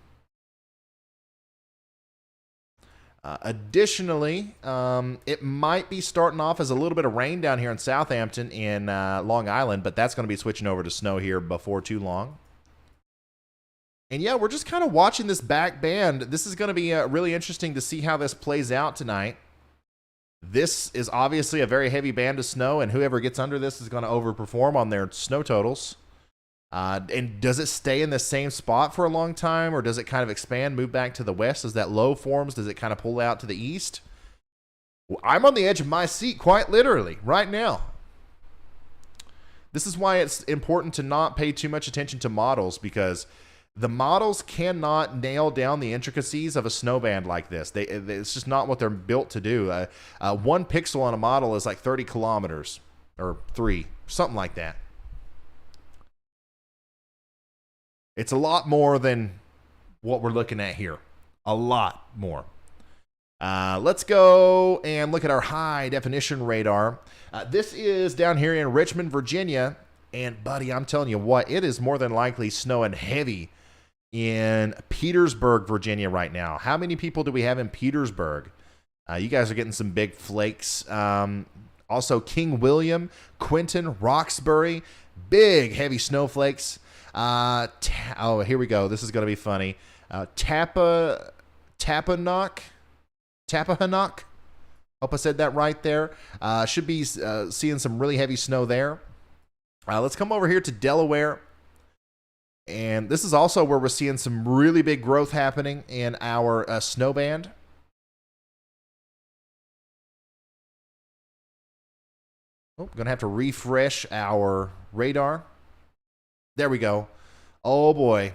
Additionally, it might be starting off as a little bit of rain down here in Southampton in Long Island, but that's going to be switching over to snow here before too long. And yeah, we're just kind of watching this back band. This is going to be really interesting to see how this plays out tonight. This is obviously a very heavy band of snow, and whoever gets under this is going to overperform on their snow totals. And does it stay in the same spot for a long time, or does it kind of expand, move back to the west as that low forms? Does it kind of pull out to the east? Well, I'm on the edge of my seat quite literally right now. This is why it's important to not pay too much attention to models, because the models cannot nail down the intricacies of a snow band like this. It's just not what they're built to do. 1 pixel on a model is like 30 kilometers, or 3, something like that. It's a lot more than what we're looking at here. A lot more. Let's go and look at our high definition radar. This is down here in Richmond, Virginia. And buddy, I'm telling you what, it is more than likely snowing heavy in Petersburg, Virginia right now. How many people do we have in Petersburg? You guys are getting some big flakes. Also, King William, Quinton, Roxbury, big heavy snowflakes. Oh, here we go. This is going to be funny. Tappahannock. Hope I said that right there. Should be seeing some really heavy snow there. Let's come over here to Delaware. And this is also where we're seeing some really big growth happening in our snow band. Oh, going to have to refresh our radar. There we go. Oh boy.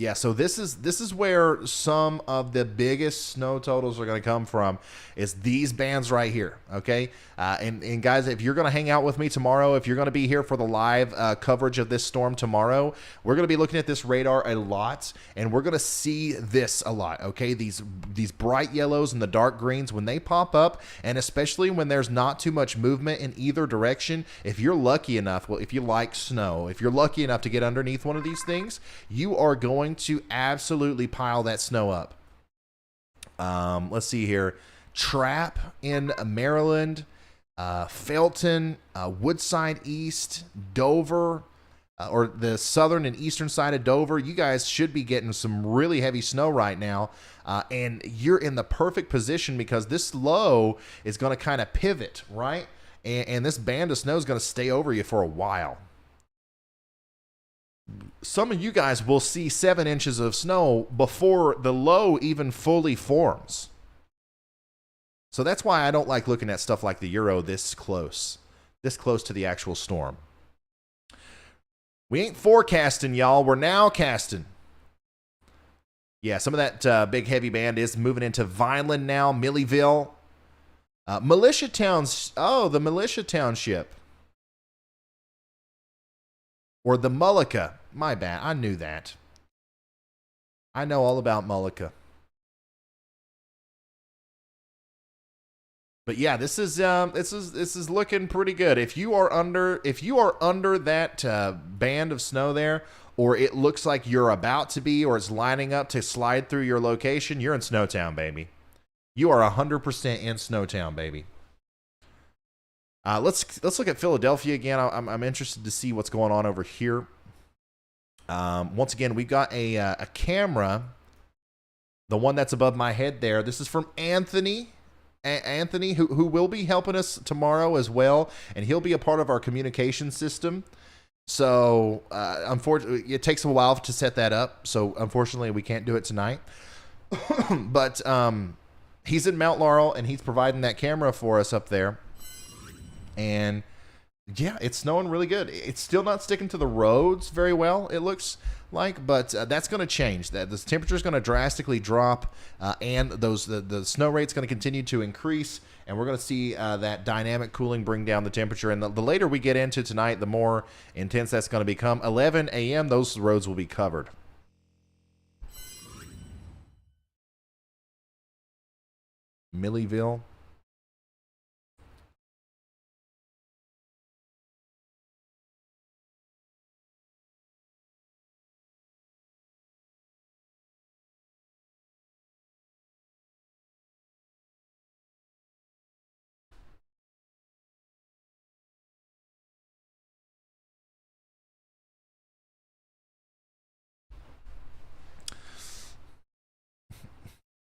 Yeah, so this is where some of the biggest snow totals are going to come from, is these bands right here, okay? And guys, if you're going to hang out with me tomorrow, if you're going to be here for the live coverage of this storm tomorrow, we're going to be looking at this radar a lot, and we're going to see this a lot, okay? These bright yellows and the dark greens, when they pop up, and especially when there's not too much movement in either direction, if you're lucky enough, well, if you like snow, if you're lucky enough to get underneath one of these things, you are going to absolutely pile that snow up. Let's see here. Trapp in Maryland, Felton, Woodside East, Dover, or the southern and eastern side of Dover. You guys should be getting some really heavy snow right now. And you're in the perfect position, because this low is going to kind of pivot, right? And this band of snow is going to stay over you for a while. Some of you guys will see 7 inches of snow before the low even fully forms. So that's why I don't like looking at stuff like the Euro this close to the actual storm. We ain't forecasting, y'all. We're now casting. Yeah, some of that big heavy band is moving into Vineland now, Milliville. Militia Towns. Oh, the Militia Township. Or the Mullica. My bad. I knew that. I know all about Mullica. But yeah, this is looking pretty good. If you are under that band of snow there, or it looks like you're about to be, or it's lining up to slide through your location, you're in Snowtown, baby. You are 100% in Snowtown, baby. Let's look at Philadelphia again. I'm interested to see what's going on over here. Once again, we've got a camera, the one that's above my head there. This is from Anthony. Anthony, who will be helping us tomorrow as well, and he'll be a part of our communication system. So, unfortunately, it takes a while to set that up. So, unfortunately, we can't do it tonight. But he's in Mount Laurel, and he's providing that camera for us up there. And Yeah, it's snowing really good. It's still not sticking to the roads very well, it looks like, but that's going to change. That the temperature is going to drastically drop, and the snow rate's going to continue to increase, and we're going to see that dynamic cooling bring down the temperature. And the later we get into tonight, the more intense that's going to become. 11 a.m., those roads will be covered. Milliville.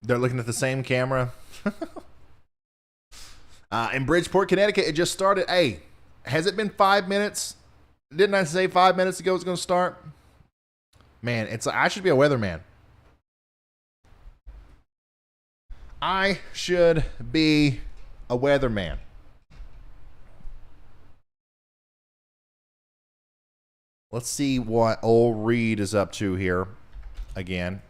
They're looking at the same camera. In Bridgeport, Connecticut, it just started. Hey, has it been 5 minutes? Didn't I say 5 minutes ago it's going to start? Man, I should be a weatherman. I should be a weatherman. Let's see what old Reed is up to here again.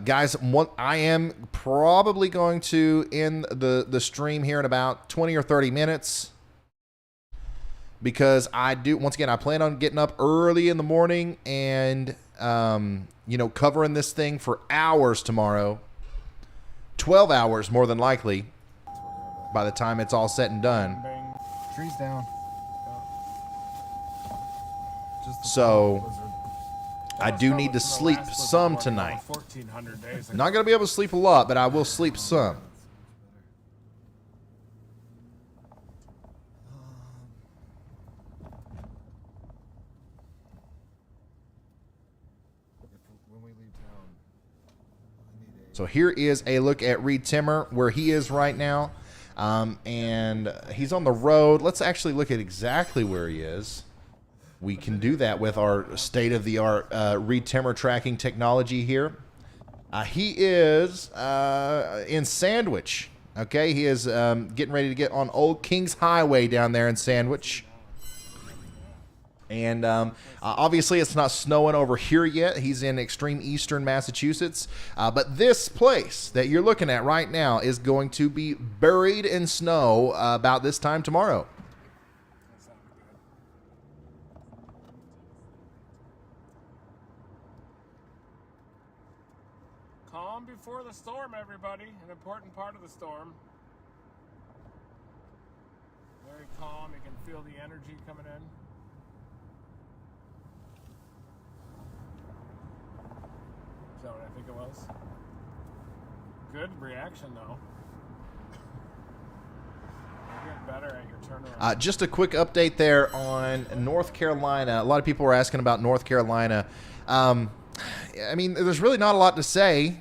Guys, I am probably going to end the stream here in about 20 or 30 minutes because I plan on getting up early in the morning and, covering this thing for hours tomorrow. 12 hours, more than likely, by the time it's all said and done. Trees down. So I do need to sleep some tonight. Not going to be able to sleep a lot, but I will sleep some. So here is a look at Reed Timmer, where he is right now. And he's on the road. Let's actually look at exactly where he is. We can do that with our state-of-the-art Reed Timmer tracking technology here. He is in Sandwich. Okay, he is getting ready to get on Old Kings Highway down there in Sandwich. And obviously it's not snowing over here yet. He's in extreme eastern Massachusetts. But this place that you're looking at right now is going to be buried in snow about this time tomorrow. Calm before the storm, everybody. An important part of the storm. Very calm. You can feel the energy coming in. Is that what I think it was? Good reaction, though. You're getting better at your turnaround. Just a quick update there on North Carolina. A lot of people were asking about North Carolina. I mean, there's really not a lot to say.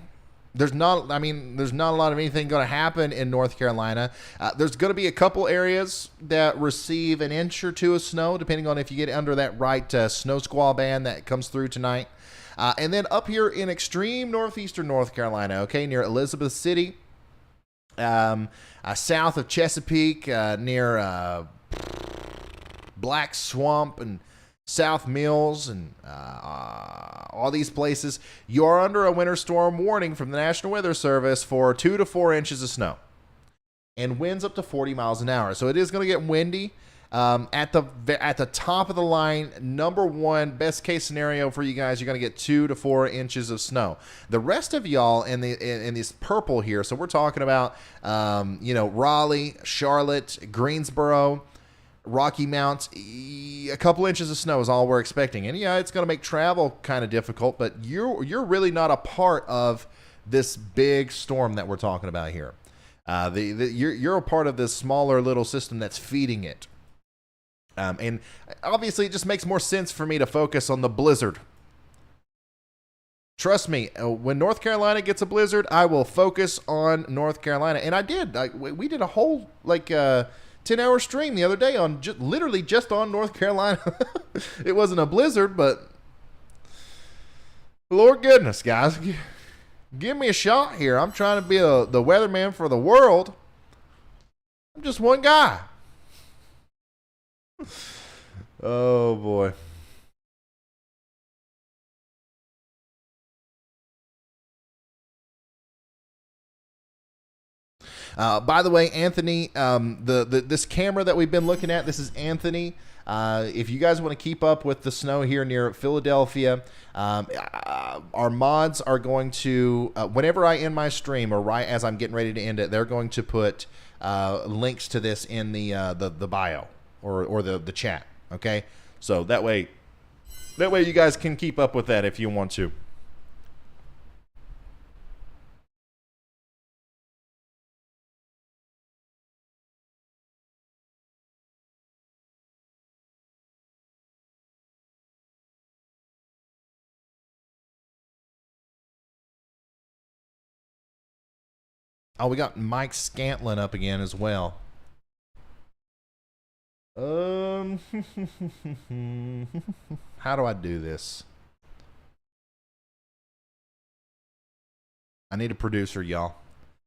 There's not a lot of anything going to happen in North Carolina. There's going to be a couple areas that receive an inch or two of snow, depending on if you get under that right snow squall band that comes through tonight. And then up here in extreme northeastern North Carolina, okay, near Elizabeth City, south of Chesapeake, near Black Swamp and South Mills and all these places, you're under a winter storm warning from the National Weather Service for 2 to 4 inches of snow and winds up to 40 miles an hour. So it is going to get windy. At the top of the line, number one best case scenario for you guys, you're going to get 2 to 4 inches of snow. The rest of y'all in this purple here, so we're talking about Raleigh, Charlotte, Greensboro, Rocky Mount, a couple inches of snow is all we're expecting. And yeah, it's going to make travel kind of difficult, but you're really not a part of this big storm that we're talking about here. You're a part of this smaller little system that's feeding it. And obviously it just makes more sense for me to focus on the blizzard. Trust me, when North Carolina gets a blizzard, I will focus on North Carolina. And I did. We did a whole 10-hour stream the other day on literally just on North Carolina. It wasn't a blizzard, but Lord goodness, guys, give me a shot here. I'm trying to be the weatherman for the world. I'm just one guy. Oh boy. By the way, Anthony, this camera that we've been looking at, this is Anthony. If you guys want to keep up with the snow here near Philadelphia, our mods are going to, whenever I end my stream or right as I'm getting ready to end it, they're going to put links to this in the bio or the chat. Okay, so that way you guys can keep up with that if you want to. Oh, we got Mike Scantlin up again as well. How do I do this? I need a producer, y'all.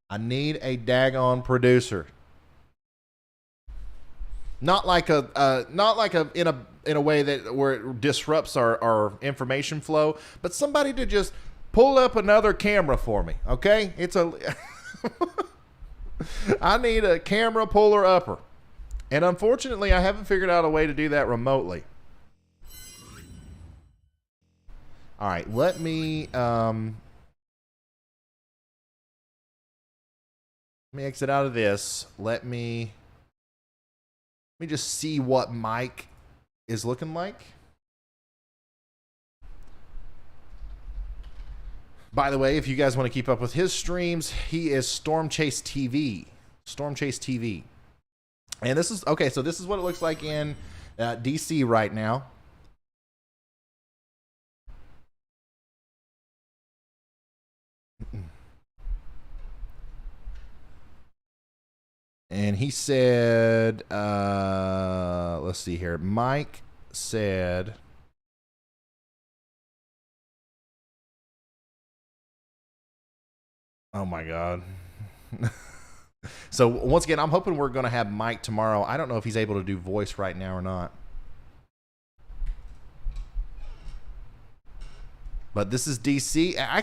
I need a daggone producer. Not like in a way that where it disrupts our information flow, but somebody to just pull up another camera for me. Okay, it's a. I need a camera puller upper. And unfortunately, I haven't figured out a way to do that remotely. All right, let me exit out of this. Let me just see what Mike is looking like. By the way, if you guys want to keep up with his streams, he is Storm Chase TV. Storm Chase TV. And this is, okay, so this is what it looks like in DC right now. And he said, let's see here. Mike said, oh my God. So once again, I'm hoping we're going to have Mike tomorrow. I don't know if he's able to do voice right now or not. But this is DC. I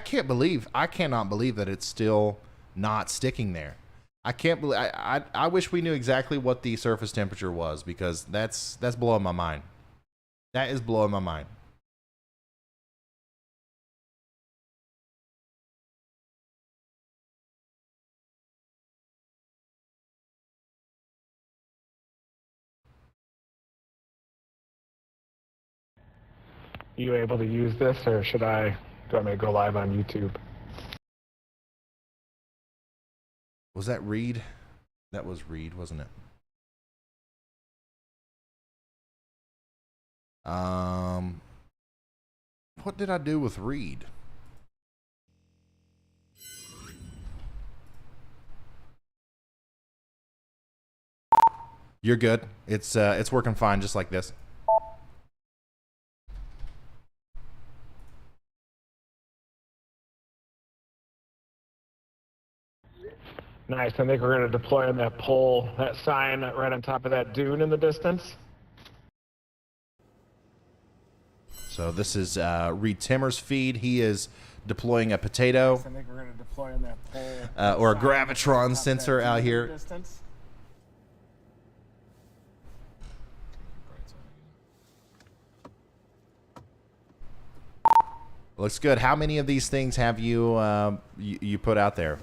cannot believe that it's still not sticking there. I can't believe. I wish we knew exactly what the surface temperature was, because that's blowing my mind. That is blowing my mind. You able to use this, or do I want me to go live on YouTube? Was that Reed? That was Reed, wasn't it? What did I do with Reed? You're good. It's working fine just like this. Nice. I think we're going to deploy on that pole, that sign right on top of that dune in the distance. So this is Reed Timmer's feed. He is deploying a potato. I think we're going to deploy on that pole. Or a gravitron sensor out here. Distance. Looks good. How many of these things have you you put out there?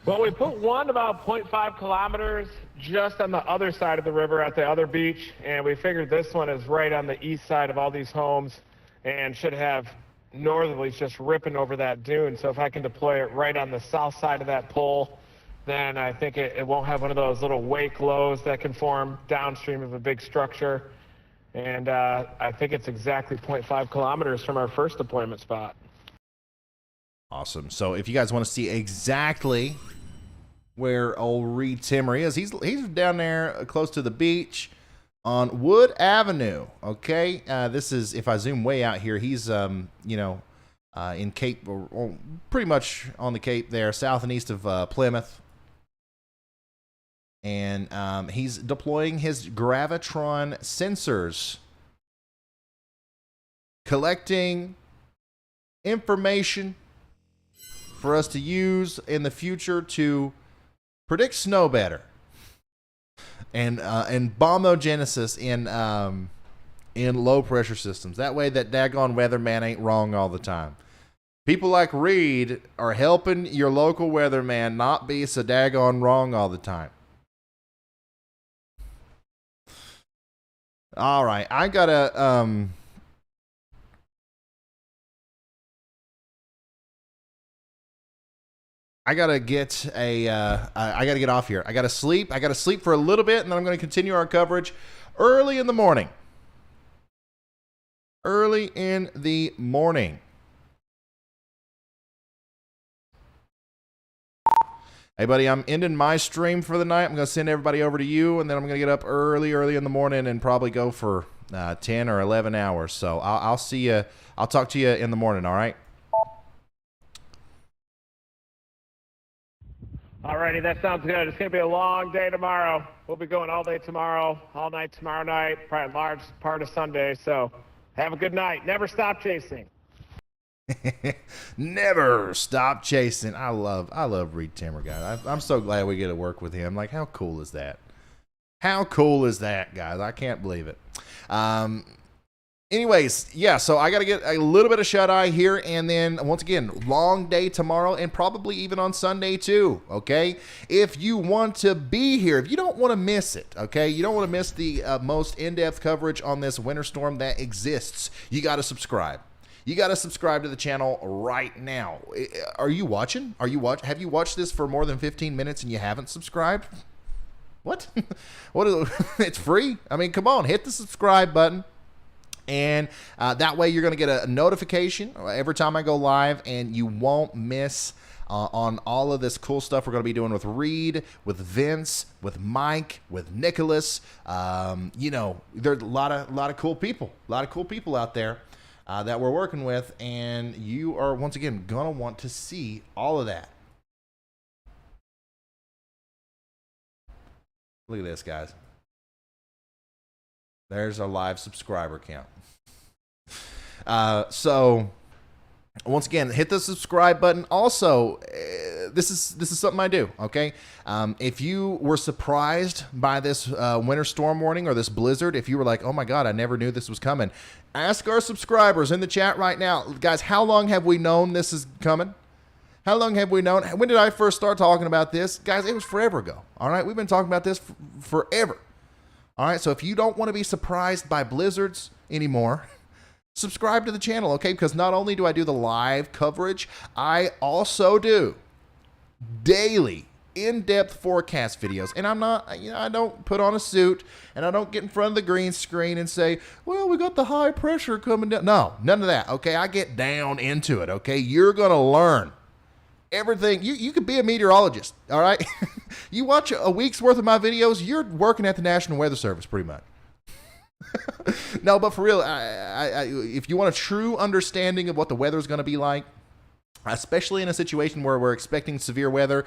Well, we put one about 0.5 kilometers just on the other side of the river at the other beach, and we figured this one is right on the east side of all these homes and should have northerlies just ripping over that dune. So if I can deploy it right on the south side of that pole, then I think it won't have one of those little wake lows that can form downstream of a big structure. And I think it's exactly 0.5 kilometers from our first deployment spot. Awesome. So if you guys want to see exactly where old Reed Timmer is, he's down there close to the beach. on Wood Avenue. Okay, this is, if I zoom way out here, he's in Cape, or pretty much on the Cape there, south and east of Plymouth. And he's deploying his gravitron sensors, collecting information for us to use in the future to predict snow better, and bombogenesis in low pressure systems. That way that daggone weatherman ain't wrong all the time. People like Reed are helping your local weatherman not be so daggone wrong all the time. All right, I gotta get off here. I gotta sleep. I gotta sleep for a little bit, and then I'm gonna continue our coverage early in the morning. Early in the morning. Hey, buddy, I'm ending my stream for the night. I'm going to send everybody over to you, and then I'm going to get up early in the morning and probably go for 10 or 11 hours. So I'll see you. I'll talk to you in the morning, all right? Alrighty, that sounds good. It's going to be a long day tomorrow. We'll be going all day tomorrow, all night tomorrow night, probably a large part of Sunday. So have a good night. Never stop chasing. Never stop chasing. I love Reed Timmer, guys. I'm so glad we get to work with him. Like, how cool is that? How cool is that, guys? I can't believe it. Anyways, yeah, so I got to get a little bit of shut-eye here, and then, once again, long day tomorrow, and probably even on Sunday, too, okay? If you want to be here, if you don't want to miss it, okay? You don't want to miss the most in-depth coverage on this winter storm that exists, you got to subscribe. You got to subscribe to the channel right now. Are you watching? Have you watched this for more than 15 minutes and you haven't subscribed? What? It's free. I mean, come on, hit the subscribe button. And that way you're going to get a notification every time I go live, and you won't miss on all of this cool stuff we're going to be doing with Reed, with Vince, with Mike, with Nicholas. There's a lot of cool people. A lot of cool people out there that we're working with, and you are, once again, going to want to see all of that. Look at this, guys. There's our live subscriber count. So, once again, hit the subscribe button. Also, this is something I do, okay? If you were surprised by this winter storm warning or this blizzard, if you were like, oh my God, I never knew this was coming, ask our subscribers in the chat right now. Guys, how long have we known this is coming? How long have we known? When did I first start talking about this? Guys, it was forever ago, all right? We've been talking about this forever. All right, so if you don't want to be surprised by blizzards anymore, subscribe to the channel, okay? Because not only do I do the live coverage, I also do daily in-depth forecast videos. And I'm not, I don't put on a suit and I don't get in front of the green screen and say, well, we got the high pressure coming down. No, none of that, okay? I get down into it, okay? You're going to learn everything. You could be a meteorologist, all right? You watch a week's worth of my videos, you're working at the National Weather Service pretty much. No, but for real, if you want a true understanding of what the weather is going to be like, especially in a situation where we're expecting severe weather,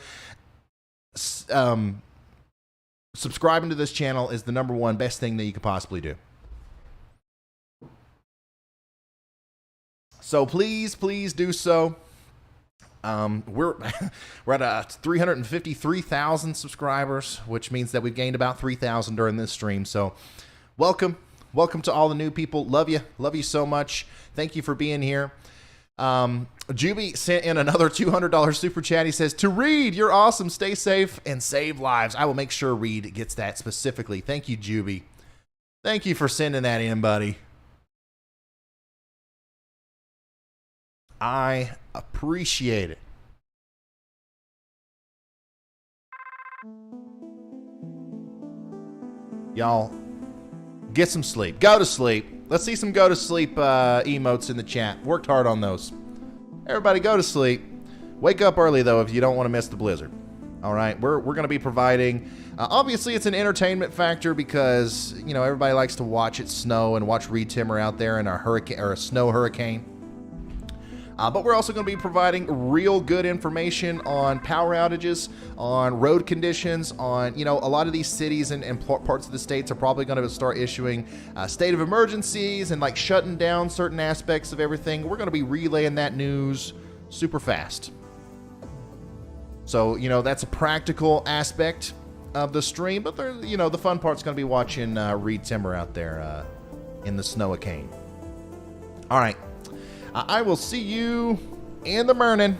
subscribing to this channel is the number one best thing that you could possibly do. So please do so. We're at 353,000 subscribers, which means that we've gained about 3,000 during this stream. So welcome to all the new people. Love you so much. Thank you for being here. Juby sent in another $200 super chat. He says, to Reed, you're awesome. Stay safe and save lives. I will make sure Reed gets that specifically. Thank you, Juby. Thank you for sending that in, buddy. I appreciate it. Y'all, get some sleep. Go to sleep. Let's see some go to sleep emotes in the chat. Worked hard on those. Everybody go to sleep. Wake up early, though, if you don't want to miss the blizzard. All right, we're going to be providing, obviously it's an entertainment factor because, you know, everybody likes to watch it snow and watch Reed Timmer out there in a hurricane or a snow hurricane. But we're also going to be providing real good information on power outages, on road conditions, on, you know, a lot of these cities and parts of the states are probably going to start issuing state of emergencies and like shutting down certain aspects of everything. We're going to be relaying that news super fast. So, you know, that's a practical aspect of the stream, but there, you know, the fun part's going to be watching Reed Timmer out there in the snow-a-cane. All right. I will see you in the morning.